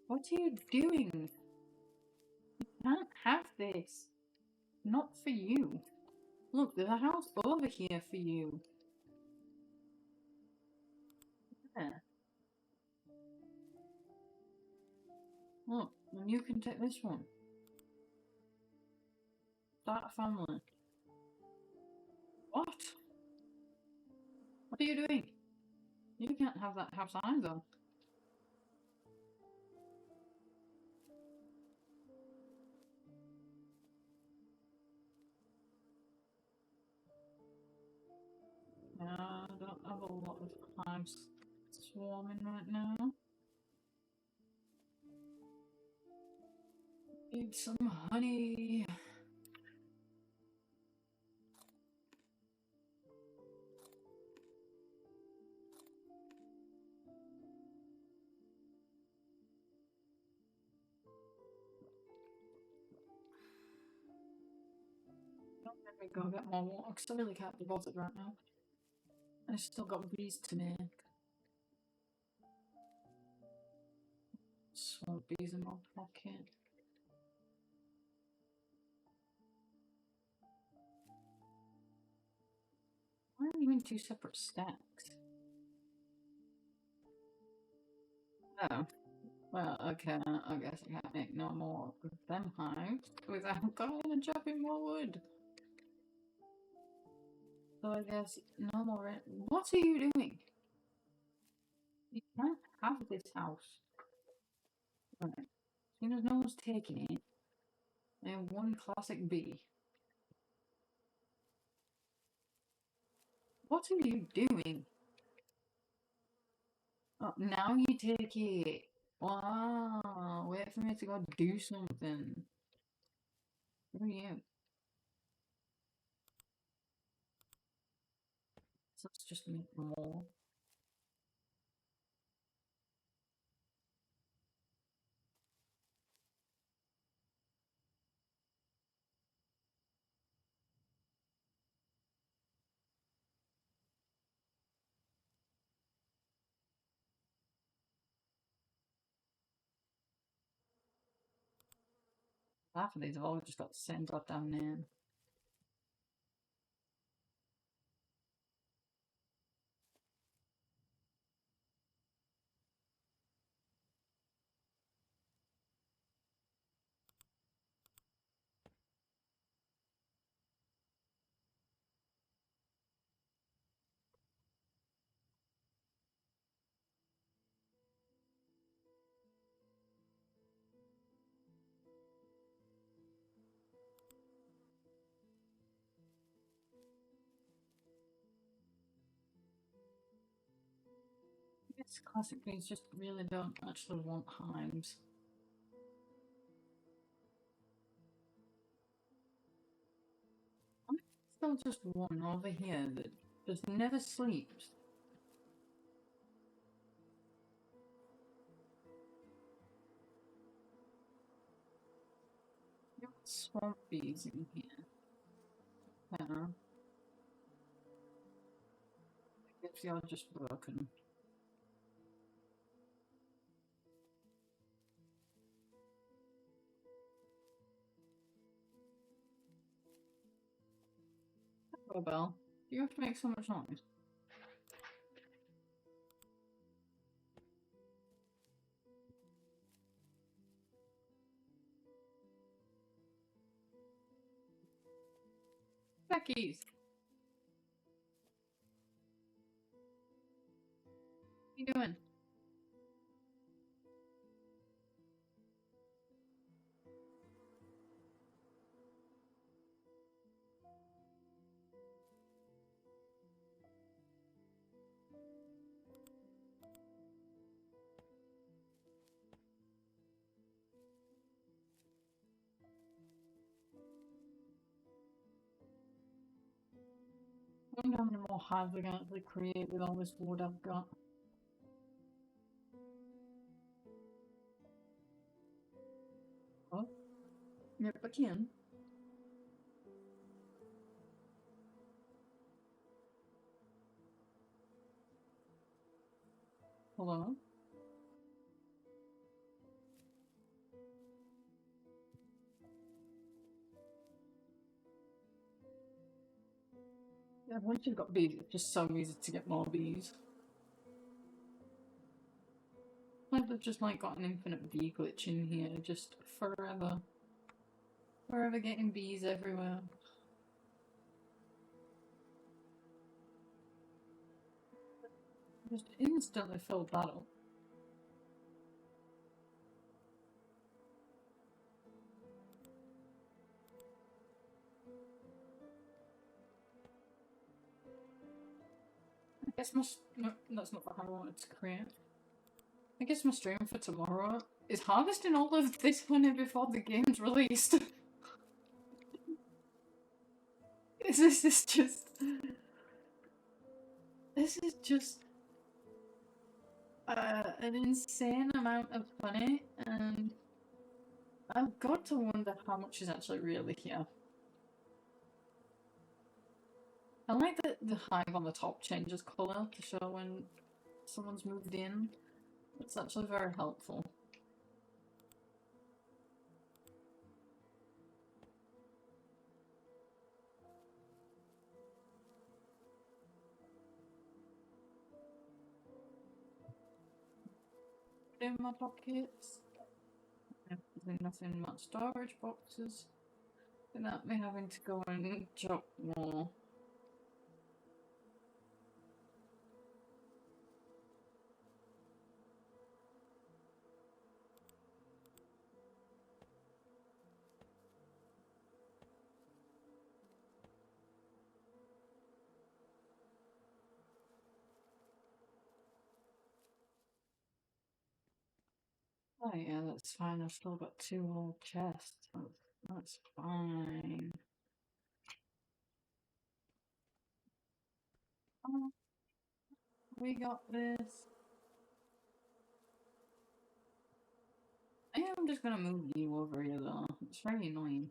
What are you doing? You can't have this. Not for you. Look, there's a house over here for you. There. Look, and you can take this one. Start a family. What? What are you doing? You can't have that house either. I don't have a lot of hives swarming right now. Need some honey. Let me go get more water because I really can't be bothered right now. I still got bees to make. Swamp bees in my pocket. Why are you in two separate stacks? Oh. Well, okay, I guess I can't make no more of them hives without going and chopping more wood. So I guess no more. What are you doing? You can't have this house. Right. Seeing as no one's taking it, I have one classic bee. What are you doing? Oh, now you take it. Wow, wait for me to go do something. Who are you? So let's just make more. Half of these have all just got the same goddamn name. It's classic bees just really don't actually want hives. Still just one over here that just never sleeps. You got swamp bees in here. Yeah. I guess you're just broken. Oh, Belle, do you have to make so much noise? Becky's. What are you doing? I wonder how many more hives I can actually create with all this wood I've got. Oh, yep, I can. Hello? Yeah, once you've got bees, it's just so easy to get more bees. Like they've just like got an infinite bee glitch in here, just forever. Forever getting bees everywhere. Just instantly filled that up. I guess no, that's not how I wanted to create. I guess my stream for tomorrow is harvesting all of this honey before the game's released. This is just... This is just... an insane amount of honey, and I've got to wonder how much is actually really here. I like that the hive on the top changes colour to show when someone's moved in. It's actually very helpful. In my pockets. There's nothing in my storage boxes. Without me having to go and chop more. Oh yeah, that's fine. I've still got 2 whole chests. That's fine. Oh, we got this. I am just gonna move you over here though. It's very annoying.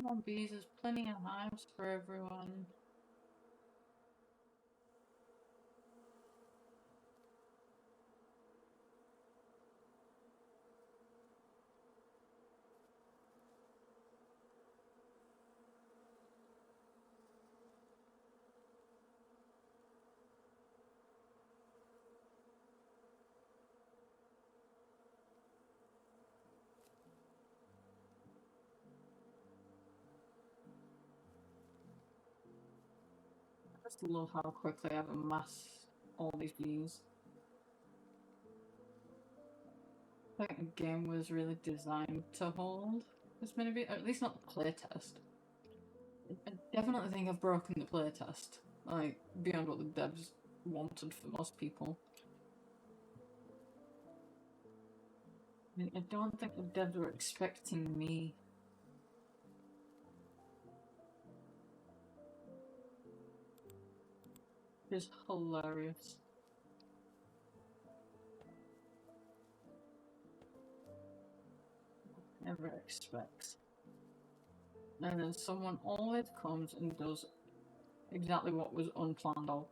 Come on, bees, there's plenty of hives for everyone. I just love how quickly I've amassed all these bees. I think the game was really designed to hold this many bees, or at least not the playtest. I definitely think I've broken the playtest, like, beyond what the devs wanted for most people. I mean, I don't think the devs were expecting me. It's hilarious. Never expects. And then someone always comes and does exactly what was unplanned of.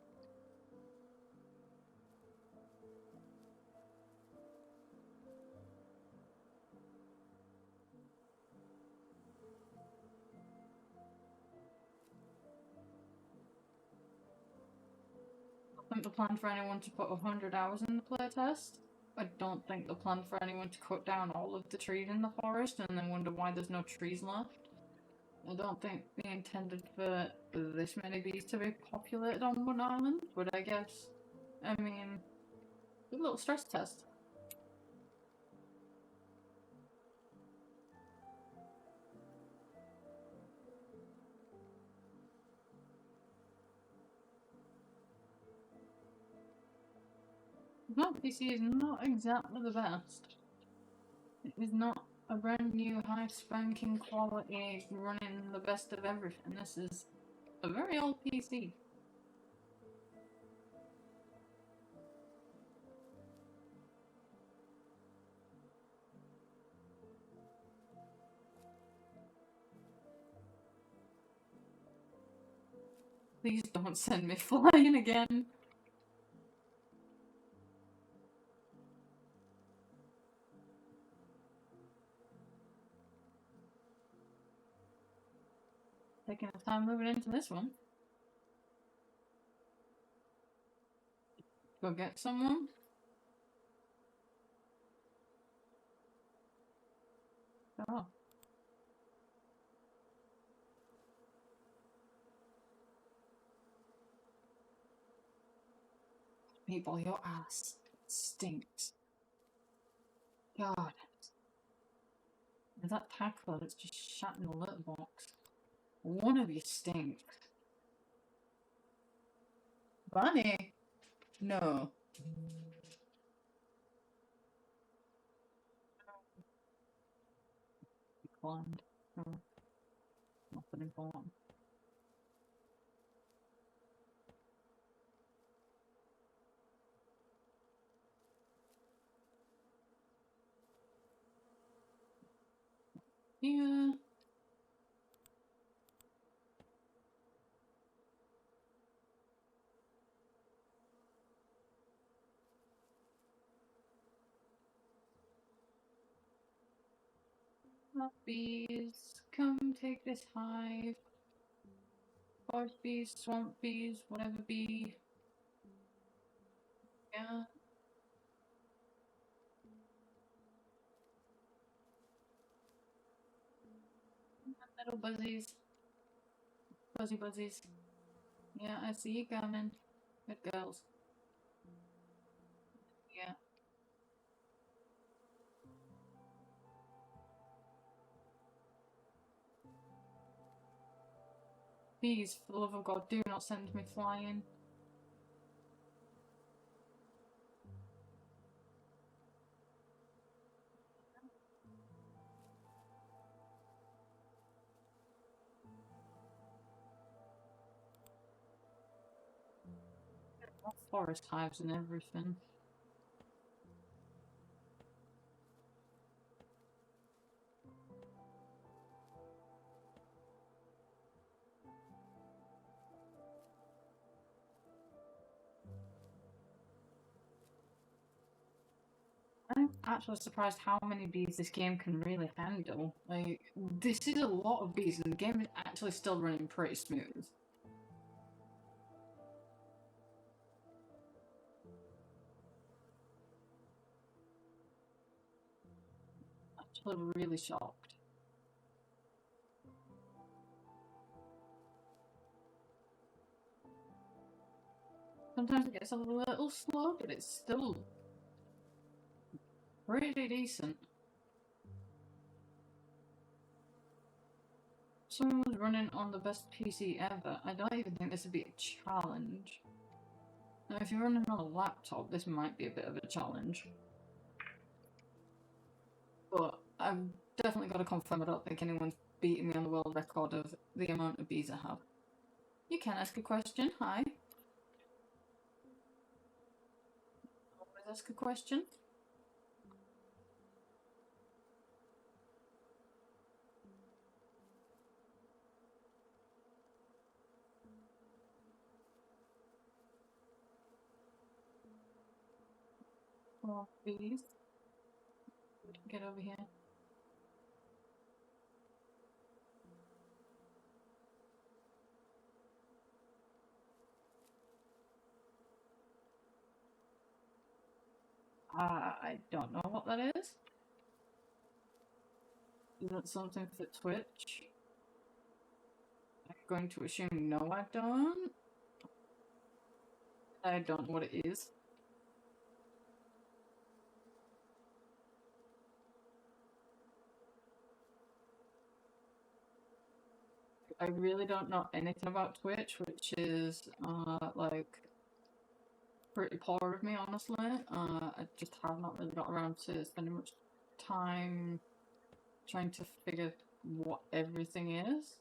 I think the plan for anyone to put 100 hours in the playtest. I don't think the plan for anyone to cut down all of the trees in the forest and then wonder why there's no trees left. I don't think they intended for this many bees to be populated on one island, but I guess, I mean, good little stress test. That PC is not exactly the best. It is not a brand new, high spanking quality, running the best of everything. This is a very old PC. Please don't send me flying again. Taking the time moving into this one. Go get someone. Oh. People, your ass stinks. God. And that tackler that's just shat in the litter box. One of you stinks. Bunny? No. Declined. Oh. Nothing important. Yeah. Bees, come take this hive. Forest bees, swamp bees, whatever bee. Yeah. Little buzzies. Buzzy buzzies. Yeah, I see you coming. Good girls. Yeah. Please, for the love of God, do not send me flying. Forest hives and everything. I'm actually surprised how many bees this game can really handle. Like, this is a lot of bees, and the game is actually still running pretty smooth. Actually, really shocked. Sometimes it gets a little slow, but it's still pretty decent. Someone was running on the best PC ever. I don't even think this would be a challenge. Now, if you're running on a laptop, this might be a bit of a challenge. But I've definitely got to confirm I don't think anyone's beating me on the world record of the amount of bees I have. You can ask a question. Hi. Always ask a question. Oh, bees. Get over here. I don't know what that is. Is that something for Twitch? I'm going to assume no, I don't. I don't know what it is. I really don't know anything about Twitch, which is like pretty poor of me, honestly. I just have not really got around to spending much time trying to figure what everything is.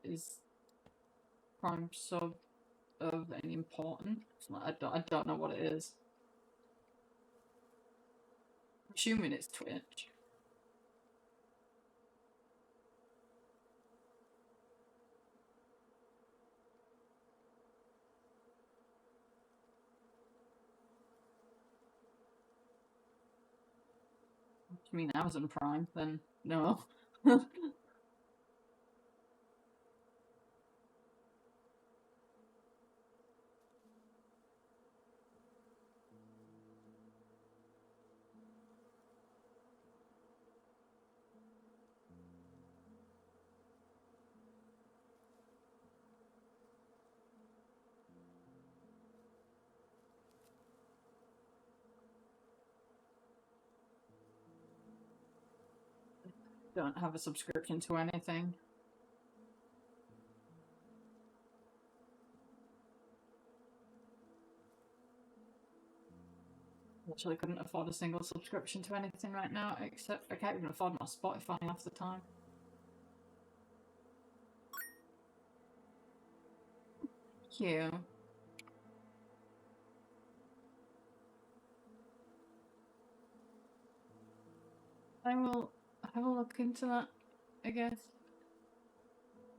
Is Prime sub of any importance? I don't know what it is. I'm assuming it's Twitch. I mean Amazon Prime, then no. Don't have a subscription to anything. Literally couldn't afford a single subscription to anything right now, except I can't even afford my Spotify half the time. Thank you. I will have a look into that, I guess,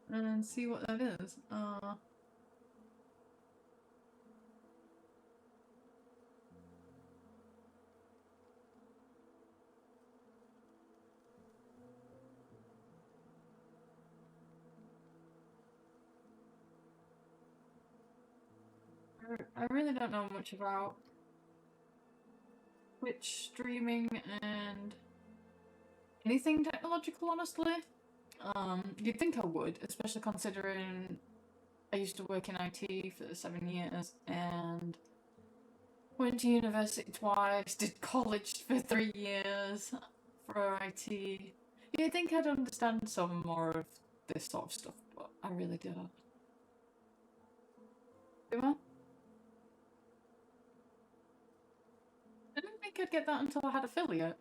and see what that is. I really don't know much about Twitch streaming and anything technological, honestly. You'd think I would, especially considering I used to work in IT for 7 years and went to university twice, did college for 3 years for IT. You'd think I'd understand some more of this sort of stuff, but I really don't. Do I? I didn't think I'd get that until I had affiliate.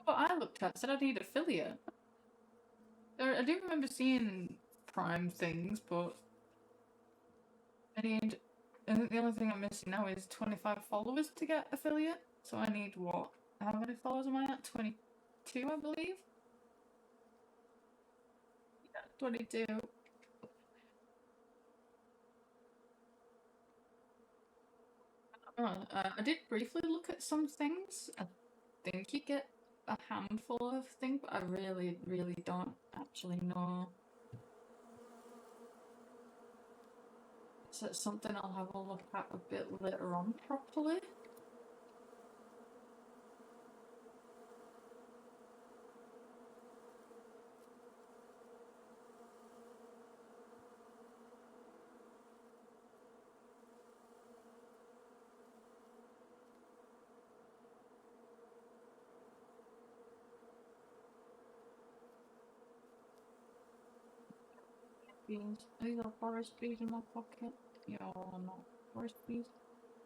What I looked at said I need affiliate. I do remember seeing Prime things, but I think the only thing I'm missing now is 25 followers to get affiliate. So I need what? How many followers am I at? 22, I believe? Yeah, 22. I did briefly look at some things. I think you get a handful of things, but I really, really don't actually know. So it's something I'll have a look at a bit later on properly. Beans. These are forest bees in my pocket. Yeah, or not. Forest bees?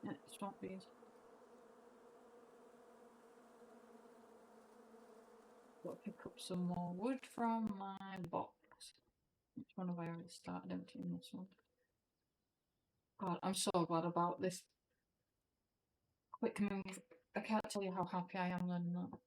Yeah, swamp bees. Gotta pick up some more wood from my box. Which one have I already started emptying this one? God, I'm so glad about this quick move. I can't tell you how happy I am learning that.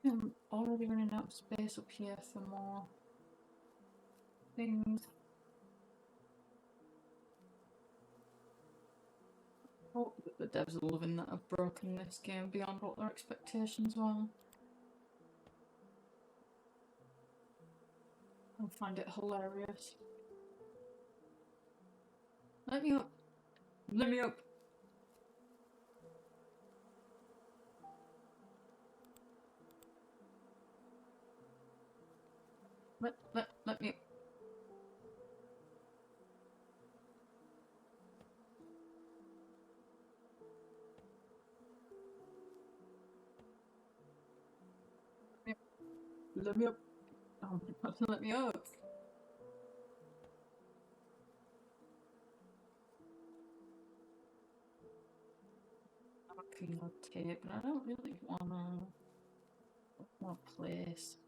I'm already running out of space up here for more things. hope that the devs are loving that I've broken this game beyond what their expectations were. I find it hilarious. Let me up! Let me up! Let me up. Let me up. Oh, let me up. I can rotate, but I don't really wanna place.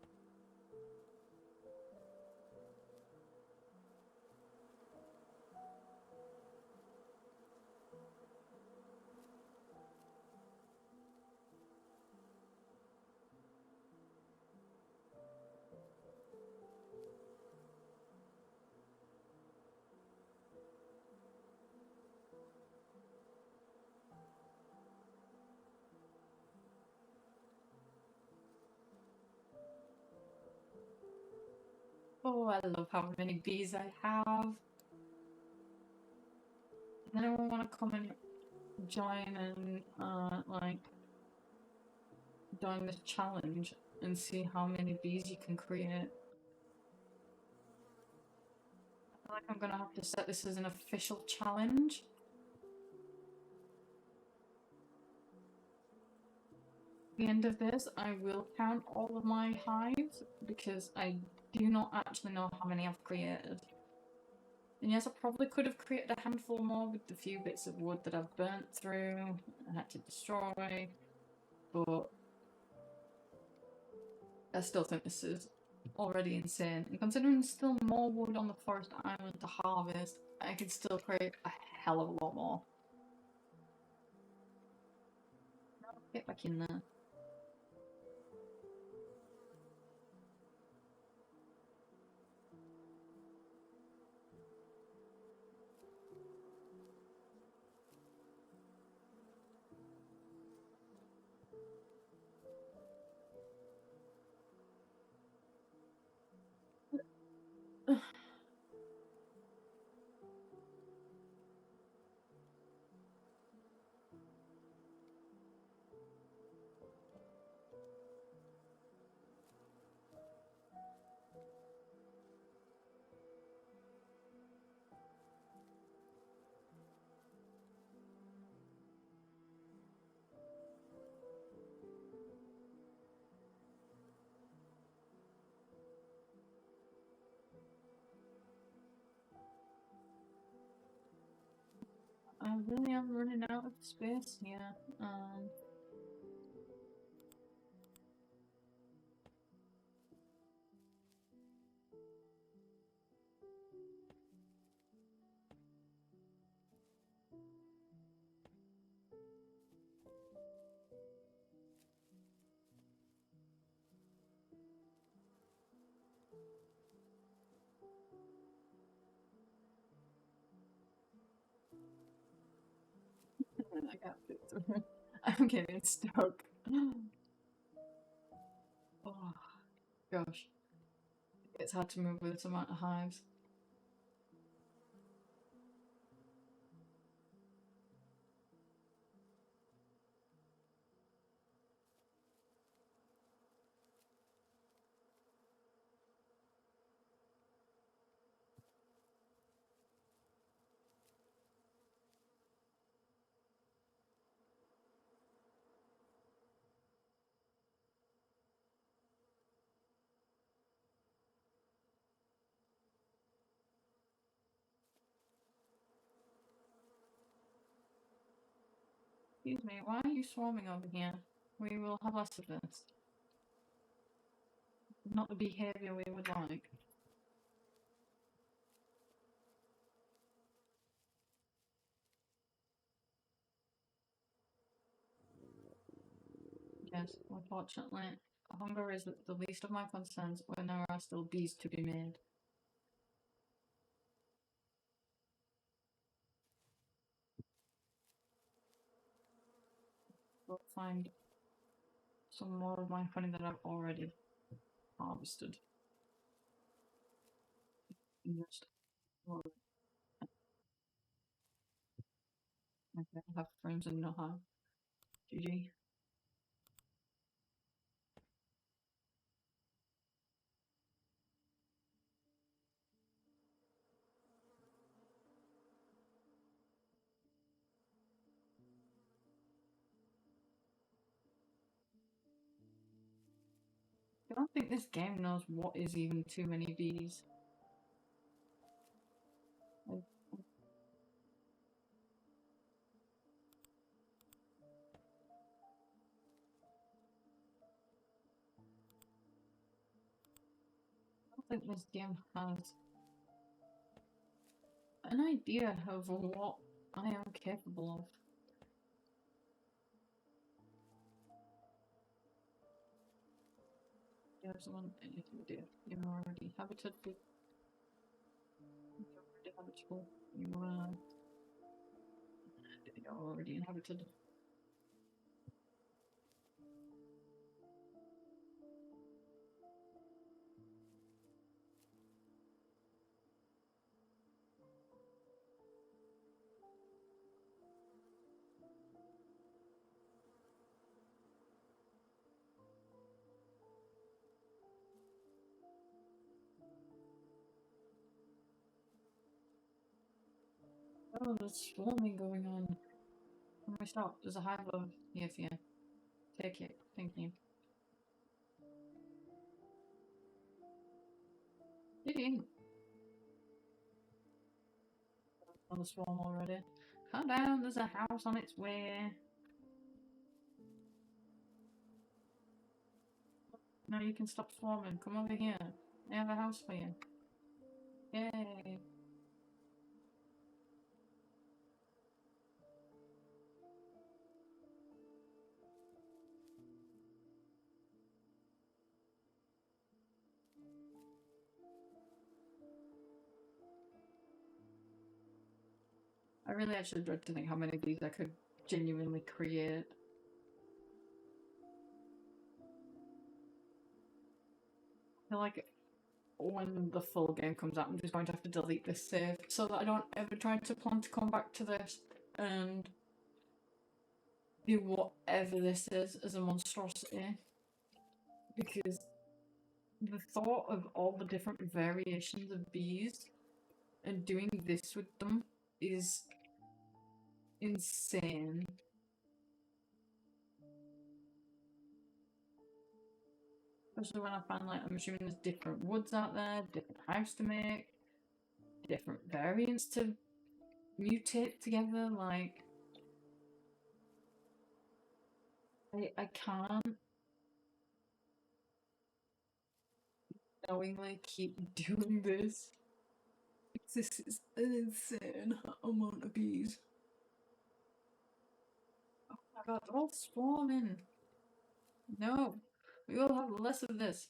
Oh, I love how many bees I have. Does anyone want to come and join and like join this challenge and see how many bees you can create? I feel like I'm gonna have to set this as an official challenge. At the end of this, I will count all of my hives because I do not actually know how many I've created. And yes, I probably could have created a handful more with the few bits of wood that I've burnt through and had to destroy, but I still think this is already insane. And considering there's still more wood on the forest island to harvest, I could still create a hell of a lot more. Get back in there. I really am running out of space here. I got it through. I'm getting stuck. Oh, gosh. It's hard to move with this amount of hives. Excuse me, why are you swarming over here? We will have less of this. Not the behaviour we would like. Yes, unfortunately, hunger is the least of my concerns when there are still bees to be made. find some more of my honey that I've already harvested. Just okay, I have frames and no harm. GG. I don't think this game knows what is even too many bees. I don't think this game has an idea of what I am capable of. You have someone you're already habited with. You're already habitable. You're already inhabited. Oh, there's swarming going on. When we stop, there's a hive of yes, yeah. Take it, thank you. Did on the swarm already. Calm down, there's a house on its way. Now you can stop swarming. Come over here. I have a house for you. Yay. I really actually dread to think how many of these I could genuinely create. I feel like when the full game comes out, I'm just going to have to delete this save so that I don't ever try to plan to come back to this and do whatever this is as a monstrosity. Because the thought of all the different variations of bees and doing this with them is insane. Especially when I find, like, I'm assuming there's different woods out there, different hives to make, different variants to mutate together. Like, I can't knowingly keep doing this. This is an insane amount of bees. Oh my god, they're all swarming. No, we will have less of this.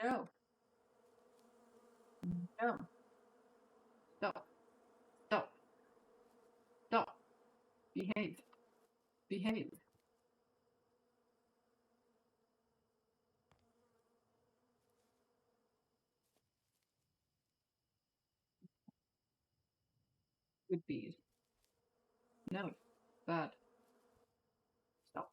No. No. Stop. Stop. Stop. Behave. Behave. Good bees. No. Bad. Stop.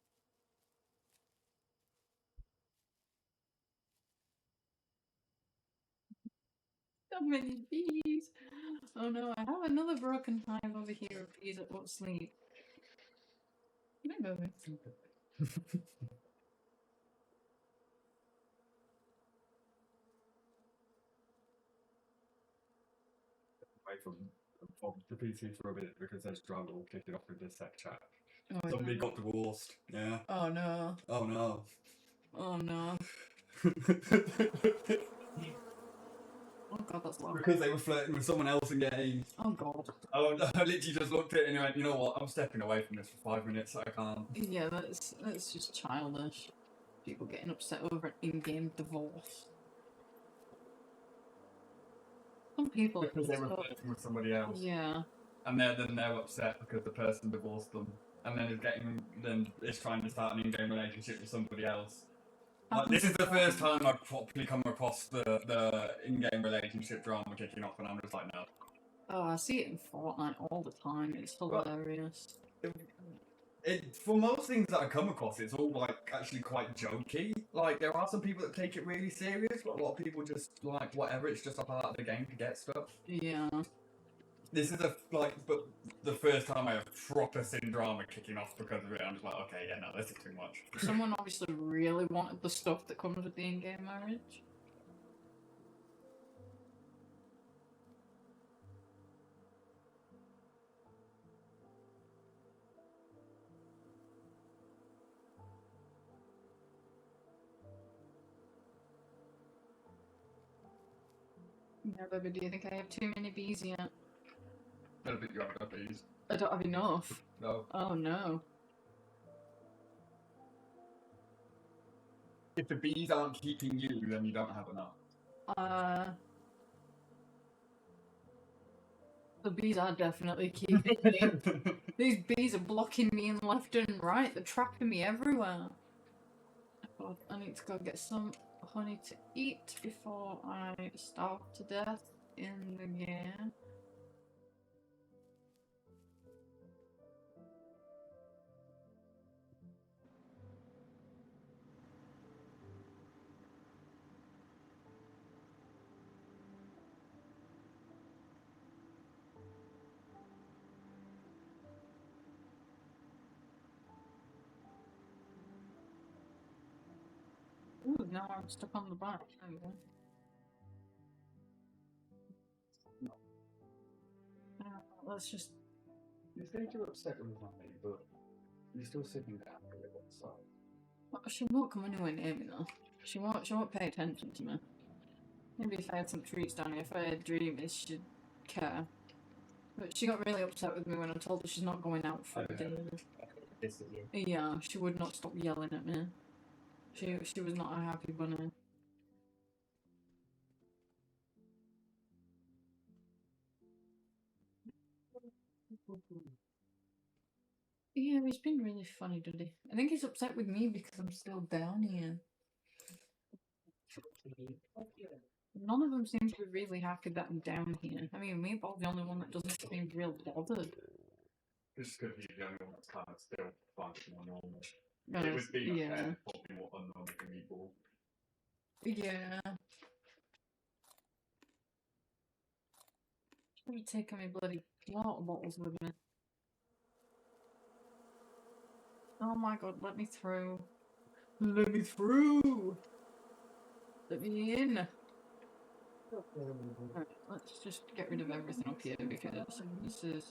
So many bees. Oh no, I have another broken hive over here of bees that won't sleep. Can I move it? Away from the PC for a bit because there's drama all kicking off in this sec chat. Oh, Somebody got divorced. Yeah. oh no. Oh no. Oh no. Oh god, that's loud. Because they were flirting with someone else in games. Oh god. I literally just looked at it and went, you know what, I'm stepping away from this for 5 minutes, I can't. Yeah, that's just childish. People getting upset over an in-game divorce. Some people Because they were flirting with somebody else. Yeah. And then they're upset because the person divorced them. and then it's trying to start an in-game relationship with somebody else. Like, this is the first time I've properly come across the in-game relationship drama kicking off, and I'm just like, no. Oh, I see it in Fortnite all the time. It's hilarious. For most things that I come across, it's all like actually quite jokey. Like, there are some people that take it really serious, but a lot of people just like whatever. It's just a part of the game to get stuff. Yeah. This is but the first time I have proper sin drama kicking off because of it. I'm just like, okay, yeah, no, this is too much. Someone obviously really wanted the stuff that comes with the in-game marriage. Yeah, baby, do you think I have too many bees yet? I don't think you have enough bees. I don't have enough. No. Oh no. If the bees aren't keeping you, then you don't have enough. The bees are definitely keeping me. These bees are blocking me in left and right. They're trapping me everywhere. God, I need to go get some honey to eat before I starve to death in the game. Ooh, now I'm stuck on the back. There we go. Let's just. You think you're upset with me, but you're still sitting down a little side. She won't come anywhere near me though. She won't pay attention to me. Maybe if I had some treats down here, if I had dreamies, she'd care. But she got really upset with me when I told her she's not going out for dinner. Yeah, she would not stop yelling at me. She was not a happy bunny. Yeah, he's been really funny today. I think he's upset with me because I'm still down here. None of them seem to be really happy that I'm down here. I mean, Meatball's the only one that doesn't seem real bothered. Just because he's the only one that's kind of still functioning normal. Yes, It was being yeah. unfair, probably more unknown for people. Yeah. Should have taken my bloody water bottles with me. Oh my god, let me through. Let me through! Let me in! Alright, let's just get rid of everything up here because this is...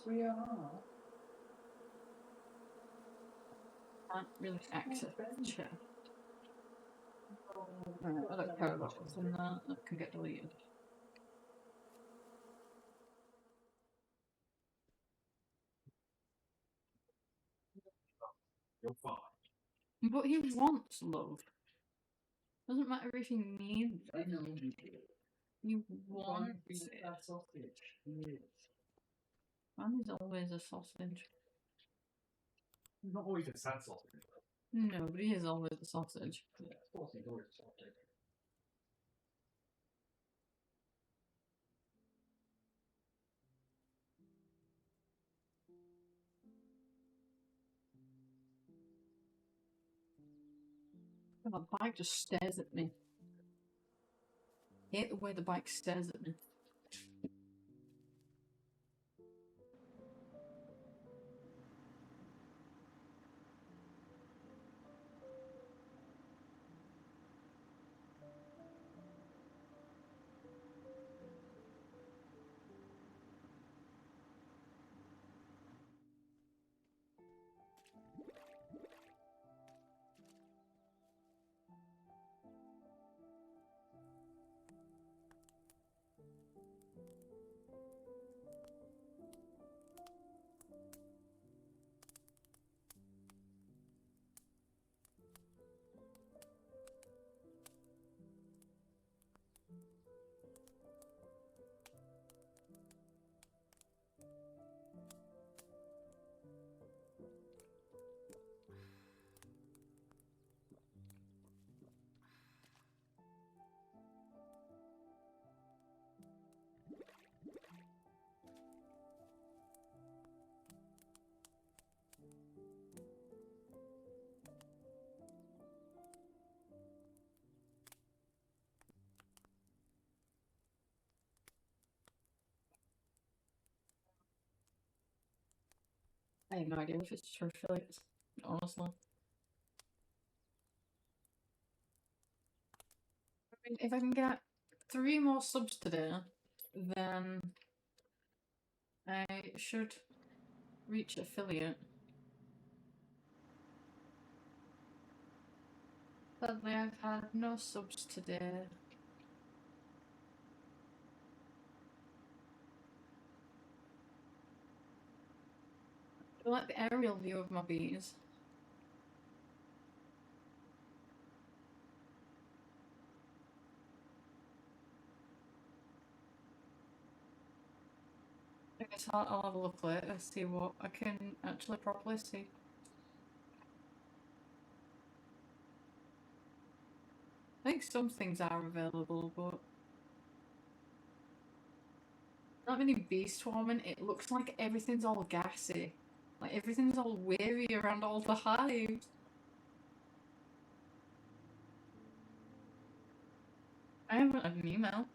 Can't really access the chat. Alright, I don't care about what's in there. That can get deleted. You're fine. But he wants love. Doesn't matter if he needs it. You want it. Man is always a sausage. He's not always a sad sausage. No, but he is always a sausage. Yeah, of course he's always a sausage. The bike just stares at me. I hate the way the bike stares at me. I have no idea if it's for affiliates, honestly. I mean, if I can get 3 more subs today, then I should reach affiliate. Sadly, I've had no subs today. I like the aerial view of my bees. I guess I'll have a look later, see what I can actually properly see. I think some things are available, but not many bee swarming. It looks like everything's all gassy. Like everything's all weary around all the hives. I haven't had an email.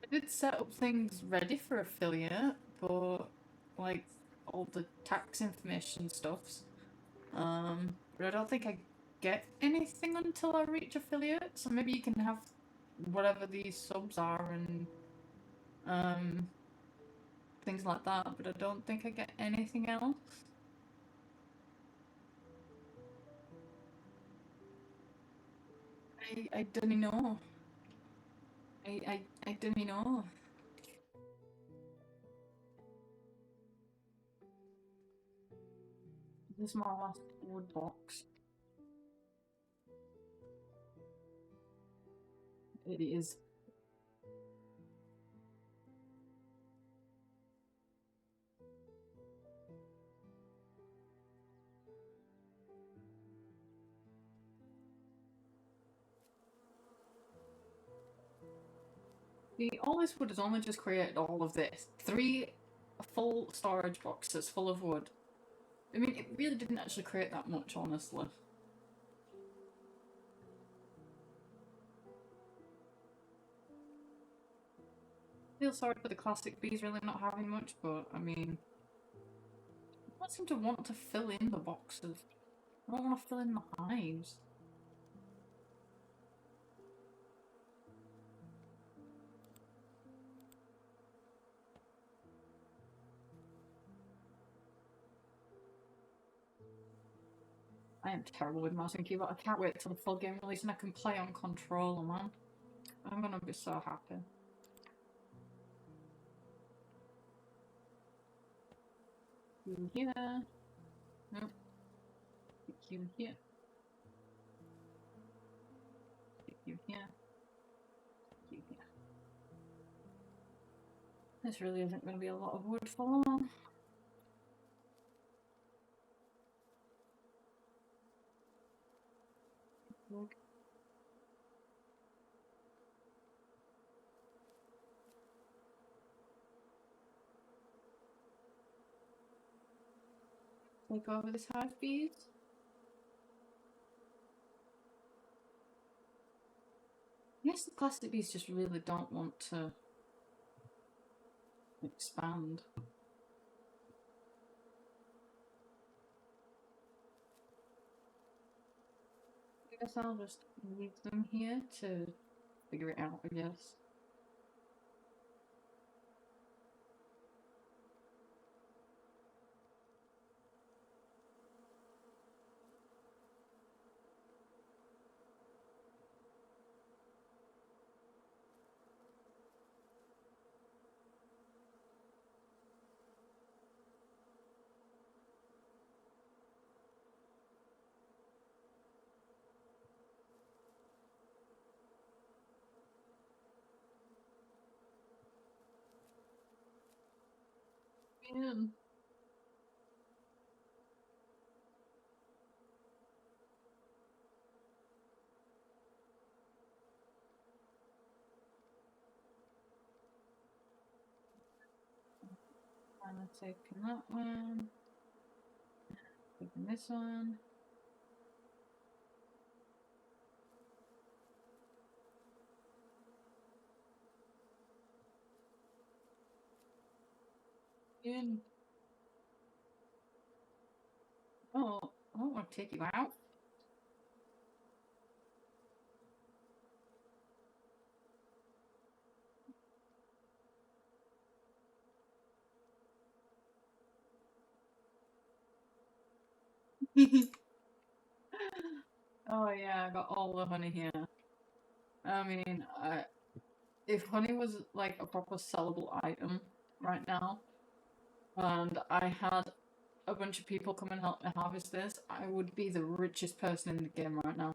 I did set up things ready for affiliate, but like all the tax information stuffs. But I don't think I get anything until I reach affiliate. So maybe you can have whatever these subs are and things like that. But I don't think I get anything else. I don't know. I don't know. This is my last wood box. It is. All this wood has only just created all of this. 3 full storage boxes full of wood. I mean, it really didn't actually create that much, honestly. I feel sorry for the classic bees really not having much, but I mean, I don't seem to want to fill in the boxes. I don't want to fill in the hives. I am terrible with mouse and keyboard. I can't wait till the full game release and I can play on controller, man. I'm gonna be so happy. You here? Nope. You here? You here? You here? This really isn't going to be a lot of wood for long. Take over this hive bees. Yes, the classic bees just really don't want to expand. I guess I'll just leave them here to figure it out, I guess. Yeah. I'm taking that one. Taking this one. In. Oh, I don't want to take you out. Oh yeah, I got all the honey here. I mean, if honey was like a proper sellable item right now, and I had a bunch of people come and help me harvest this, I would be the richest person in the game right now.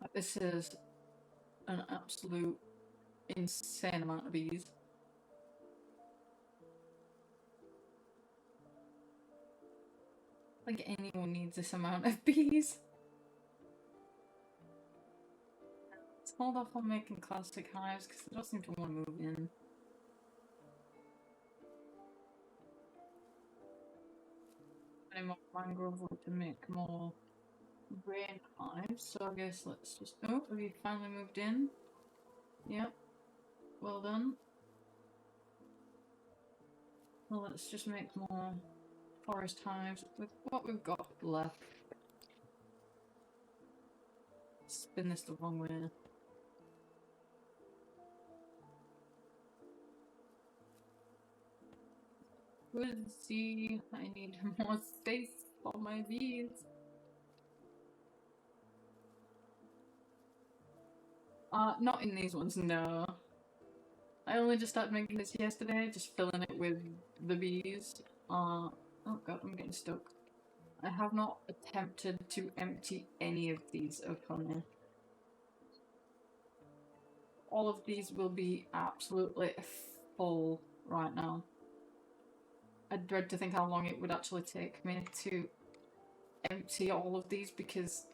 Like, this is an absolute insane amount of bees. Like anyone needs this amount of bees. Let's hold off on making classic hives because I don't seem to want to move in. Any more mangrove wood to make more rain hives, so I guess let's just. Oh, have you finally moved in? Yep. Well done. Well, let's just make more forest hives with what we've got left. Spin this the wrong way. Woodsy, I need more space for my bees. Not in these ones, no. I only just started making this yesterday, just filling it with the bees. Oh god, I'm getting stuck. I have not attempted to empty any of these of honey. All of these will be absolutely full right now. I dread to think how long it would actually take me to empty all of these, because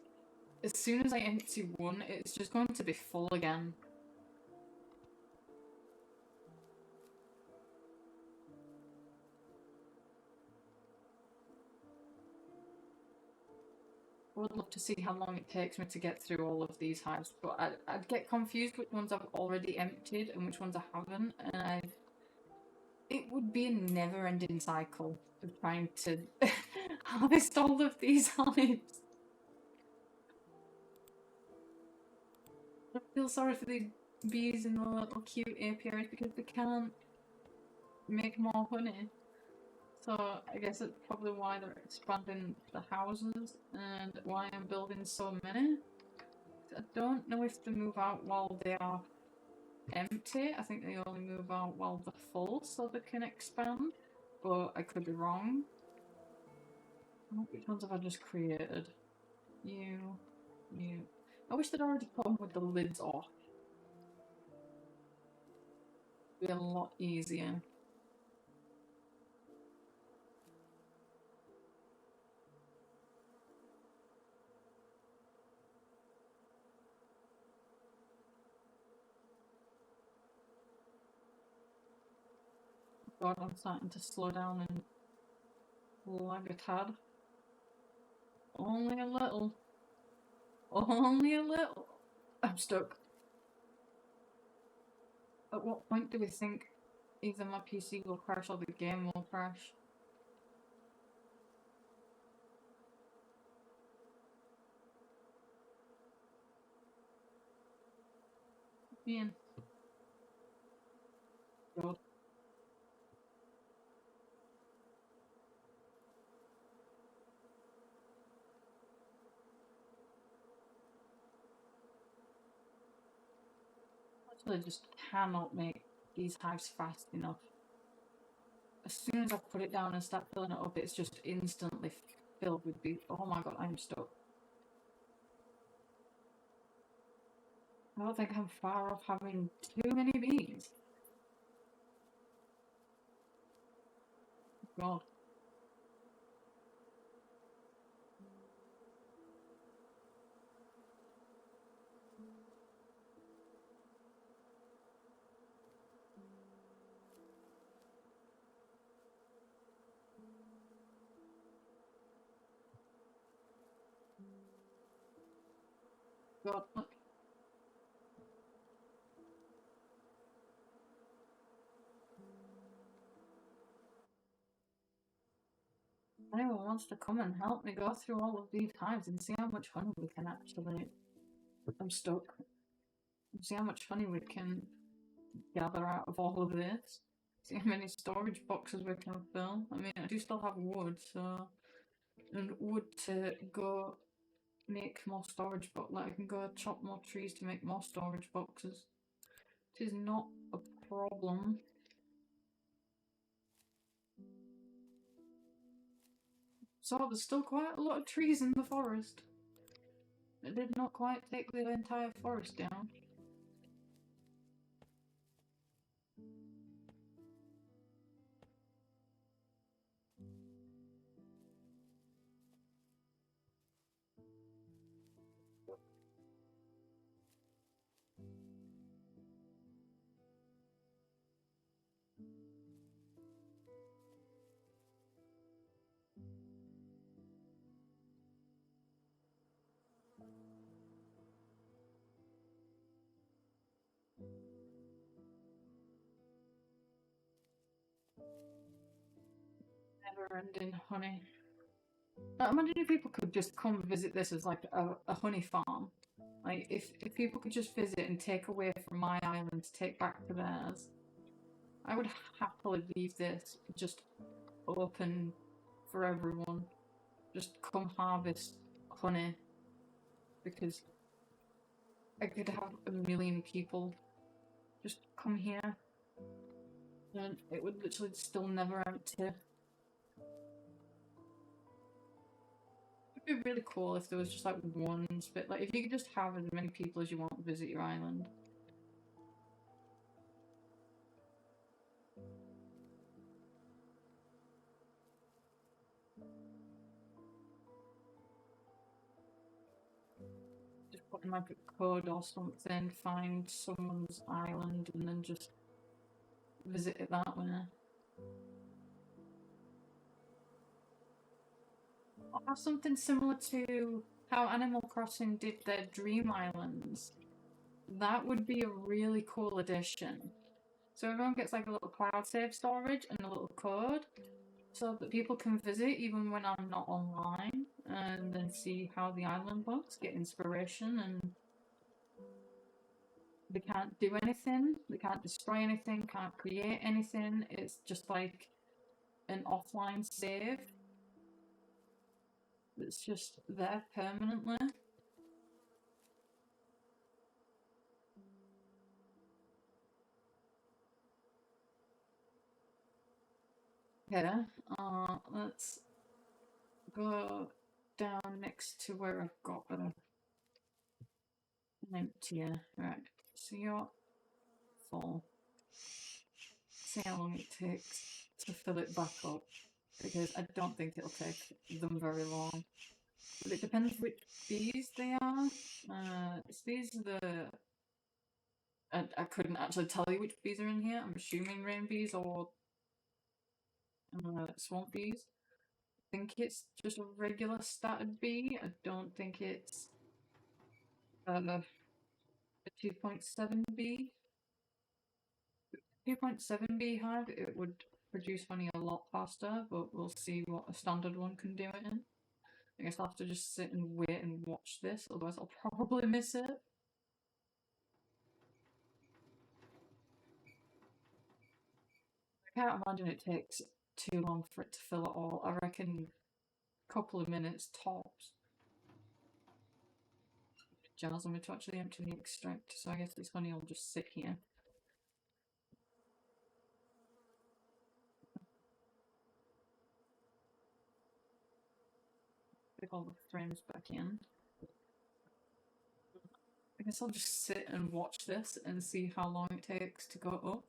as soon as I empty one, it's just going to be full again. I would love to see how long it takes me to get through all of these hives, but I'd get confused which ones I've already emptied and which ones I haven't, and it would be a never-ending cycle of trying to harvest all of these hives. I feel sorry for the bees in the little cute apiaries because they can't make more honey. So I guess it's probably why they're expanding the houses and why I'm building so many. I don't know if they move out while they are empty. I think they only move out while they're full so they can expand, but I could be wrong. Which ones have I just created? You. I wish they'd already put them with the lids off. It'd be a lot easier. God, I'm starting to slow down and lag a tad. Only a little. Only a little. I'm stuck. At what point do we think either my PC will crash or the game will crash? Ian. God. I just cannot make these hives fast enough. As soon as I put it down and start filling it up, it's just instantly filled with bees. Oh my god, I'm stuck. I don't think I'm far off having too many bees. God. God, look. anyone wants to come and help me go through all of these hives and see how much honey we can actually. I'm stuck. See how much honey we can gather out of all of this. See how many storage boxes we can fill. I mean, I do still have wood, so. And wood to go make more storage boxes. Like, I can go chop more trees to make more storage boxes. It is not a problem. So there's still quite a lot of trees in the forest. It did not quite take the entire forest down. Never-ending honey. Imagine if people could just come visit this as like a honey farm. Like, if people could just visit and take away from my island to take back to theirs, I would happily leave this just open for everyone. Just come harvest honey, because I could have a million people just come here and it would literally still never empty. It'd be really cool if there was just like one spit, like if you could just have as many people as you want visit your island. Just put in like a code or something, find someone's island and then just visit it that way. Or something similar to how Animal Crossing did their dream islands. That would be a really cool addition. So everyone gets like a little cloud save storage and a little code, so that people can visit even when I'm not online, and then see how the island looks, get inspiration, and they can't do anything, they can't destroy anything, can't create anything. It's just like an offline save. It's just there permanently. Okay, let's go down next to where I've got an emptier. Right, so you're full. See how long it takes to fill it back up, because I don't think it'll take them very long. But it depends which bees they are. These are the... I couldn't actually tell you which bees are in here. I'm assuming rain bees or swamp bees. I think it's just a regular started bee. I don't think it's a 2.7 bee. 2.7 bee hive, it would produce honey a lot faster, but we'll see what a standard one can do it in. I guess I'll have to just sit and wait and watch this, otherwise I'll probably miss it. I can't imagine it takes too long for it to fill it all. I reckon a couple of minutes tops. Jars on me to actually empty the extract, so I guess this honey will just sit here. Pick all the frames back in. I guess I'll just sit and watch this and see how long it takes to go up.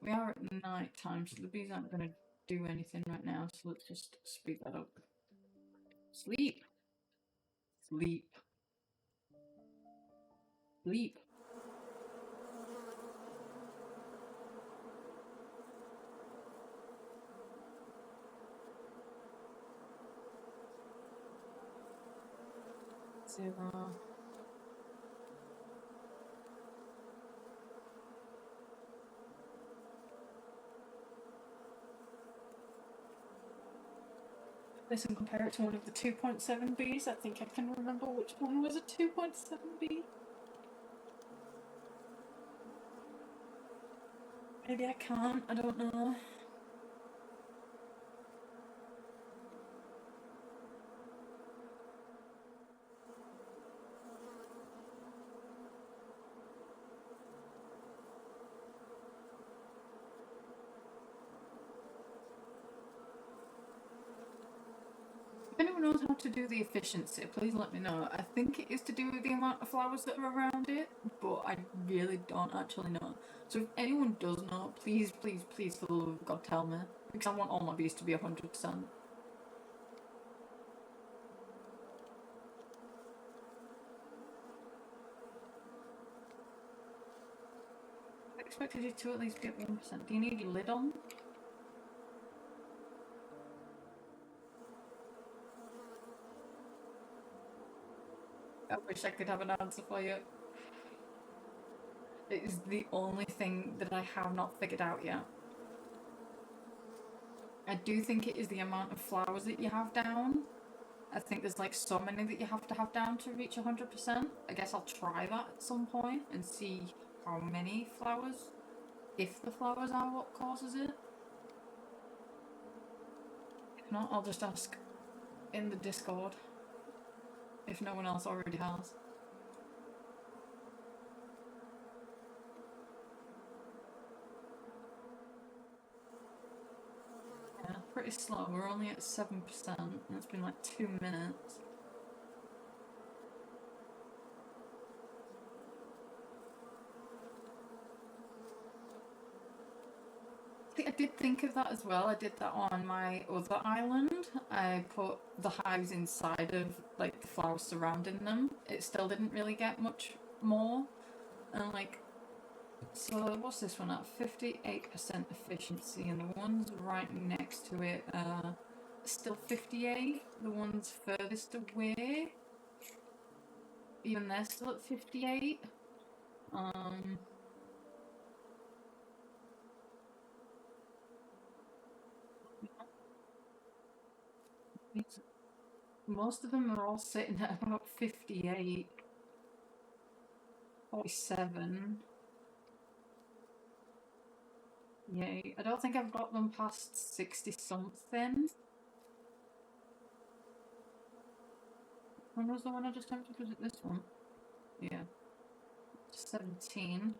We are at night time, so the bees aren't going to do anything right now, so let's just speed that up. Sleep! Sleep. Sleep. Zero. this and compare it to one of the 2.7Bs. I think I can remember which one was a 2.7B. Maybe I can't, I don't know. If anyone knows how to do the efficiency, please let me know. I think it is to do with the amount of flowers that are around it, but I really don't actually know. So if anyone does know, please, please, please, for the love of God, tell me. Because I want all my bees to be 100%. I expected you to at least get 1%. Do you need your lid on? I wish I could have an answer for you. It is the only thing that I have not figured out yet. I do think it is the amount of flowers that you have down. I think there's like so many that you have to have down to reach 100%. I guess I'll try that at some point and see how many flowers, if the flowers are what causes it. If not, I'll just ask in the Discord if no one else already has. Yeah, pretty slow. We're only at 7% and it's been like 2 minutes. I did think of that as well. I did that on my other island. I put the hives inside of like the flowers surrounding them. It still didn't really get much more. And like, so what's this one at? 58% efficiency, and the ones right next to it are still 58. The ones furthest away, even they're still at 58. Most of them are all sitting at about 58, 47. Yay. I don't think I've got them past 60 something. When was the one I just tempted? Was it this one? Yeah. 17.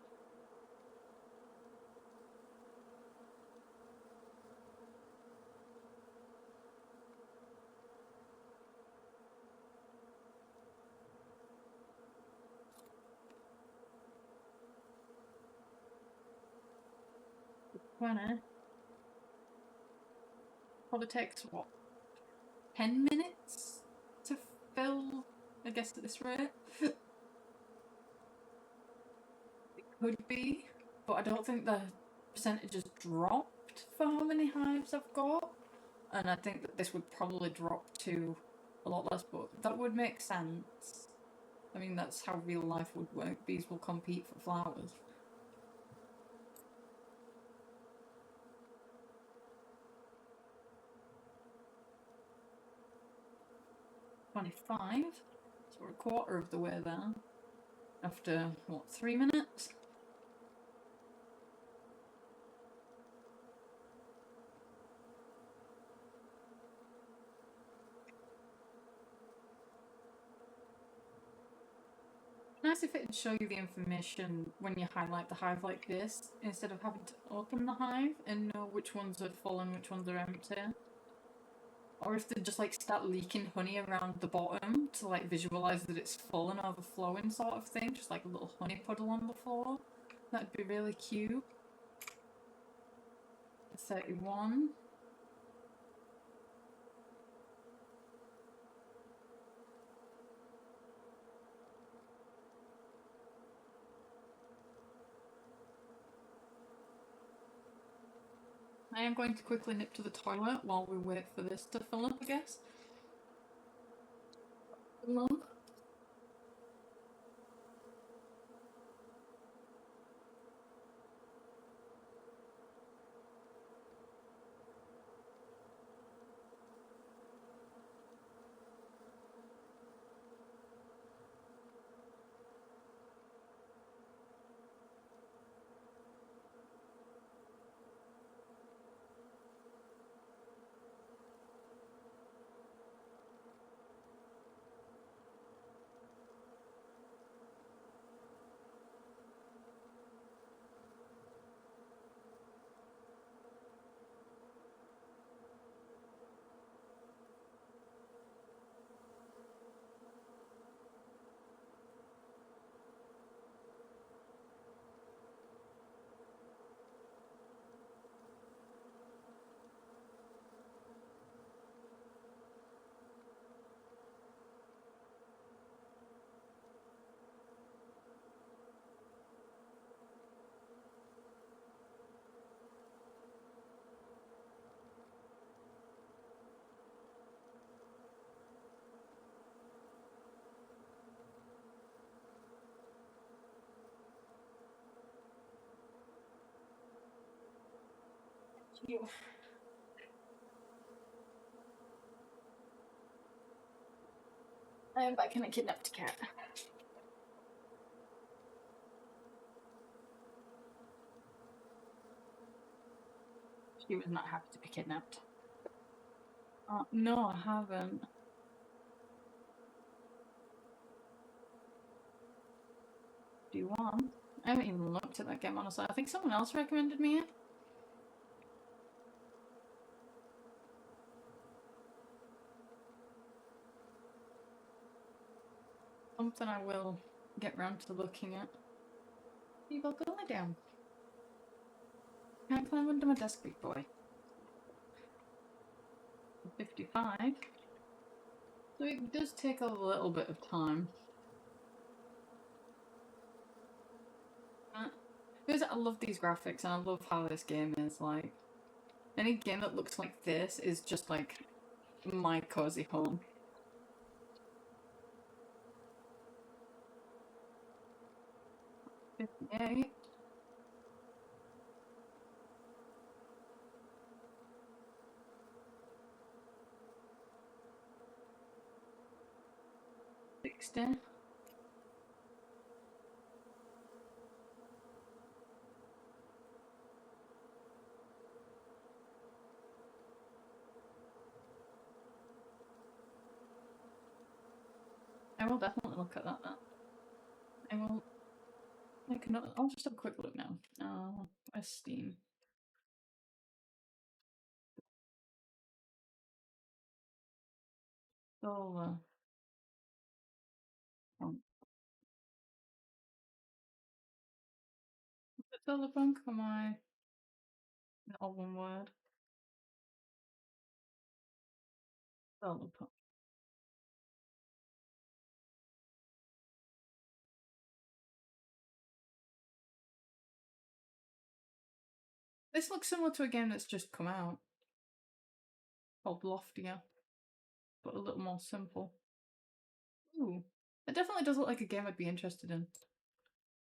Probably takes, what, 10 minutes to fill, I guess, at this rate? It could be, but I don't think the percentage has dropped for how many hives I've got. And I think that this would probably drop to a lot less, but that would make sense. I mean, that's how real life would work. Bees will compete for flowers. 25. So we're a quarter of the way there. After, what, 3 minutes? Nice if it would show you the information when you highlight the hive like this, instead of having to open the hive and know which ones are full and which ones are empty. Or if they just like start leaking honey around the bottom to like visualise that it's full and overflowing sort of thing, just like a little honey puddle on the floor. That'd be really cute. 31. I am going to quickly nip to the toilet while we wait for this to fill up, I guess. Long. you. I am back in a kidnapped cat. She was not happy to be kidnapped. No, I haven't. Do you want? I haven't even looked at that game, honestly. I think someone else recommended me it. Something I will get round to looking at. You go lie down. Can't climb under my desk, big boy. 55. So it does take a little bit of time. Because I love these graphics and I love how this game is. Like, any game that looks like this is just like my cozy home. Yay. $60. I will definitely look at that then. I will make another. I'll just have a quick look now. Where's Steam? Solar. Oh. Is it Solarpunk or my all one word? Solarpunk. This looks similar to a game that's just come out. Called Loftier. But a little more simple. Ooh. It definitely does look like a game I'd be interested in.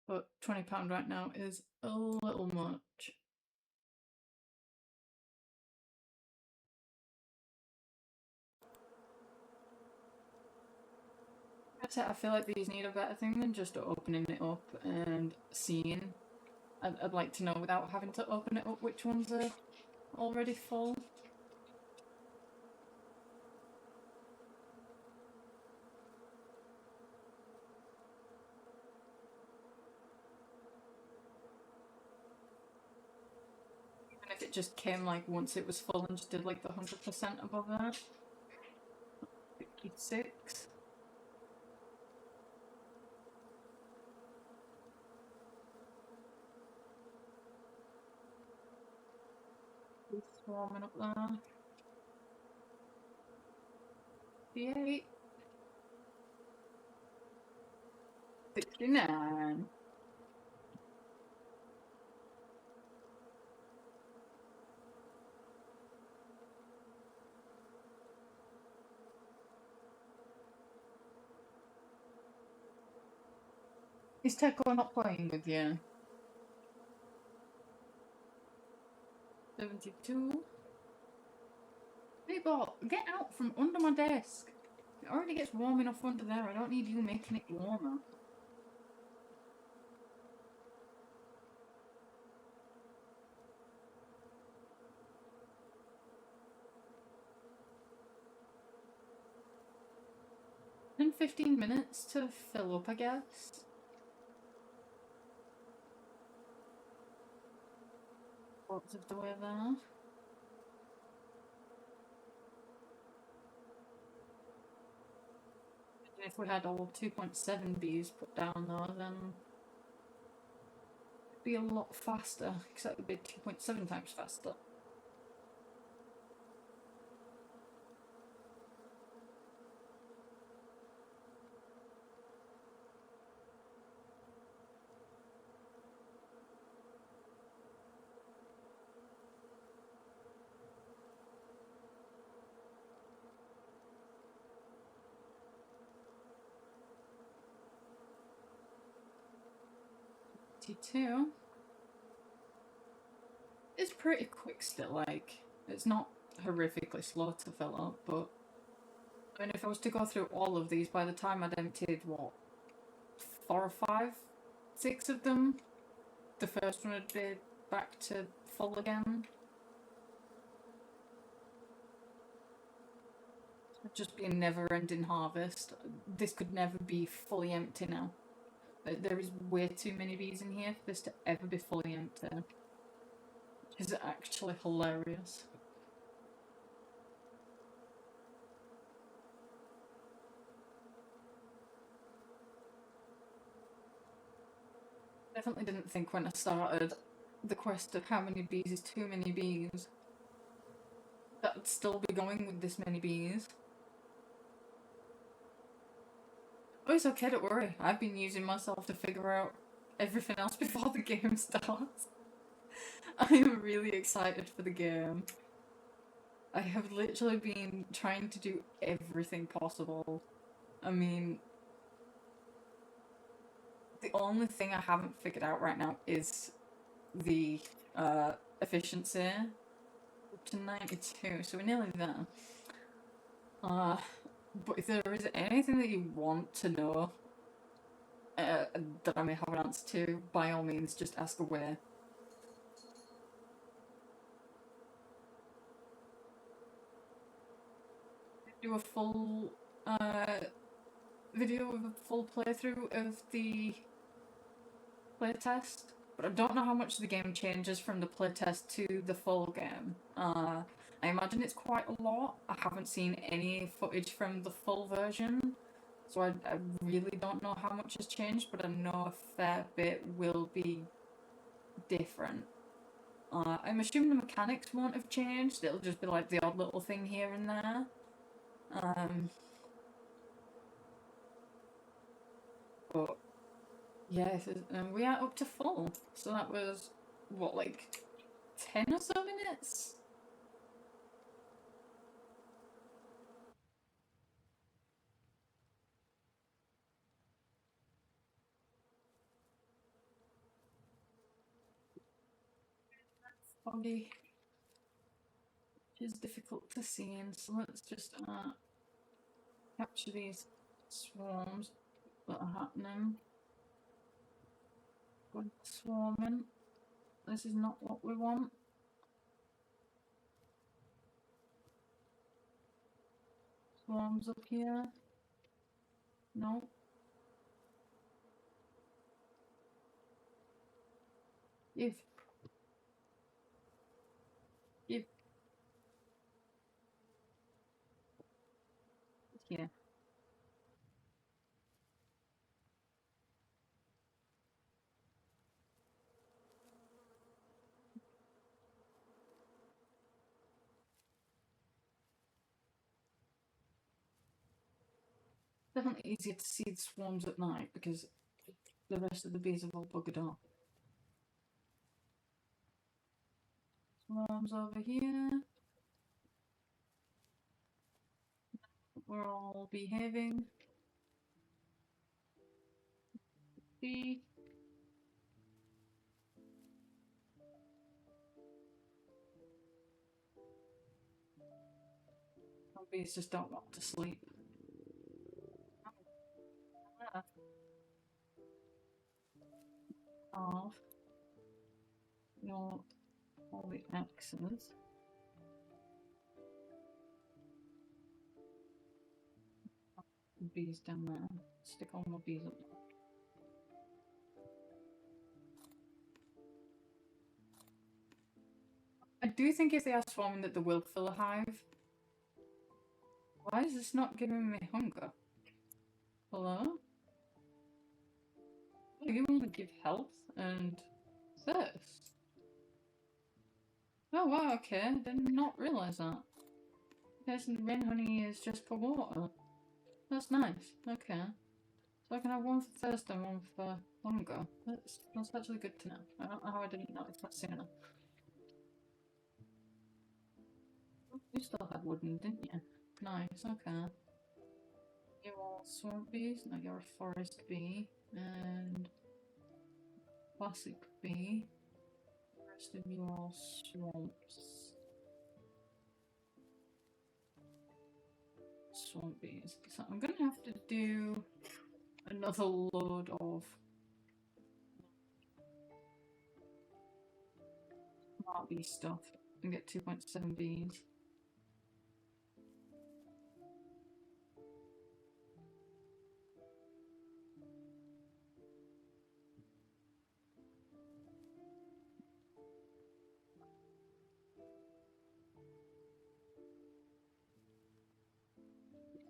But £20 right now is a little much. I feel like these need a better thing than just opening it up and seeing. I'd like to know without having to open it up which ones are already full. Even if it just came like once it was full and just did like the 100% above that. 56. It's swarming up there. 58. 69. Is Teco not playing with you? 72. People, get out from under my desk. It already gets warm enough under there. I don't need you making it warmer. In 15 minutes to fill up, I guess. Lots of the way there. If we had all 2.7 Bs put down though, then it'd be a lot faster, because that would be 2.7 times faster. T2. It's pretty quick still, like, it's not horrifically slow to fill up, but I mean, if I was to go through all of these, by the time I'd emptied, what, 4 or 5, 6 of them, the first one would be back to full again. It'd just be a never-ending harvest. This could never be fully empty now. There is way too many bees in here for this to ever be fully empty. Which is actually hilarious. Definitely didn't think when I started the quest of how many bees is too many bees that I'd still be going with this many bees. Oh, it's okay, don't worry. I've been using myself to figure out everything else before the game starts. I am really excited for the game. I have literally been trying to do everything possible. I mean, the only thing I haven't figured out right now is the efficiency. Up to 92, so we're nearly there. But if there is anything that you want to know that I may have an answer to, by all means, just ask away. Do a full video of a full playthrough of the playtest, but I don't know how much the game changes from the playtest to the full game. I imagine it's quite a lot. I haven't seen any footage from the full version, so I really don't know how much has changed, but I know a fair bit will be different. I'm assuming the mechanics won't have changed. It'll just be like the odd little thing here and there. But yeah, we are up to full. So that was, what, like 10 or so minutes? Foggy. Which is difficult to see, and so let's just capture these swarms that are happening. Good swarming. This is not what we want. Swarms up here. No. Give. Give. Here. Definitely easier to see the swarms at night because the rest of the bees have all buggered off. Swarms over here. We're all behaving. See? Some bees just don't want to sleep. Off. Your all the axes. Bees down there. Stick all my bees up there. I do think if they are swarming that they will fill a hive. Why is this not giving me hunger? Hello? Oh, you want to give health and thirst? Oh wow, okay, did not realise that. Yes, and rain honey is just for water. That's nice, okay. So I can have one for thirst and one for hunger. That's actually good to know. I don't know how I didn't notice that sooner. You still had wooden, didn't you? Nice, okay. You're all swamp bees? No, you're a forest bee. And classic bee. rest of your swamps. Swamp bees. So I'm gonna have to do another load of smart bee stuff and get 2.7 bees.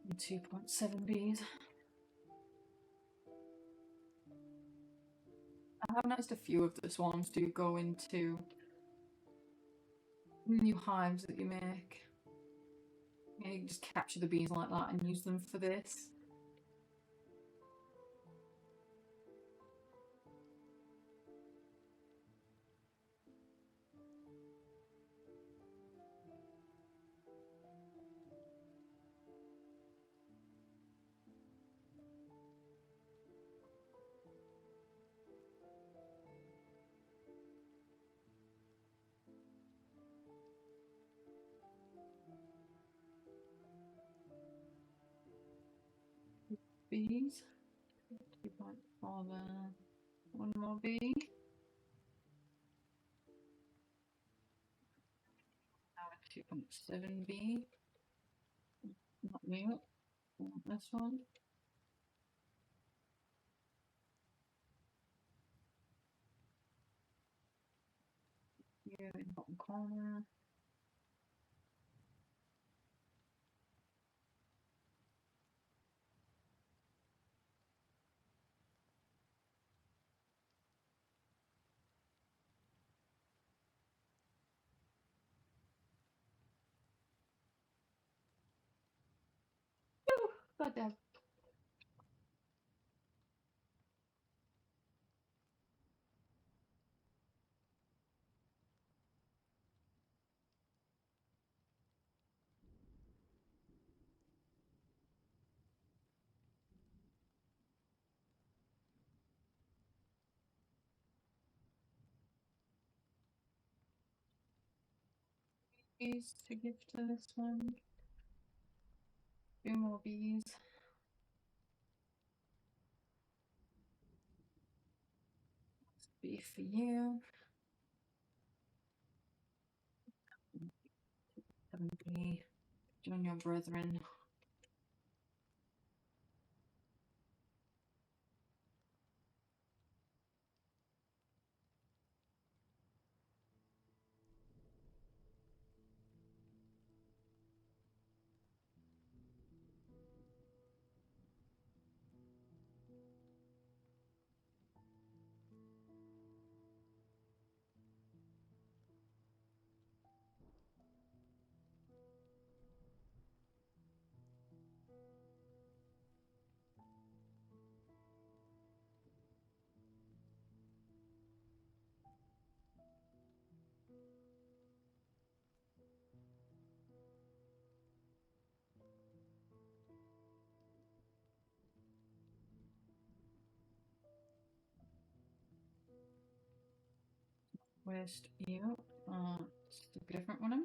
And 2.7 bees. I have noticed a few of the swarms do go into new hives that you make. You can just capture the bees like that and use them for this. Bees. 2.4 there. One more bee. Now a 2.7 bee. Not new. This one. Here in the bottom corner. Got that. Bees to give to this one. 2 more bees. Bee for you. 7 bee. Join your brethren. Waste you. Stick a different one in.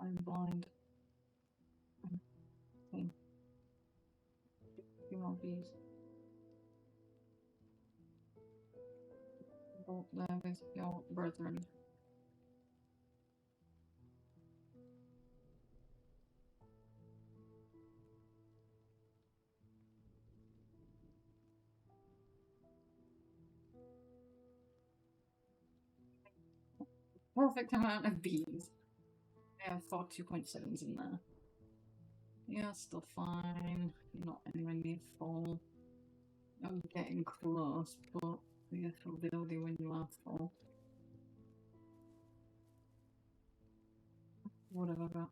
I'm blind. Okay. 2 more bees. Go there with your brethren. Perfect amount of bees. Yeah, 42.7's in there. Yeah, still fine. Not anywhere near full. I'm getting close, but I guess it'll be only when you are full. What have I got?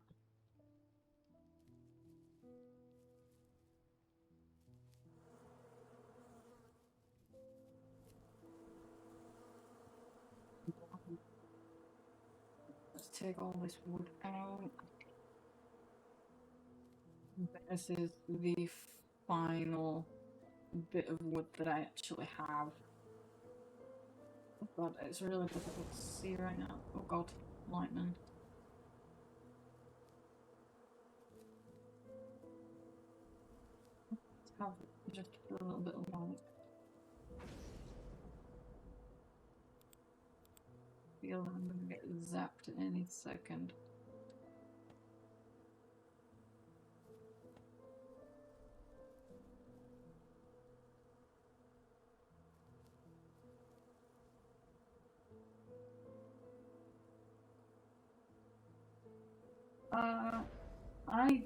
Let's take all this wood out. This is the final bit of wood that I actually have. Oh god, it's really difficult to see right now. Oh god, lightning. Let's have just a little bit of light. Feel that I'm gonna get zapped any second. I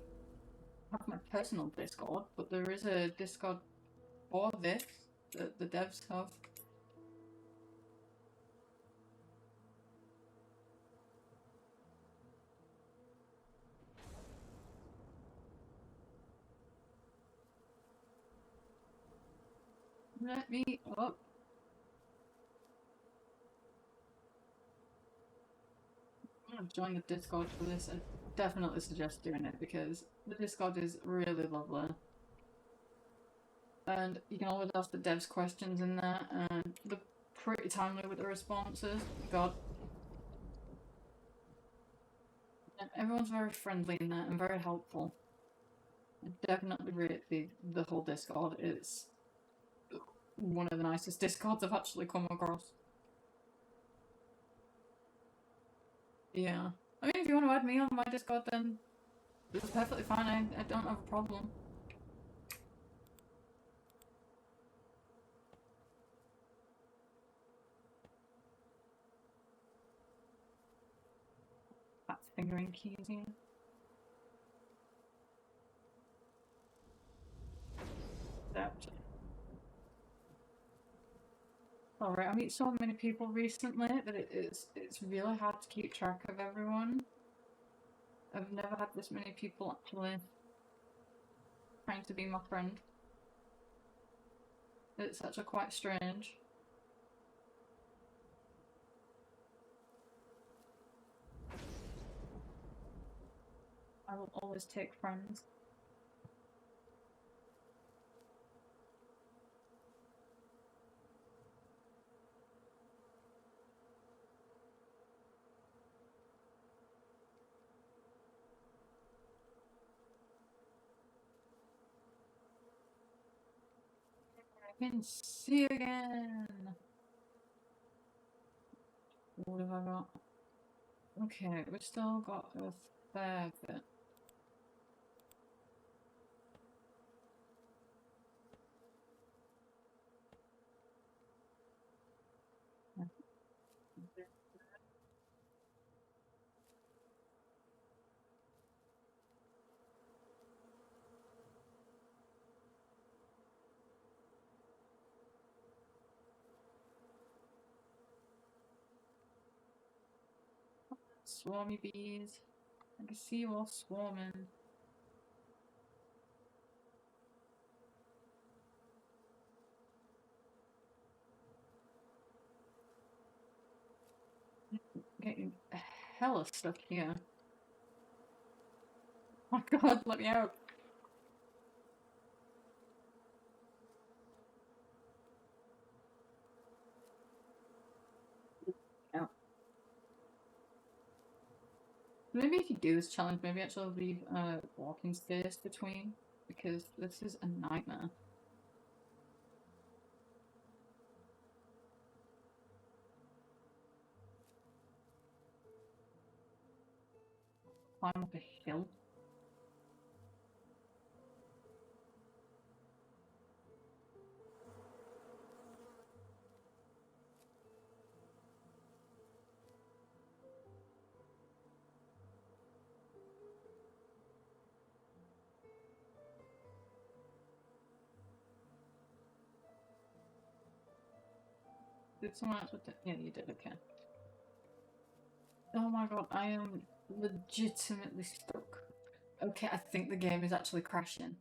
have my personal Discord, but there is a Discord for this that the devs have. Let me up. I'm gonna join the Discord for this. I definitely suggest doing it because the Discord is really lovely. And you can always ask the devs questions in there, and they're pretty timely with the responses. God. And everyone's very friendly in there and very helpful. I definitely rate the whole Discord. It's one of the nicest Discords I've actually come across. Yeah. I mean, if you want to add me on my Discord, then it's perfectly fine. I don't have a problem. That's fingering keys here. Alright, I meet so many people recently that it's really hard to keep track of everyone. I've never had this many people actually trying to be my friend. It's actually quite strange. I will always take friends. I can see you again! What have I got? Okay, we've still got a fair bit. Swarmy bees. I can see you all swarming. Getting a hell of stuff here. Oh my god, let me out. Yeah. Maybe if you do this challenge, maybe actually leave walking space between, because this is a nightmare. Climb up a hill. Did someone else with it? Yeah, you did, okay. Oh my god, I am legitimately stuck. Okay, I think the game is actually crashing.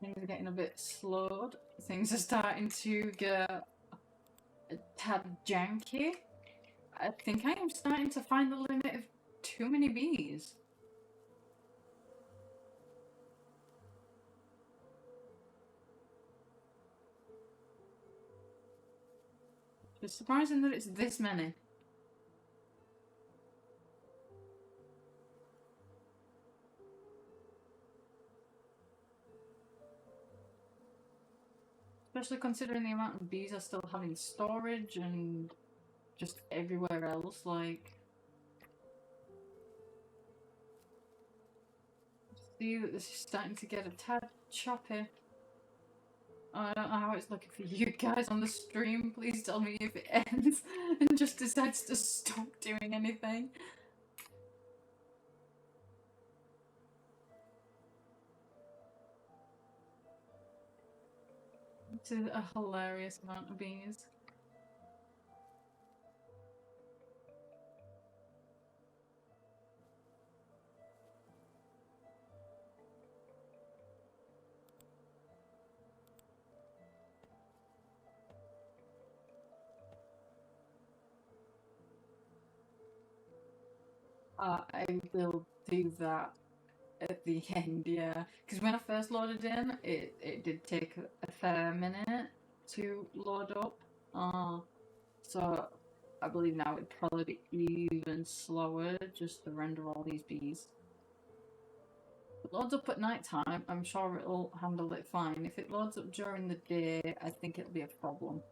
Things are getting a bit slowed. Things are starting to get a tad janky. I think I am starting to find the limit of too many bees. It's surprising that it's this many. Especially considering the amount of bees I still have in storage and just everywhere else, like... See that this is starting to get a tad choppy. I don't know how it's looking for you guys on the stream. Please tell me if it ends and just decides to stop doing anything. It's a hilarious amount of bees. I will do that at the end, yeah. Because when I first loaded in, it did take a fair minute to load up. So I believe now it'd probably be even slower just to render all these bees. If it loads up at night time, I'm sure it'll handle it fine. If it loads up during the day, I think it'll be a problem.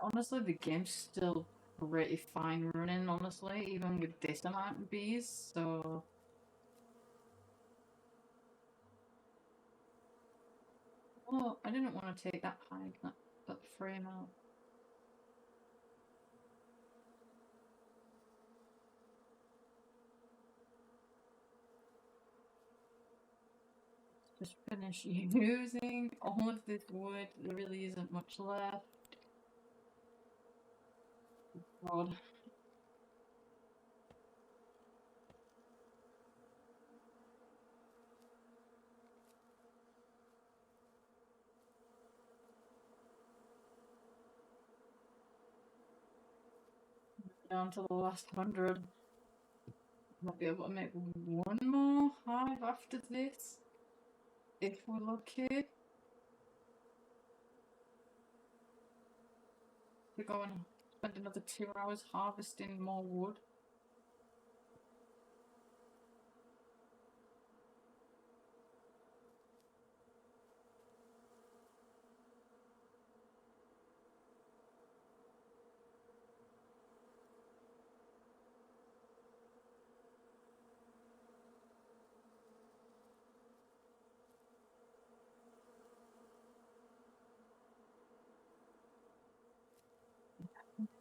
Honestly, the game's still pretty fine running, honestly, even with this amount of bees, so... Oh, I didn't want to take that hide, that frame out. Just finish using all of this wood. There really isn't much left. God. Down to the last 100. Might be able to make one more hive after this, if we're lucky. We're going to spend another 2 hours harvesting more wood.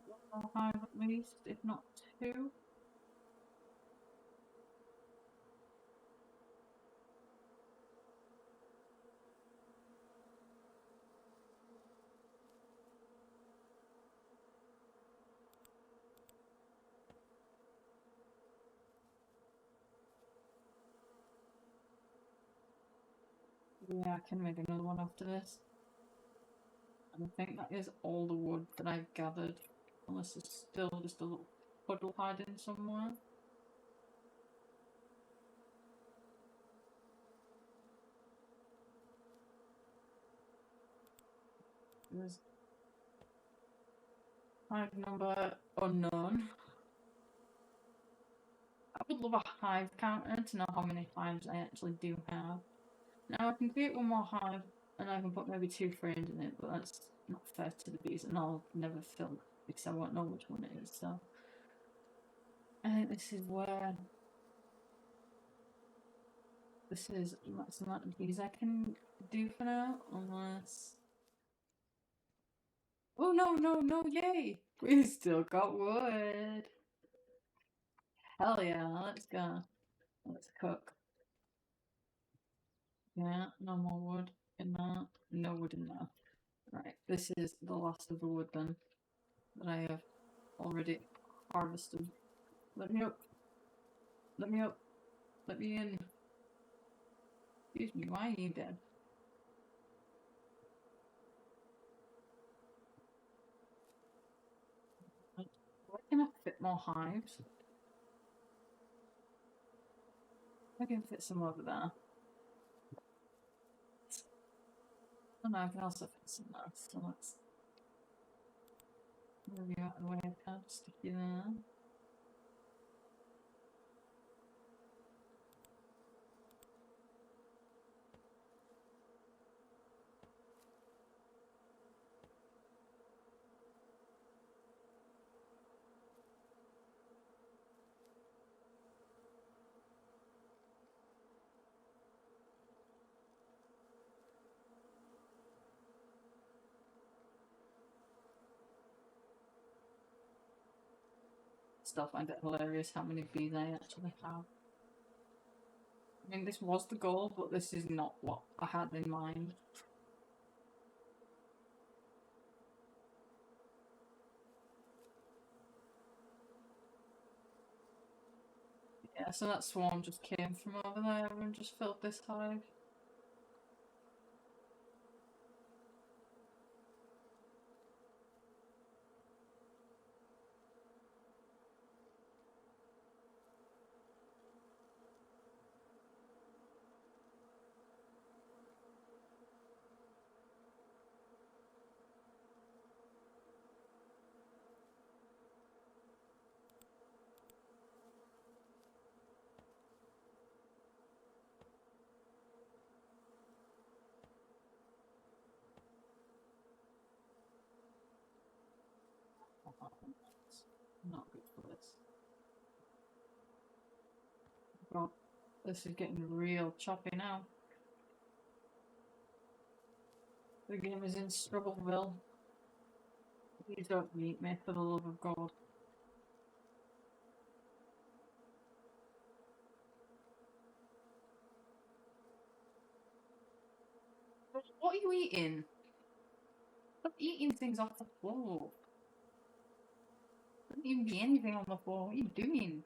One more hive at least, if not 2. Yeah, I can make another one after this. And I think that is all the wood that I've gathered. Unless there's still just a little puddle hiding somewhere. There's hive number unknown. I would love a hive counter to know how many hives I actually do have. Now I can create one more hive and I can put maybe 2 frames in it, but that's not fair to the bees and I'll never fill it because I won't know which one it is, so I think this is where This is the max amount of bees I can do for now, unless... Oh no, no, no, yay! We still got wood! Hell yeah, let's go. Let's cook. Yeah, no more wood in that. No wood in there. Right, this is the last of the wood then that I have already harvested. Let me up. Let me up. Let me in. Excuse me, why are you dead? Why can I fit more hives? I can fit some over there. Oh no, I can also fit some there, so let's move you out of the way. I can't stick you there. Still find it hilarious how many bees I actually have. I mean, this was the goal, but this is not what I had in mind. Yeah, so that swarm just came from over there and just filled this hive. Not good for this. God, this is getting real choppy now. The game is in struggleville. Please don't eat me, for the love of God. What are you eating? Stop eating things off the floor. There doesn't even be anything on the floor. What are you doing?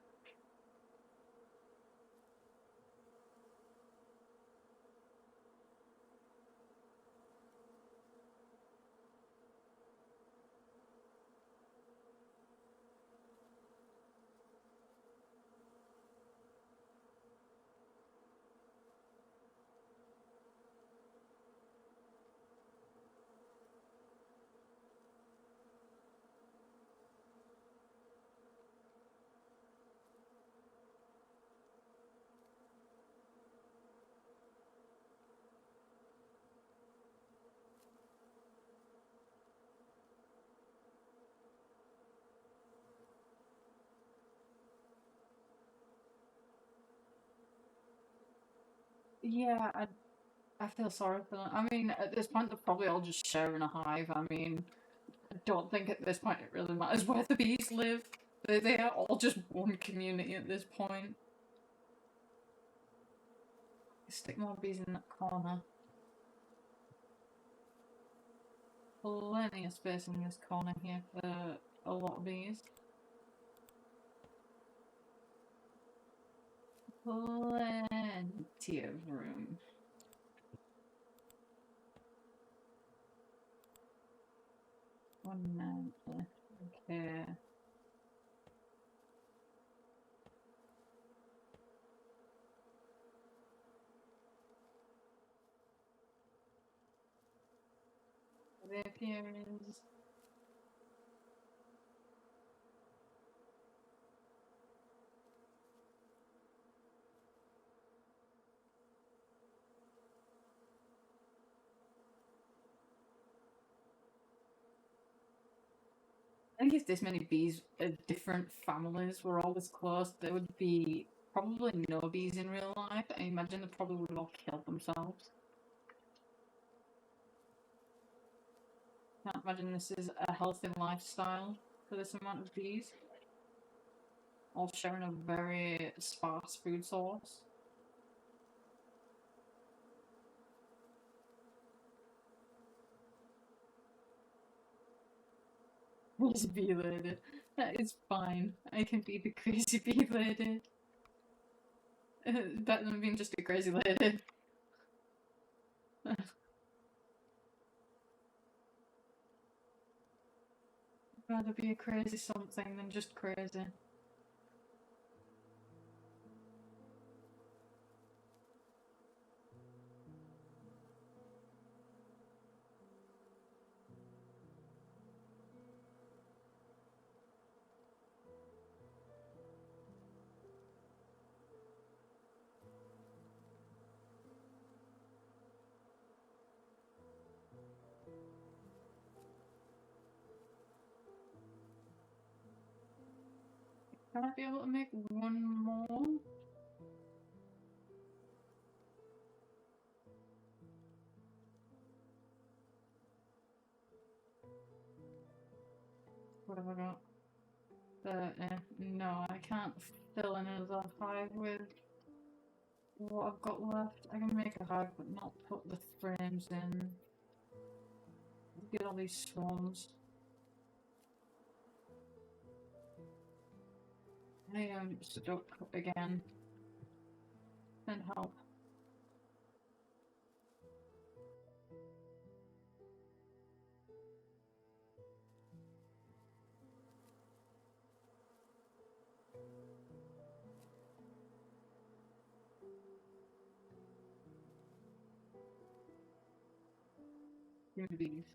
Yeah, I feel sorry for them. I mean, at this point, they're probably all just sharing a hive. I mean, I don't think at this point it really matters where the bees live. They are all just one community at this point. Stick more bees in that corner. Plenty of space in this corner here for a lot of bees. Plenty of room. One man. Okay. The appearance. I think if this many bees of different families were all this close, there would be probably no bees in real life. I imagine they probably would have all killed themselves. Can't imagine this is a healthy lifestyle for this amount of bees. All sharing a very sparse food source. Crazy bee lady. That is fine. I can be the crazy bee lady. Better than being just a crazy lady. I'd rather be a crazy something than just crazy. Can I be able to make one more? What have I got? No, I can't fill another hive with what I've got left. I can make a hive but not put the frames in. Get all these swarms. I am stuck again. Send help. Give me these.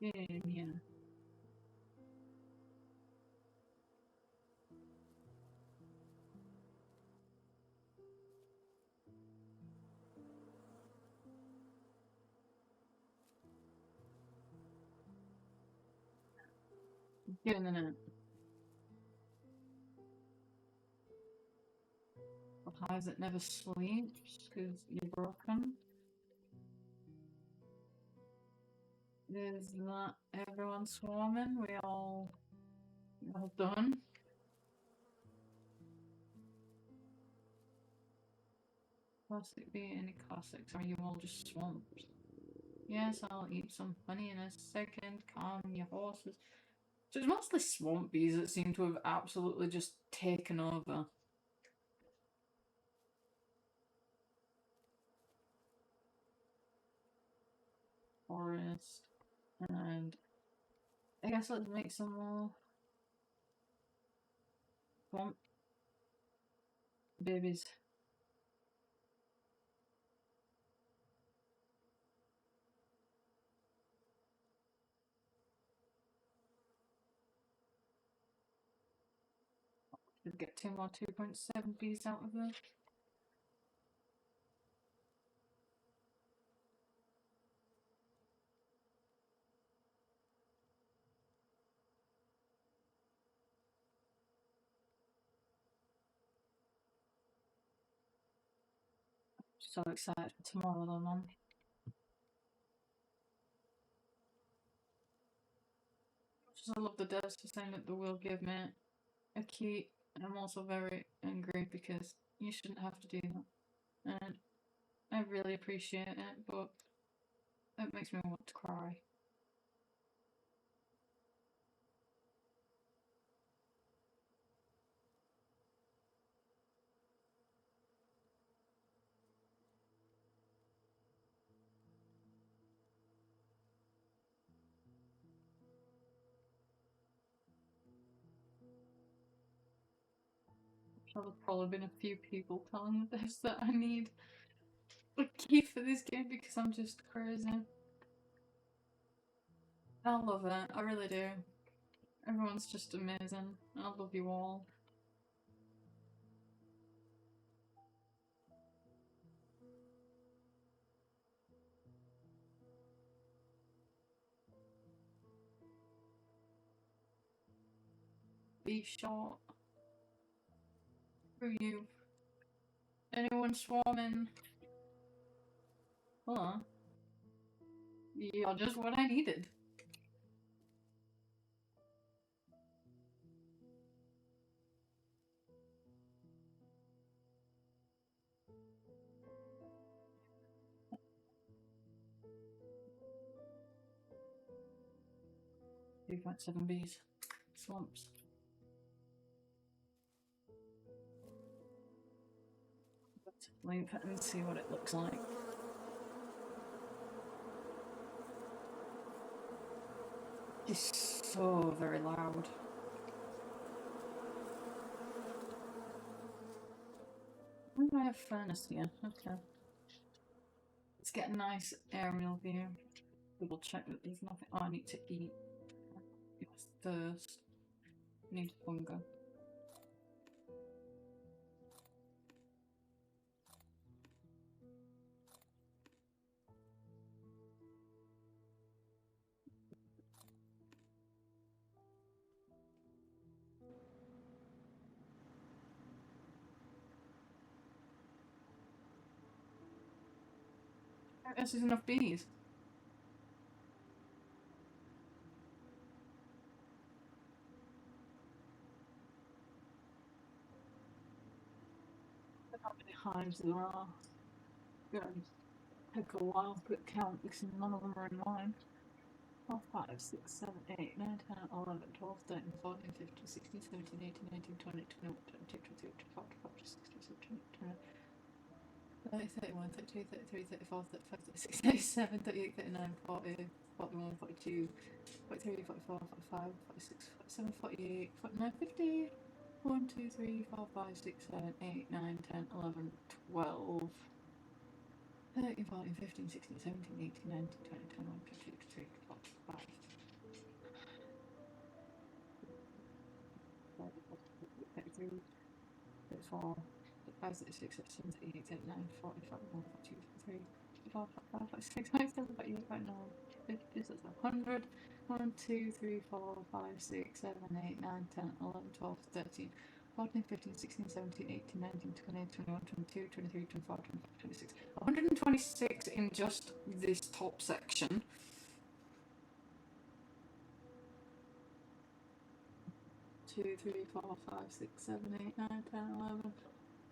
Get in here. Get in the net. A hive that never sleeps because you're broken. Is that everyone swarming? We all done? Classic bee, any classics? Are you all just swamped? Yes, I'll eat some honey in a second. Calm your horses. So it's mostly swamp bees that seem to have absolutely just taken over. Forest. And I guess let's make some more swamp babies. Should get 2 more 2.7 bees out of there. So excited for tomorrow though, Mum. Just I love the devs for saying that they will give me a key. I'm also very angry because you shouldn't have to do that. And I really appreciate it, but it makes me want to cry. There's probably been a few people telling the devs that I need a key for this game because I'm just crazy. I love it, I really do. Everyone's just amazing. I love you all. bee shot. Screw you. Anyone swarming? Hold on. You're just what I needed. Three point 7 bees. Swamps. Let's leave it and see what it looks like. It's so very loud. Why do I have furnace here? Okay. Let's get a nice aerial view. Double check that there's nothing. Oh, I need to eat. It's thirst. I need hunger. This is enough bees. How many hives there are? Gonna take a while to count because none of them are in line. 4, 5, 6, 7, 8, 9, 10, 11, 12, 13, 14, 15, 16, 17, 18, 19, 20, 21, 22, 23, 24, 25, 26, 27, 28, 30, 31, 32, 33, 34, 35, 36, 37, 38, 39, 40, 41, 42, 43, 44, 45, 46, 47, 48, 49, 50. 1, 2, 3, 4, 5, 6, 7, 8, 9, 10, 11, 12, 13, 14, 15, 16, 17, 18, 19, 20, 21, 22, 23, 24, 25. 33, 34, 35, 36, 37, 38, 39, 40, 41, 42, 43, 44, 45, 46, 47, 48, 49, 50, that's 100. 1, 2, 3, 4, 5, 6, 7, 8, 9, 10, 11, 12, 13, 14, 15, 16, 17, 18, 19, 20, 21, 22, 23, 24, 25, 26. 126 in just this top section. Two, 3, 4, 5, 6, 7, 8, 9, 10, 11,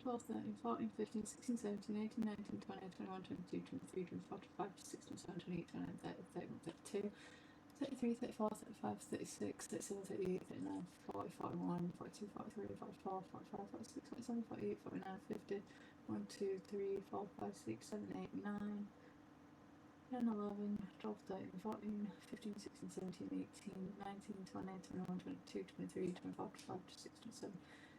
12, 13, 14, 15, 16, 17, 18, 19, 20, 21, 22, 23, 24, 25, 26, 27, 28, 29, 30, 31, 32. 33, 34, 35, 36, 37, 38, 39, 40, 41, 42, 43, 44, 45, 46, 47, 48, 49, 50. 1, 2, 3, 4, 5, 6, 7, 8, 9, 10, 11, 12, 13, 14, 15, 16, 17, 18, 19, 20, 21, 22, 23, 24, 25, 26, 27,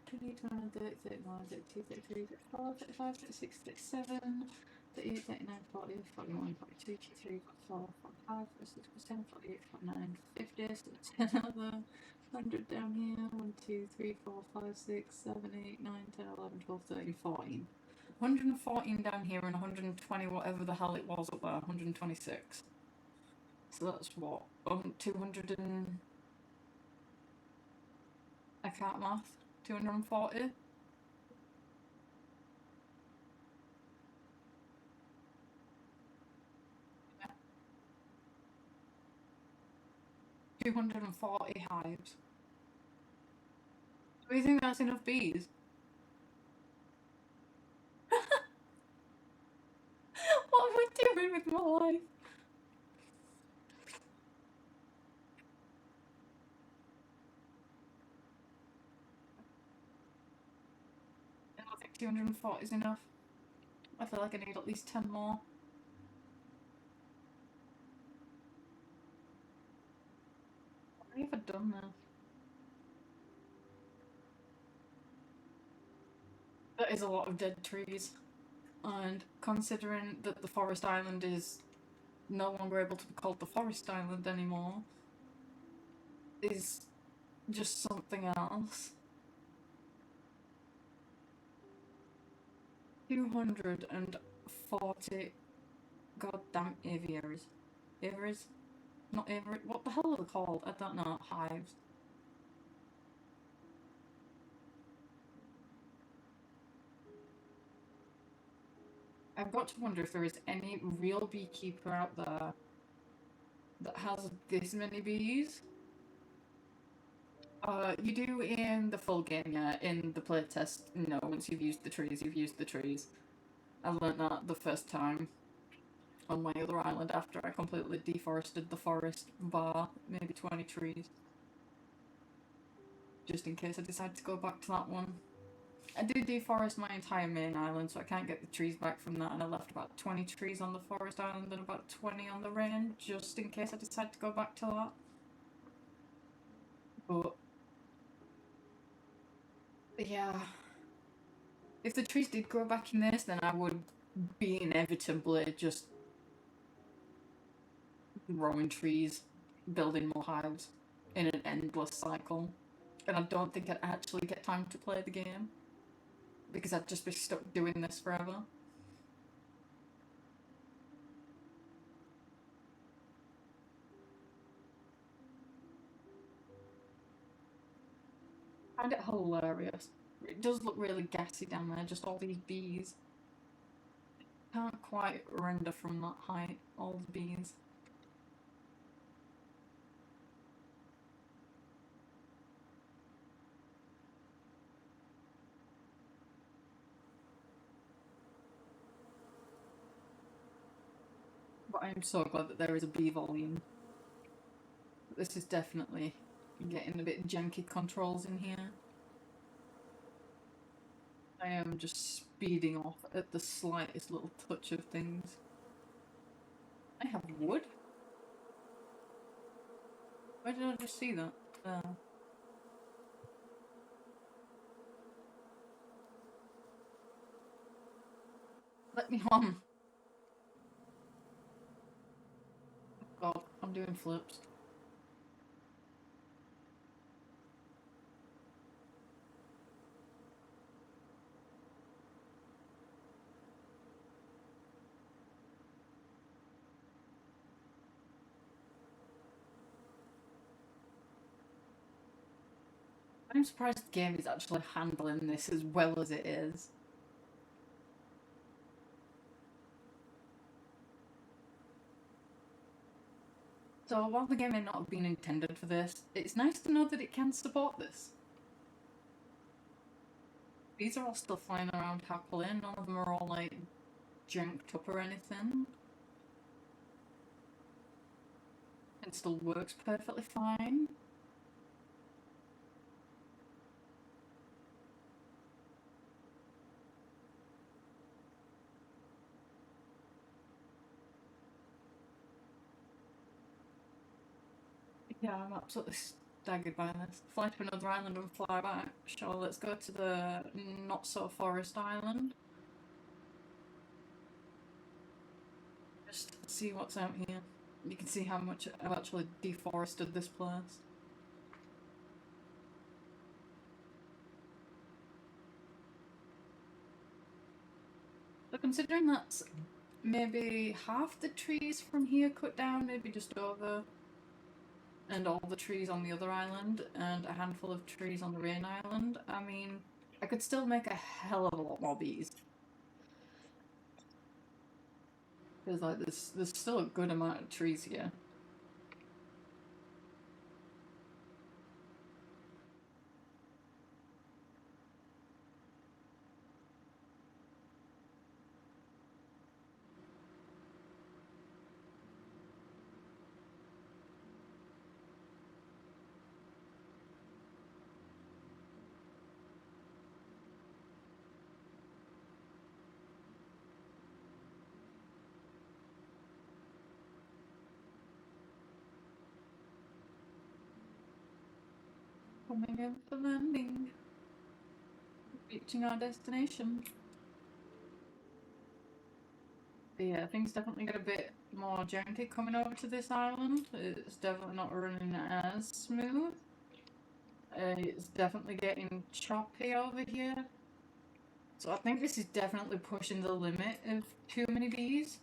28, 29, 30, 31, 32, 33, 34, 35, 36, 37. 38, 39, 40, 41, 42, 43, 44, 45, 46, 47, 48, 49, 50, so 10 other 100 down here. 1, 2, 3, 4, 5, 6, 7, 8, 9, 10, 11, 12, 13, 14. 114 down here and 120 whatever the hell it was up there, 126. So that's what? 200 and... I can't math. 240? 240 hives. Do you think that's enough bees? What am I doing with my life? I don't think 240 is enough. I feel like I need at least 10 more. What have I done there? That is a lot of dead trees. And considering that the forest island is no longer able to be called the forest island anymore, is just something else. 240 goddamn aviaries. Aviaries? Not aviary. What the hell are they called? I don't know. Hives. I've got to wonder if there is any real beekeeper out there that has this many bees. You do in the full game, yeah. In the playtest, no, once you've used the trees, you've used the trees. I learnt that the first time on my other island after I completely deforested the forest, bar maybe 20 trees. Just in case I decide to go back to that one. I did deforest my entire main island, so I can't get the trees back from that, and I left about 20 trees on the forest island and about 20 on the rain, just in case I decide to go back to that. But yeah, if the trees did grow back in this, then I would be inevitably just growing trees, building more hives in an endless cycle. And I don't think I'd actually get time to play the game, because I'd just be stuck doing this forever. I find it hilarious. It does look really gassy down there, just all these bees. Can't quite render from that height, all the bees. But I'm so glad that there is a bee volume. This is definitely getting a bit janky controls in here. I am just speeding off at the slightest little touch of things. I have wood? Where did I just see that? Let me on! God, I'm doing flips. I'm surprised the game is actually handling this as well as it is. So while the game may not have been intended for this, it's nice to know that it can support this. These are all still flying around happily, none of them are all like janked up or anything. It still works perfectly fine. Yeah, I'm absolutely staggered by this. Fly to another island and fly back. Sure, let's go to the not-so-forest island. Just see what's out here. You can see how much I've actually deforested this place. So considering that's maybe half the trees from here cut down, maybe just over, and all the trees on the other island, and a handful of trees on the main island, I mean, I could still make a hell of a lot more bees. Because like there's still a good amount of trees here. Coming in for landing. Reaching our destination. But yeah, things definitely get a bit more janky coming over to this island. It's definitely not running as smooth. It's definitely getting choppy over here. So I think this is definitely pushing the limit of too many bees.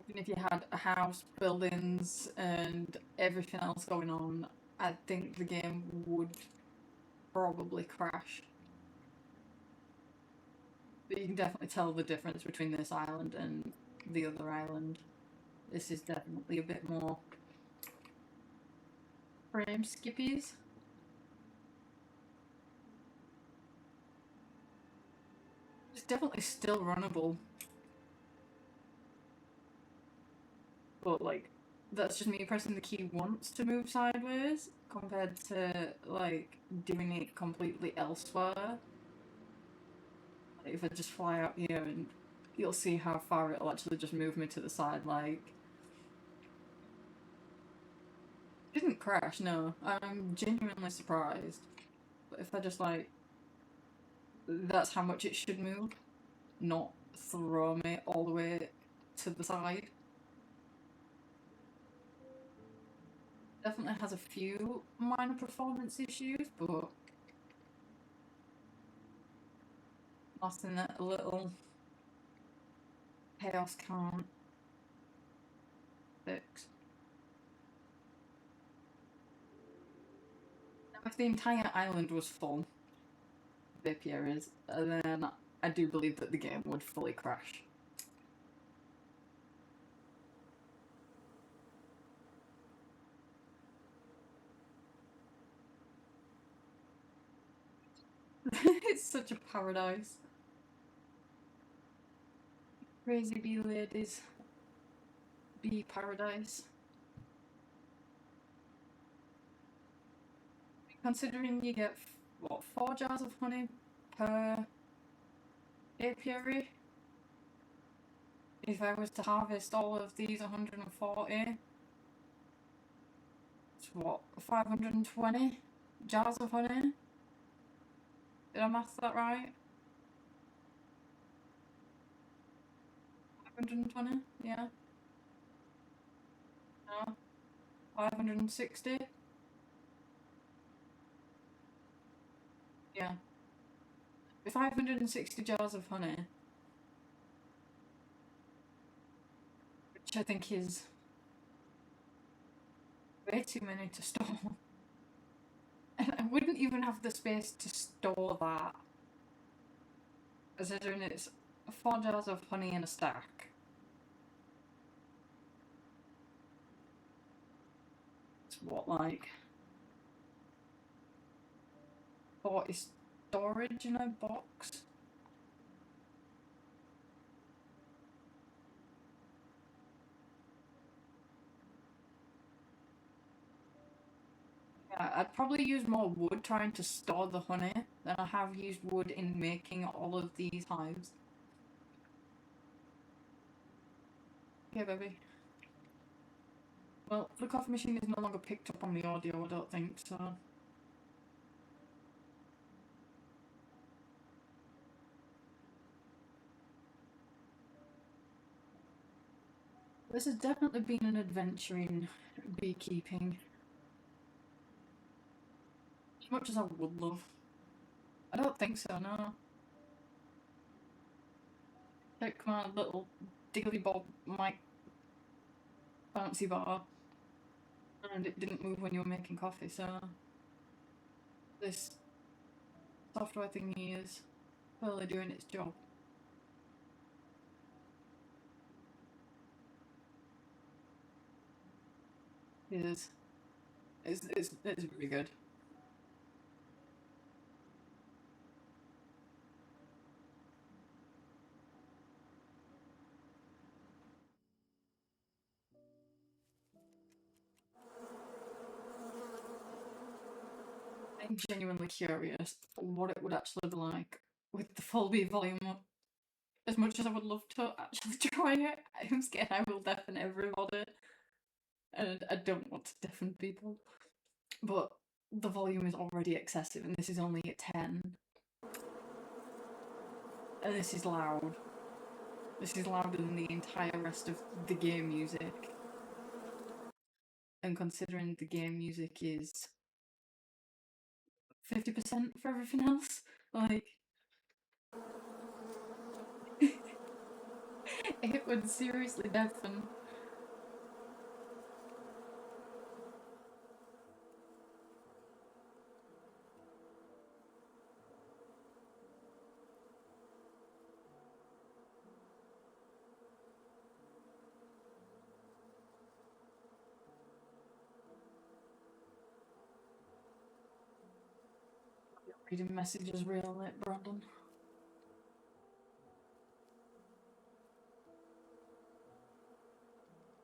Even if you had a house, buildings, and everything else going on, I think the game would probably crash. But you can definitely tell the difference between this island and the other island. This is definitely a bit more frame skippies. It's definitely still runnable. But like, that's just me pressing the key once to move sideways compared to like doing it completely elsewhere. Like, if I just fly out here and you'll see how far it'll actually just move me to the side, like. It didn't crash, no. I'm genuinely surprised. But if I just like, that's how much it should move, not throw me all the way to the side. Definitely has a few minor performance issues, but nothing that a little chaos can't fix. Now, if the entire island was full of apiaries, then I do believe that the game would fully crash. It's such a paradise. Crazy bee ladies. Bee paradise. Considering you get, what, 4 jars of honey per apiary? If I was to harvest all of these 140, it's what, 520 jars of honey? Did I math that right? 520? Yeah. No. 560? Yeah. 560 jars of honey. Which I think is way too many to store. And I wouldn't even have the space to store that. Considering it's 4 jars of honey in a stack. It's what, like 40 storage in a box? Yeah, I'd probably use more wood trying to store the honey than I have used wood in making all of these hives. Yeah, baby. Well, the coffee machine is no longer picked up on the audio, I don't think, so. This has definitely been an adventure in beekeeping. As much as I would love. I don't think so, no. Take my little diggly bob mic bouncy bar, and it didn't move when you were making coffee, so this software thingy is clearly doing its job. It is. It's really good. I'm genuinely curious what it would actually be like with the full beat volume up. As much as I would love to actually try it, I'm scared I will deafen everybody. And I don't want to deafen people. But the volume is already excessive, and this is only at 10. And this is loud. This is louder than the entire rest of the game music. And considering the game music is 50% for everything else, like, it would seriously deafen. Reading messages real late, Brandon.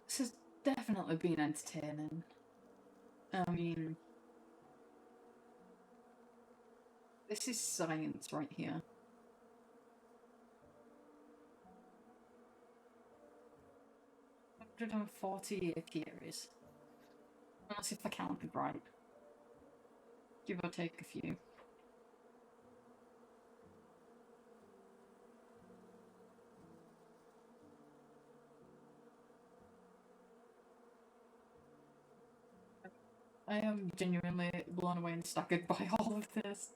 This has definitely been entertaining. I mean, this is science right here. 140 apiaries. Unless if I counted right. Give or take a few. I am genuinely blown away and staggered by all of this.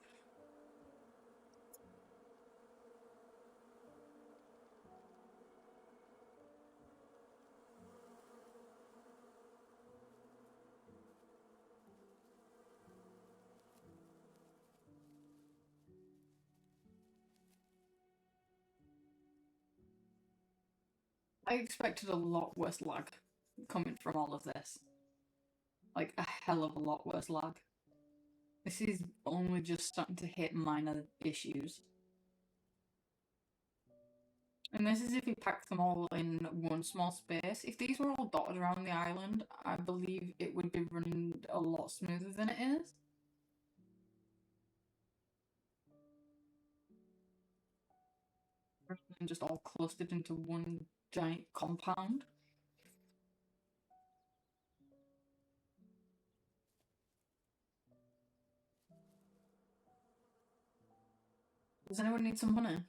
I expected a lot worse lag coming from all of this. Like, a hell of a lot worse lag. This is only just starting to hit minor issues. And this is if you pack them all in one small space. If these were all dotted around the island, I believe it would be running a lot smoother than it is. Rather than just all clustered into one giant compound. Does anyone need some honey?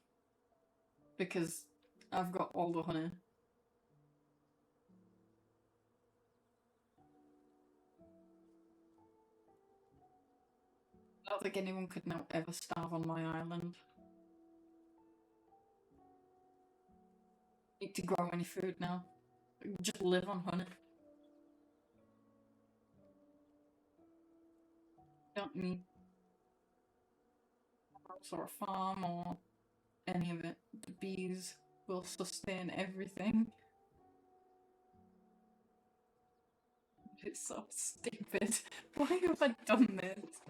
Because I've got all the honey. I don't think anyone could now ever starve on my island. Need to grow any food now. Just live on honey. Don't need a house or a farm or any of it. The bees will sustain everything. It's so stupid. Why have I done this?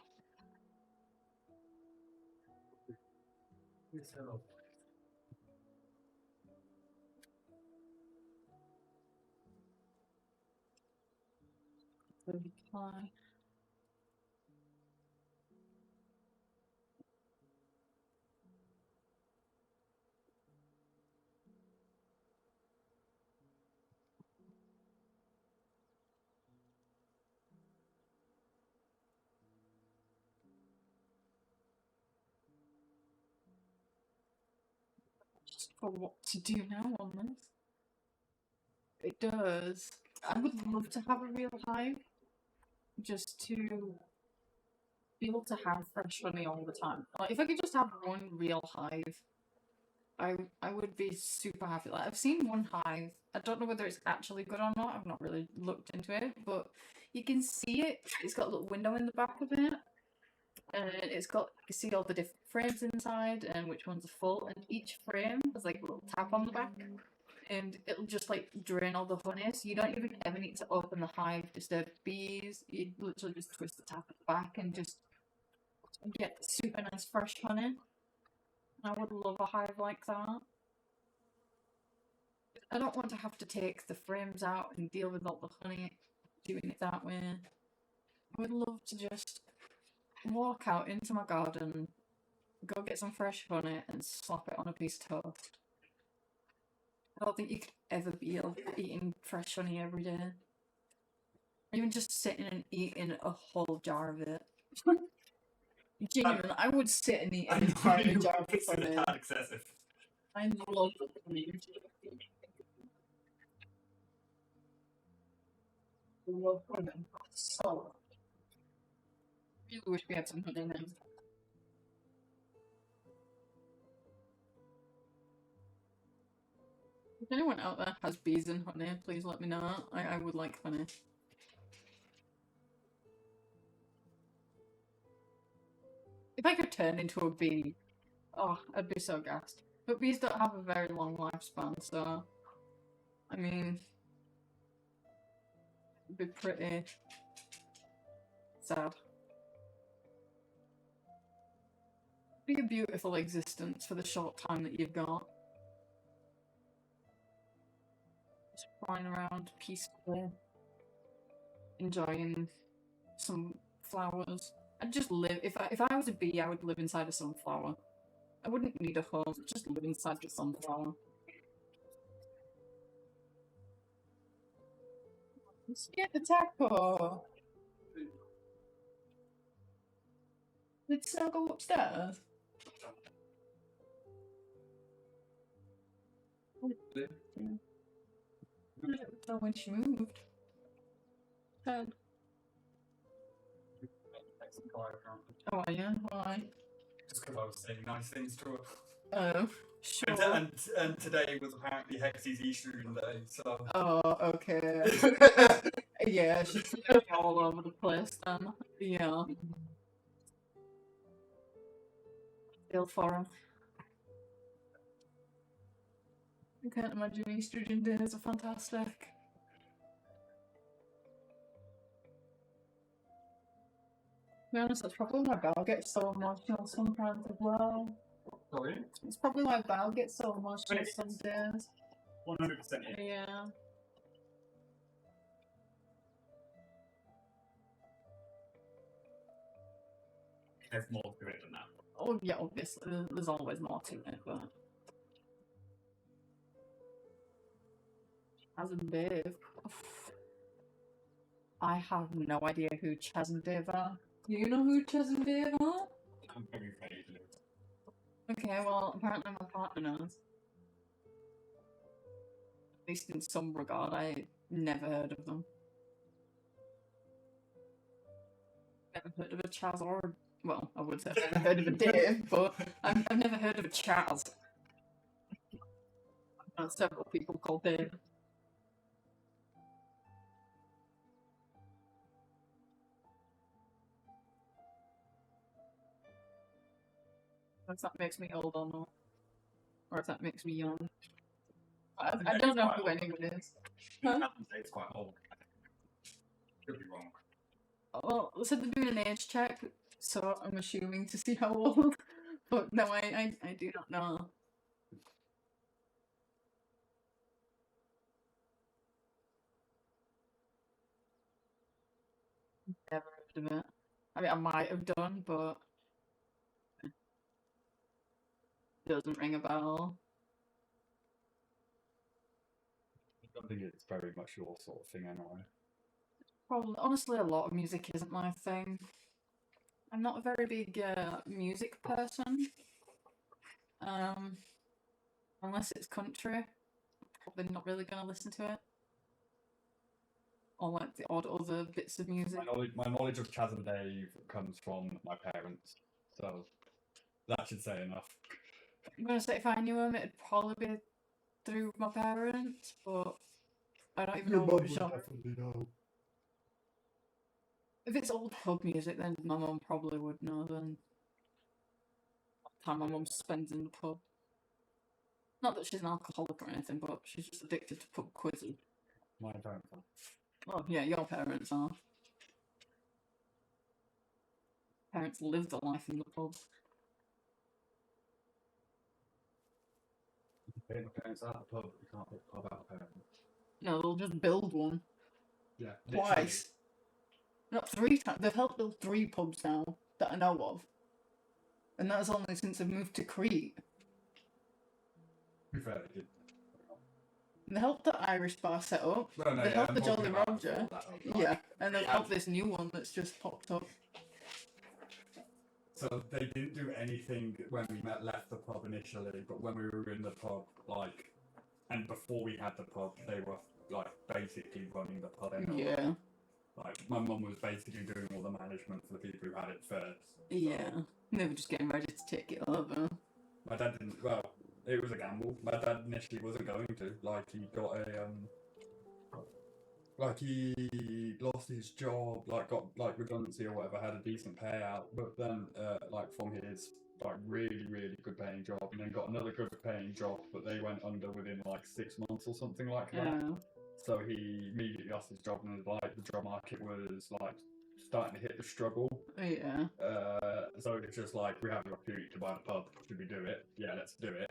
Reply. Just for what to do now on this. It does. I would love to have a real hive. Just to be able to have fresh honey all the time. Like, if I could just have one real hive, I would be super happy. Like, I've seen one hive. I don't know whether it's actually good or not. I've not really looked into it, but you can see it. It's got a little window in the back of it, and it's got, you can see all the different frames inside and which ones are full. And each frame has like a little tap on the back, and it'll just like drain all the honey. So you don't even ever need to open the hive to disturb bees. You literally just twist the tap at the back and just get super nice fresh honey. I would love a hive like that. I don't want to have to take the frames out and deal with all the honey doing it that way. I would love to just walk out into my garden, go get some fresh honey and slap it on a piece of toast. I don't think you could ever be eating fresh honey every day. Even just sitting and eating a whole jar of it. Genuinely, I would sit and eat an entire jar of honey. Excessive. I love honey. I love honey so much. I really wish we had some honey now. If anyone out there has bees and honey, please let me know. I would like honey. If I could turn into a bee, oh, I'd be so gassed. But bees don't have a very long lifespan, so I mean, it'd be pretty sad. Be a beautiful existence for the short time that you've got. Just flying around peacefully, enjoying some flowers. I'd just live. If I was a bee, I would live inside a sunflower. I wouldn't need a home. Just live inside the sunflower. Let's get the taco. Did it still go upstairs? I don't know when she moved. Head. Oh yeah, why? Just because I was saying nice things to her. Oh, sure. And today was apparently Hexy's estrogen day, so. Oh, okay. Yeah, she's all over the place then. Yeah. Feel for her. I can't imagine estrogen days are fantastic. To be honest, that's probably why Val gets so emotional sometimes as well. Sorry? It's probably why Val gets so emotional some days. 100%. Yeah. There's more to it than that. Oh yeah, obviously, there's always more to it, but... Chaz and Dave. I have no idea who Chaz and Dave are. Do you know who Chaz and Dave are? I'm very vaguely. Okay, well, apparently my partner knows. At least in some regard, I never heard of them. Never heard of a Chaz or a... Well, I would say I've never heard of a Dave, but I've never heard of a Chaz. I've known several people called Dave. If that makes me old or not. Or if that makes me young. I don't know who anyone is. Huh? It's quite old. Could be wrong. Well, they said they're doing an age check, so I'm assuming to see how old. But no, I do not know. Never heard of it. I mean, I might have done, but it doesn't ring a bell. I don't think it's very much your sort of thing anyway. Probably, honestly, a lot of music isn't my thing. I'm not a very big music person. Unless it's country, I'm probably not really gonna listen to it. Or like the odd other bits of music. My knowledge of Chaz and Dave comes from my parents, so that should say enough. I'm gonna say if I knew him, it'd probably be through my parents, but I don't even know what genre. Know. If it's old pub music, then my mum probably would know. Then the time my mum spends in the pub. Not that she's an alcoholic or anything, but she's just addicted to pub quizzes. My parents are. Oh yeah, your parents are. Parents live the life in the pub. My parents are at the pub, you can't put the pub out of parents. No, they'll just build one. Yeah. Twice. Not 3 times. They've helped build 3 pubs now that I know of. And that's only since they've moved to Crete. To be fair, they did. They helped the Irish bar set up. Well, no, They yeah, helped I'm the talking Jolly about Roger. that. Yeah, and they've helped this new one that's just popped up. So they didn't do anything when we left the pub initially, but when we were in the pub, like, and before we had the pub, they were like basically running the pub anyway. Yeah. Like my mum was basically doing all the management for the people who had it first. So Yeah. They were just getting ready to take it over. my dad didn't. Well, it was a gamble. My dad initially wasn't going to. Like he got a like he lost his job, like got like redundancy or whatever, had a decent payout, but then like from his like really good paying job, and then got another good paying job, but they went under within like 6 months or something like that. Yeah. So he immediately lost his job, and like the job market was like starting to hit the struggle. Yeah. So it's just like, we have the opportunity to buy the pub. Should we do it? Yeah, let's do it.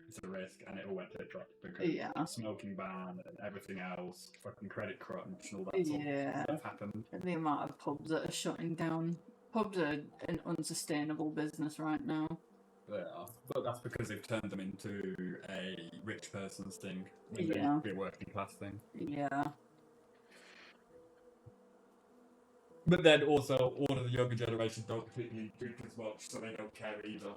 It's a risk, and it all went tits up because Yeah. smoking ban and everything else, fucking credit crunch and all that sort Yeah. of stuff happened. The amount of pubs that are shutting down. Pubs are an unsustainable business right now. They are, but that's because they've turned them into a rich person's thing when they Yeah. used to be a working class thing. Yeah. But then also, all of the younger generation don't particularly drink as much, so they don't care either.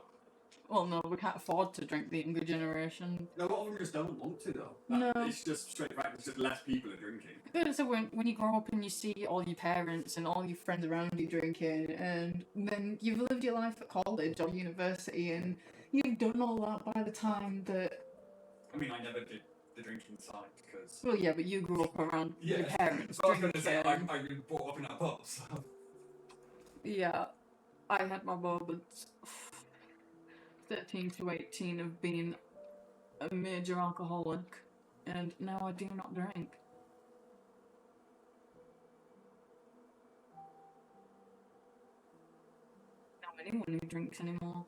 Well, no, we can't afford to drink, the younger generation. A lot of them just don't want to, though. No. It's just straight back, it's just less people are drinking. But so when you grow up and you see all your parents and all your friends around you drinking, and then you've lived your life at college or university, and you've done all that by the time that... I mean, I never did the drinking side, because... Well, yeah, but you grew up around your parents I was going drinking. to say, I was brought up in a pub, so... Yeah, I had my moments, 13 to 18, of being a major alcoholic, and now I do not drink. Not anyone who drinks anymore.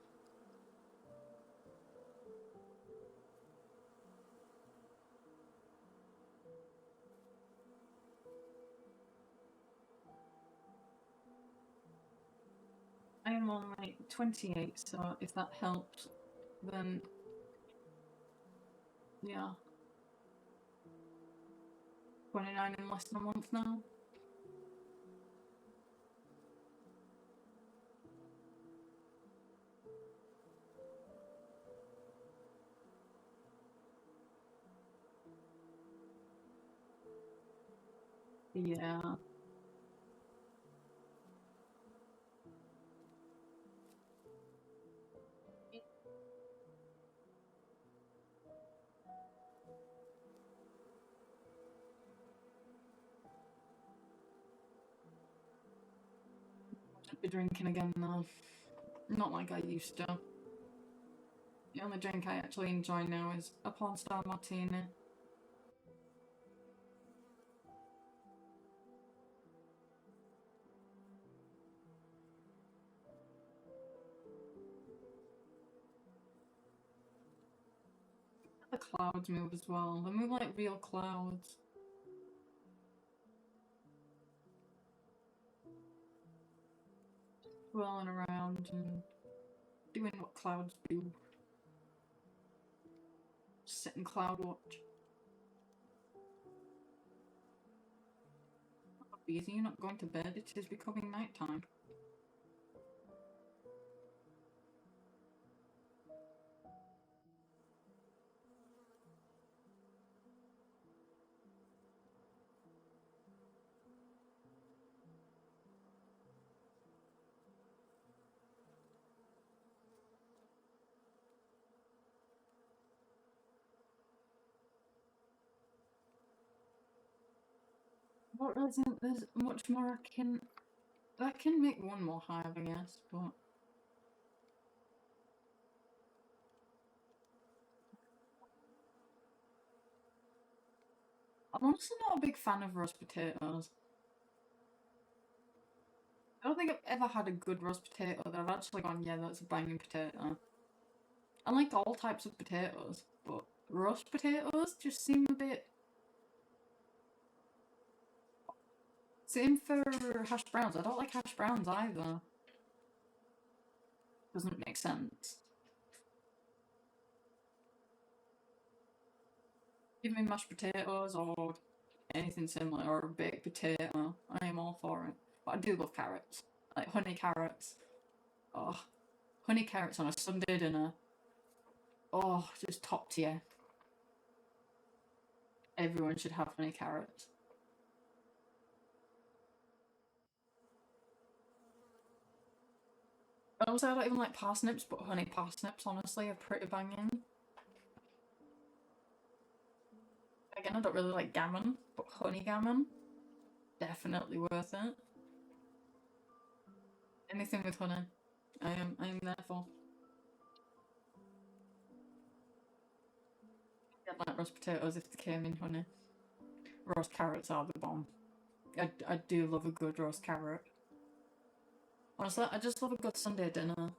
I am on like 28, so if that helps, then yeah. 29 in less than a month now. Yeah. I'd be drinking again now. Not like I used to. The only drink I actually enjoy now is a porn star martini. The clouds move as well. They move like real clouds. Swirling around and doing what clouds do. Sit and cloud watch. Oh, Beezy, you're not going to bed. It is becoming night time. What isn't there's much more I can make one more hive, I guess, but I'm honestly not a big fan of roast potatoes. I don't think I've ever had a good roast potato that I've actually gone, yeah, that's a banging potato. I like all types of potatoes, but roast potatoes just seem a bit... Same for hash browns. I don't like hash browns either. Doesn't make sense. Give me mashed potatoes or anything similar, or a baked potato. I am all for it. But I do love carrots. Like honey carrots. Oh, honey carrots on a Sunday dinner. Oh, just top tier. Everyone should have honey carrots. Also, I don't even like parsnips, but honey parsnips, honestly, are pretty banging. Again, I don't really like gammon, but honey gammon, definitely worth it. Anything with honey, I am there for. I'd like roast potatoes if they came in honey. Roast carrots are the bomb. I do love a good roast carrot. Honestly, I just love a good Sunday dinner.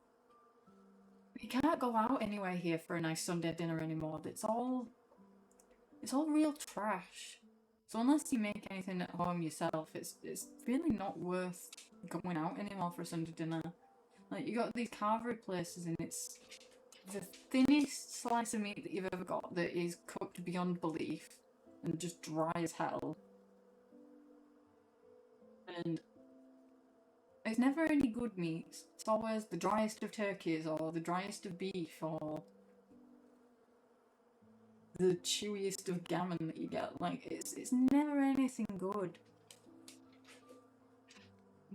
You can't go out anywhere here for a nice Sunday dinner anymore. It's all real trash. So unless you make anything at home yourself, it's really not worth going out anymore for a Sunday dinner. Like, you got these carvery places and it's the thinnest slice of meat that you've ever got that is cooked beyond belief and just dry as hell. And it's never any good meats. It's always the driest of turkeys or the driest of beef or the chewiest of gammon that you get. Like, it's never anything good.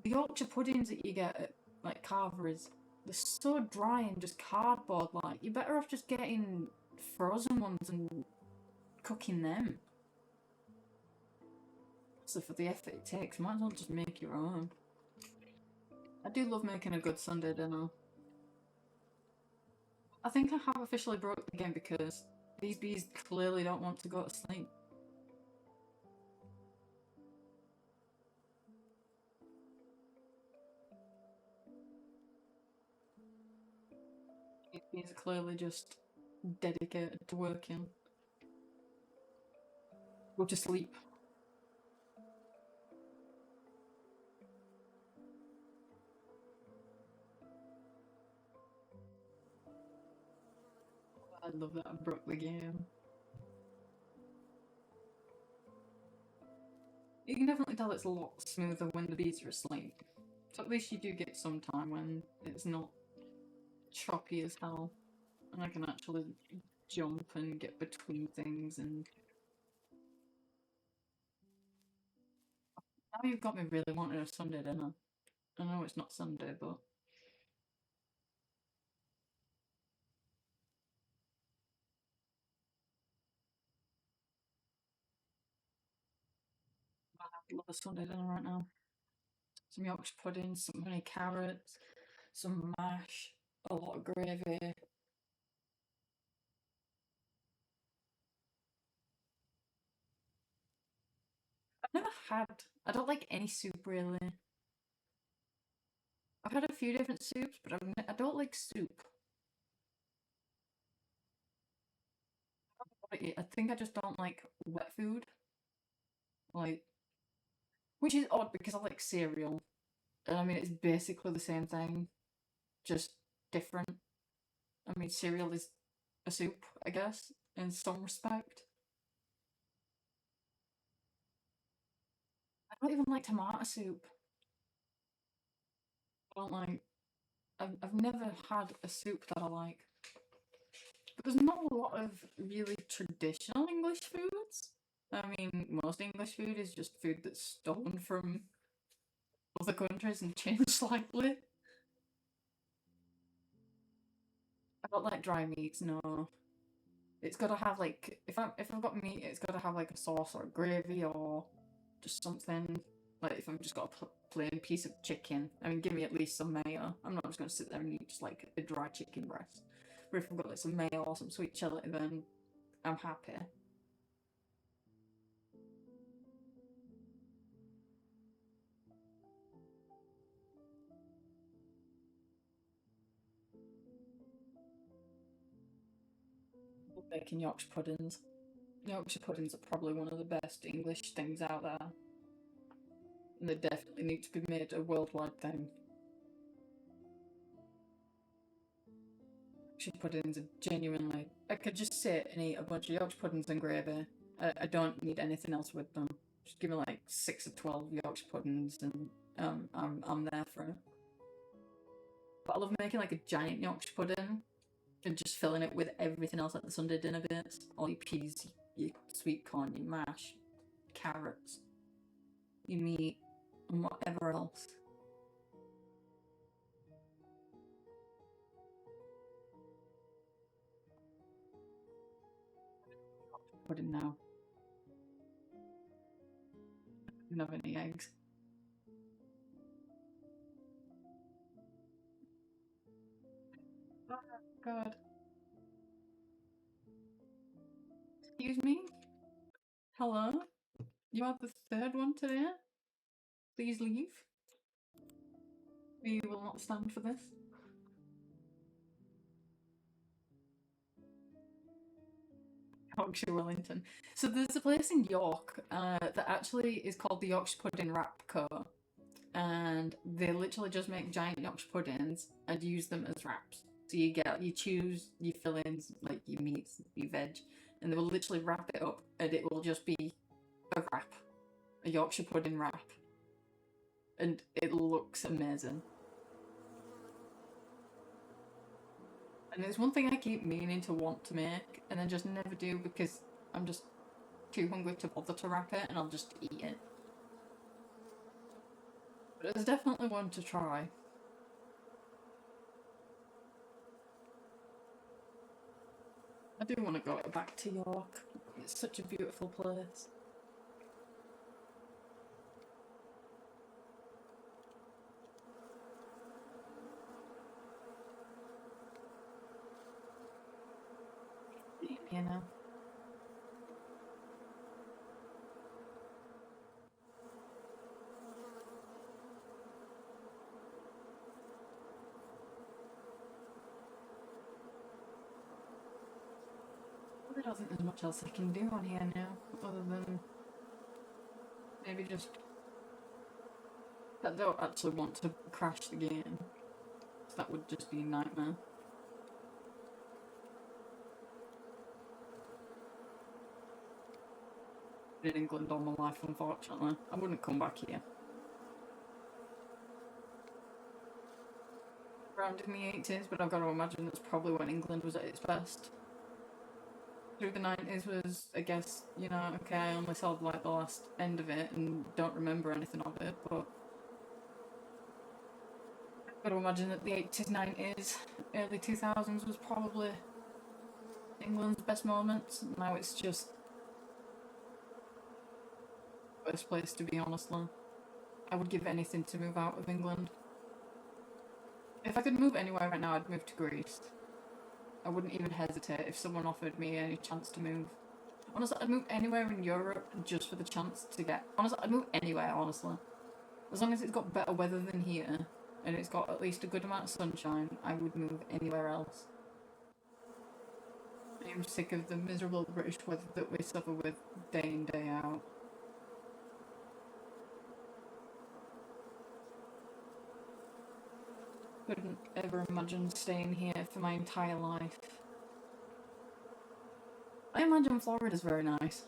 The Yorkshire puddings that you get at like Carveries, they're so dry and just cardboard. Like, you're better off just getting frozen ones and cooking them. So for the effort it takes, might as well just make your own. I do love making a good Sunday dinner. I think I have officially broke the game because these bees clearly don't want to go to sleep. These bees are clearly just dedicated to working. Go to sleep. I love that I broke the game. You can definitely tell it's a lot smoother when the bees are asleep. So at least you do get some time when it's not choppy as hell. And I can actually jump and get between things and... Now you've got me really wanting a Sunday dinner. I know it's not Sunday, but... I love a Sunday dinner right now. Some Yorkshire pudding, some honey carrots, some mash, a lot of gravy. I've never had... I don't like any soup really. I've had a few different soups, but I don't like soup. I think I just don't like wet food. Like, which is odd because I like cereal. And I mean, it's basically the same thing, just different. I mean, cereal is a soup, I guess, in some respect. I don't even like tomato soup. I don't like. I've never had a soup that I like. But there's not a lot of really traditional English foods. I mean, most English food is just food that's stolen from other countries and changed slightly. I don't like dry meats, no. It's gotta have like if I've got meat, it's gotta have like a sauce or a gravy or just something. Like if I've just got a plain piece of chicken, I mean, give me at least some mayo. I'm not just gonna sit there and eat just like a dry chicken breast. But if I've got like some mayo or some sweet chili, then I'm happy. Making Yorkshire puddings. Yorkshire puddings are probably one of the best English things out there. And they definitely need to be made a worldwide thing. Yorkshire puddings are genuinely... I could just sit and eat a bunch of Yorkshire puddings and gravy. I don't need anything else with them. Just give me like 6 or 12 Yorkshire puddings and I'm there for it. But I love making like a giant Yorkshire pudding and just filling it with everything else like the Sunday dinner bits. All your peas, your sweet corn, your mash, carrots, your meat, and whatever else. Pudding now. I don't have any eggs. Oh God. Excuse me? Hello? You are the third one today? please leave. We will not stand for this. Yorkshire Wellington. So there's a place in York that actually is called the Yorkshire Pudding Wrap Co. And they literally just make giant Yorkshire puddings and use them as wraps. So you choose your fillings, like your meats, your veg, and they will literally wrap it up and it will just be a wrap. A Yorkshire pudding wrap. And it looks amazing. And it's one thing I keep meaning to want to make, and I just never do because I'm just too hungry to bother to wrap it, and I'll just eat it. But it's definitely one to try. I do want to go back to York. It's such a beautiful place. You know. There isn't as much else I can do on here now, other than maybe just... I don't actually want to crash the game. That would just be a nightmare. In England all my life, unfortunately. I wouldn't come back here. Around in the 80s, but I've got to imagine that's probably when England was at its best. Through the 90s was, I guess, you know, okay, I only saw like the last end of it and don't remember anything of it, but I've got to imagine that the 80s, 90s, early 2000s was probably England's best moments. Now it's just the best place to be, honestly. I would give anything to move out of England. If I could move anywhere right now, I'd move to Greece. I wouldn't even hesitate if someone offered me any chance to move. Honestly, I'd move anywhere in Europe just for the chance to get... Honestly, I'd move anywhere, honestly. As long as it's got better weather than here, and it's got at least a good amount of sunshine, I would move anywhere else. I am sick of the miserable British weather that we suffer with day in, day out. Couldn't ever imagine staying here for my entire life. I imagine Florida's very nice.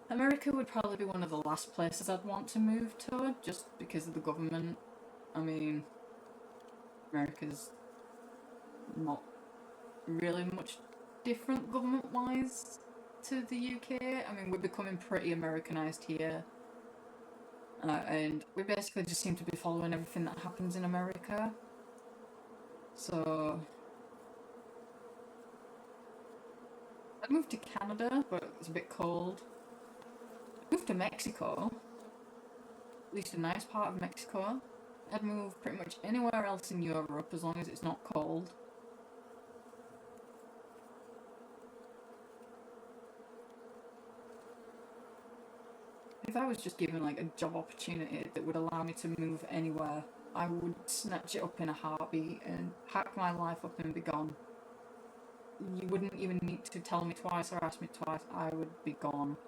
America would probably be one of the last places I'd want to move to, just because of the government. I mean, America's not really much different government-wise to the UK. I mean, we're becoming pretty Americanised here. And we basically just seem to be following everything that happens in America. So... I'd move to Canada, but it's a bit cold. I'd move to Mexico. At least a nice part of Mexico. I'd move pretty much anywhere else in Europe as long as it's not cold. If I was just given like a job opportunity that would allow me to move anywhere, I would snatch it up in a heartbeat and pack my life up and be gone. You wouldn't even need to tell me twice or ask me twice, I would be gone.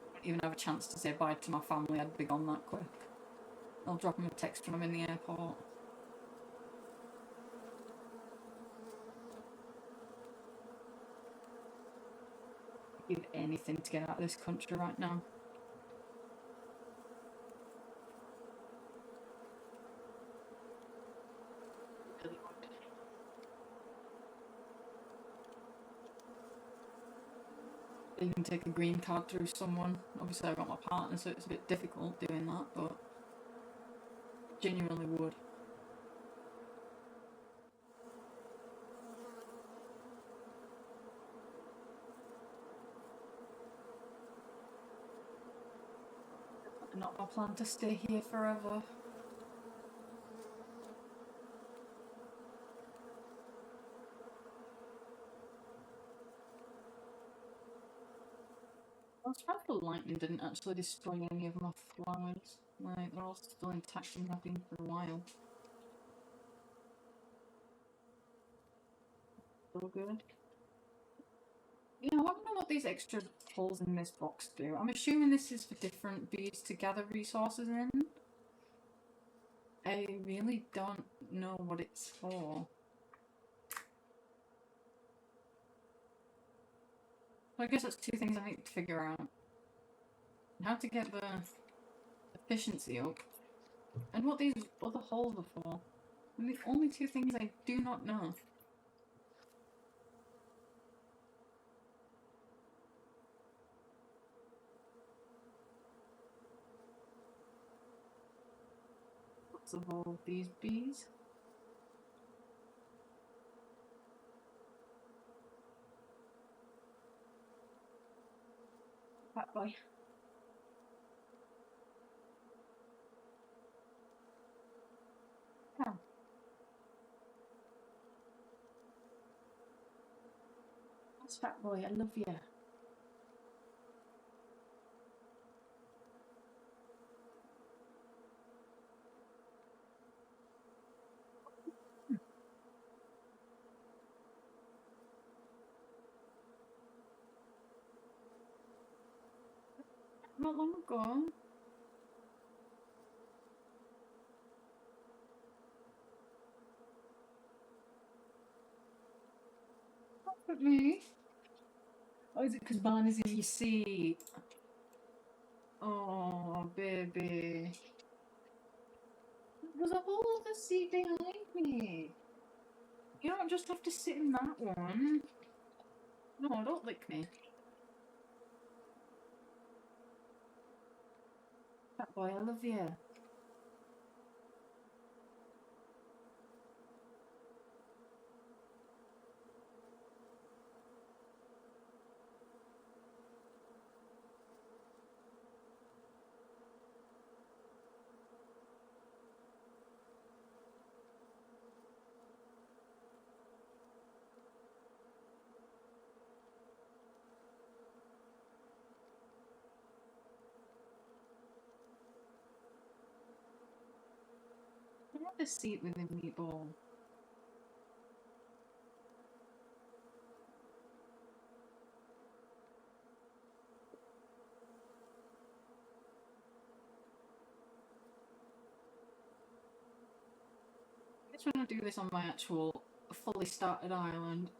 I wouldn't even have a chance to say bye to my family, I'd be gone that quick. I'll drop them a text when I'm in the airport. I'd give anything to get out of this country right now. You can take a green card through someone. Obviously I've got my partner, so it's a bit difficult doing that, but genuinely would. Not my plan to stay here forever. I was surprised the lightning didn't actually destroy any of my flowers. Like, they're all still intact and have been for a while. So good. Yeah, I want to know what these extra holes in this box do. I'm assuming this is for different bees to gather resources in. I really don't know what it's for. So I guess that's two things I need to figure out. How to get the efficiency up, and what these other holes are for. And the only two things I do not know. Lots of all of these bees. Fat boy. Oh. That's fat boy, I love you. Not long ago. Look at me. Oh, is it because mine is in your seat? Oh, baby. There's a whole other seat behind me. You don't just have to sit in that one. No, don't lick me. Fat boy, I love you. I want this seat with a meatball. I just want to do this on my actual fully started island.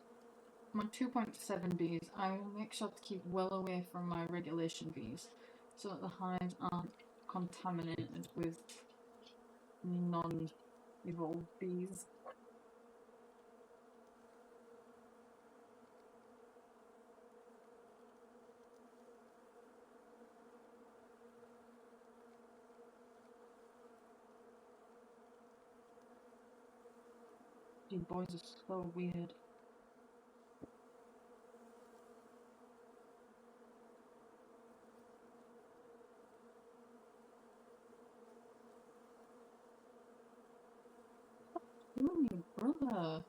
I'm on 2.7 bees. I will make sure to keep well away from my regulation bees so that the hives aren't contaminated with non-evolved bees. These boys are so weird. You and your brother.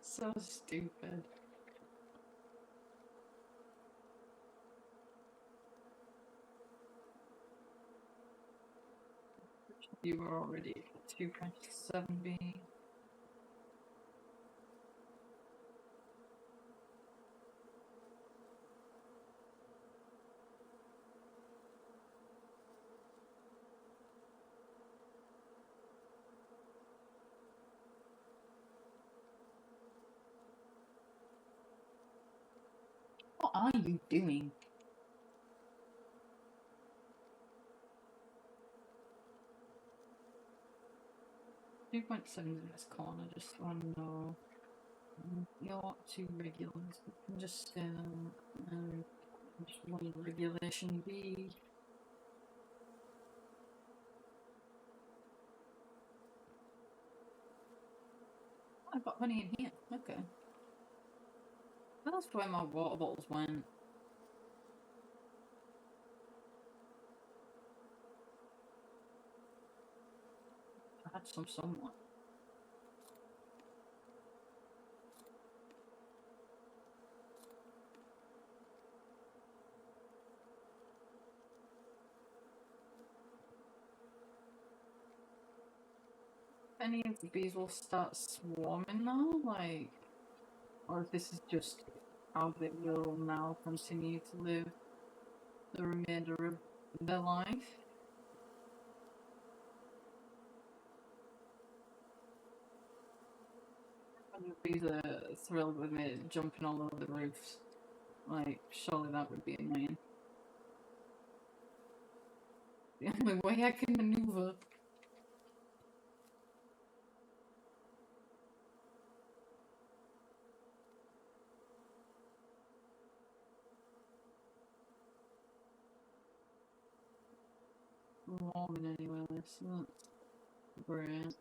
So stupid. You were already at 2.7 bees. What are you doing? Two point seven in this corner, just so I know. You're two regulars. We can just just one regulation B. I've got honey in here. Okay. That's where my water bottles went. I had some somewhere. If any of the bees will start swarming now, like, or if this is just how they will now continue to live the remainder of their life. And the bees are thrilled with me jumping all over the roofs. Like, surely that would be annoying. The only way I can maneuver. Warming anyway, so that's great.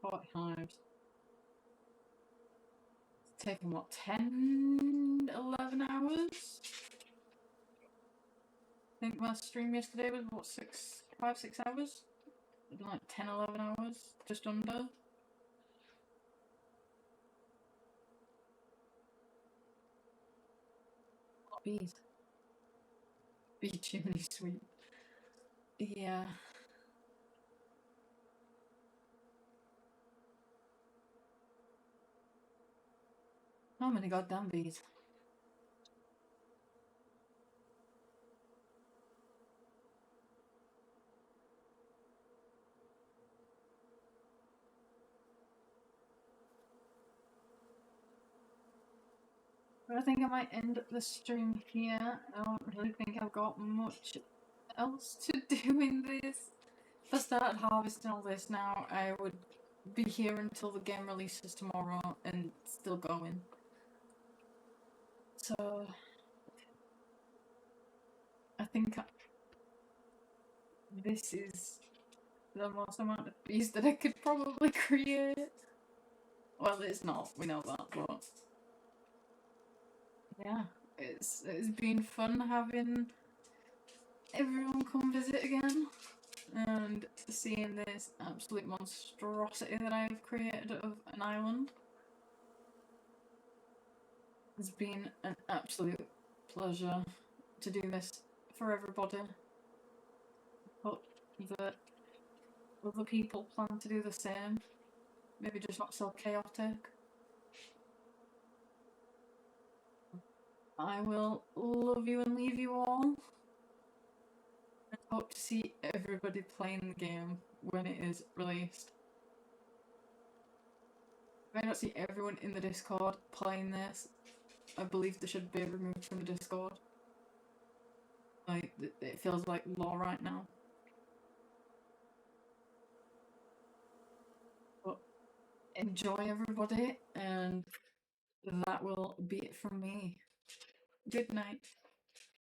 Hot hives. It's taken what, 10, 11 hours? I think my stream yesterday was what, 5, 6 hours? Like 10, 11 hours, just under. Bees. Bee chimney sweep. Yeah. How many goddamn bees? But I think I might end the stream here. I don't really think I've got much else to do in this. If I started harvesting all this now, I would be here until the game releases tomorrow and still going. So I think this is the most amount of bees that I could probably create. Well, it's not, we know that, but yeah, it's been fun having everyone come visit again and seeing this absolute monstrosity that I've created of an island. It's been an absolute pleasure to do this for everybody. Hope that other people plan to do the same. Maybe just not so chaotic. I will love you and leave you all. And hope to see everybody playing the game when it is released. If I don't see everyone in the Discord playing this, I believe they should be removed from the Discord. Like, it feels like law right now. But enjoy, everybody, and that will be it from me. Good night.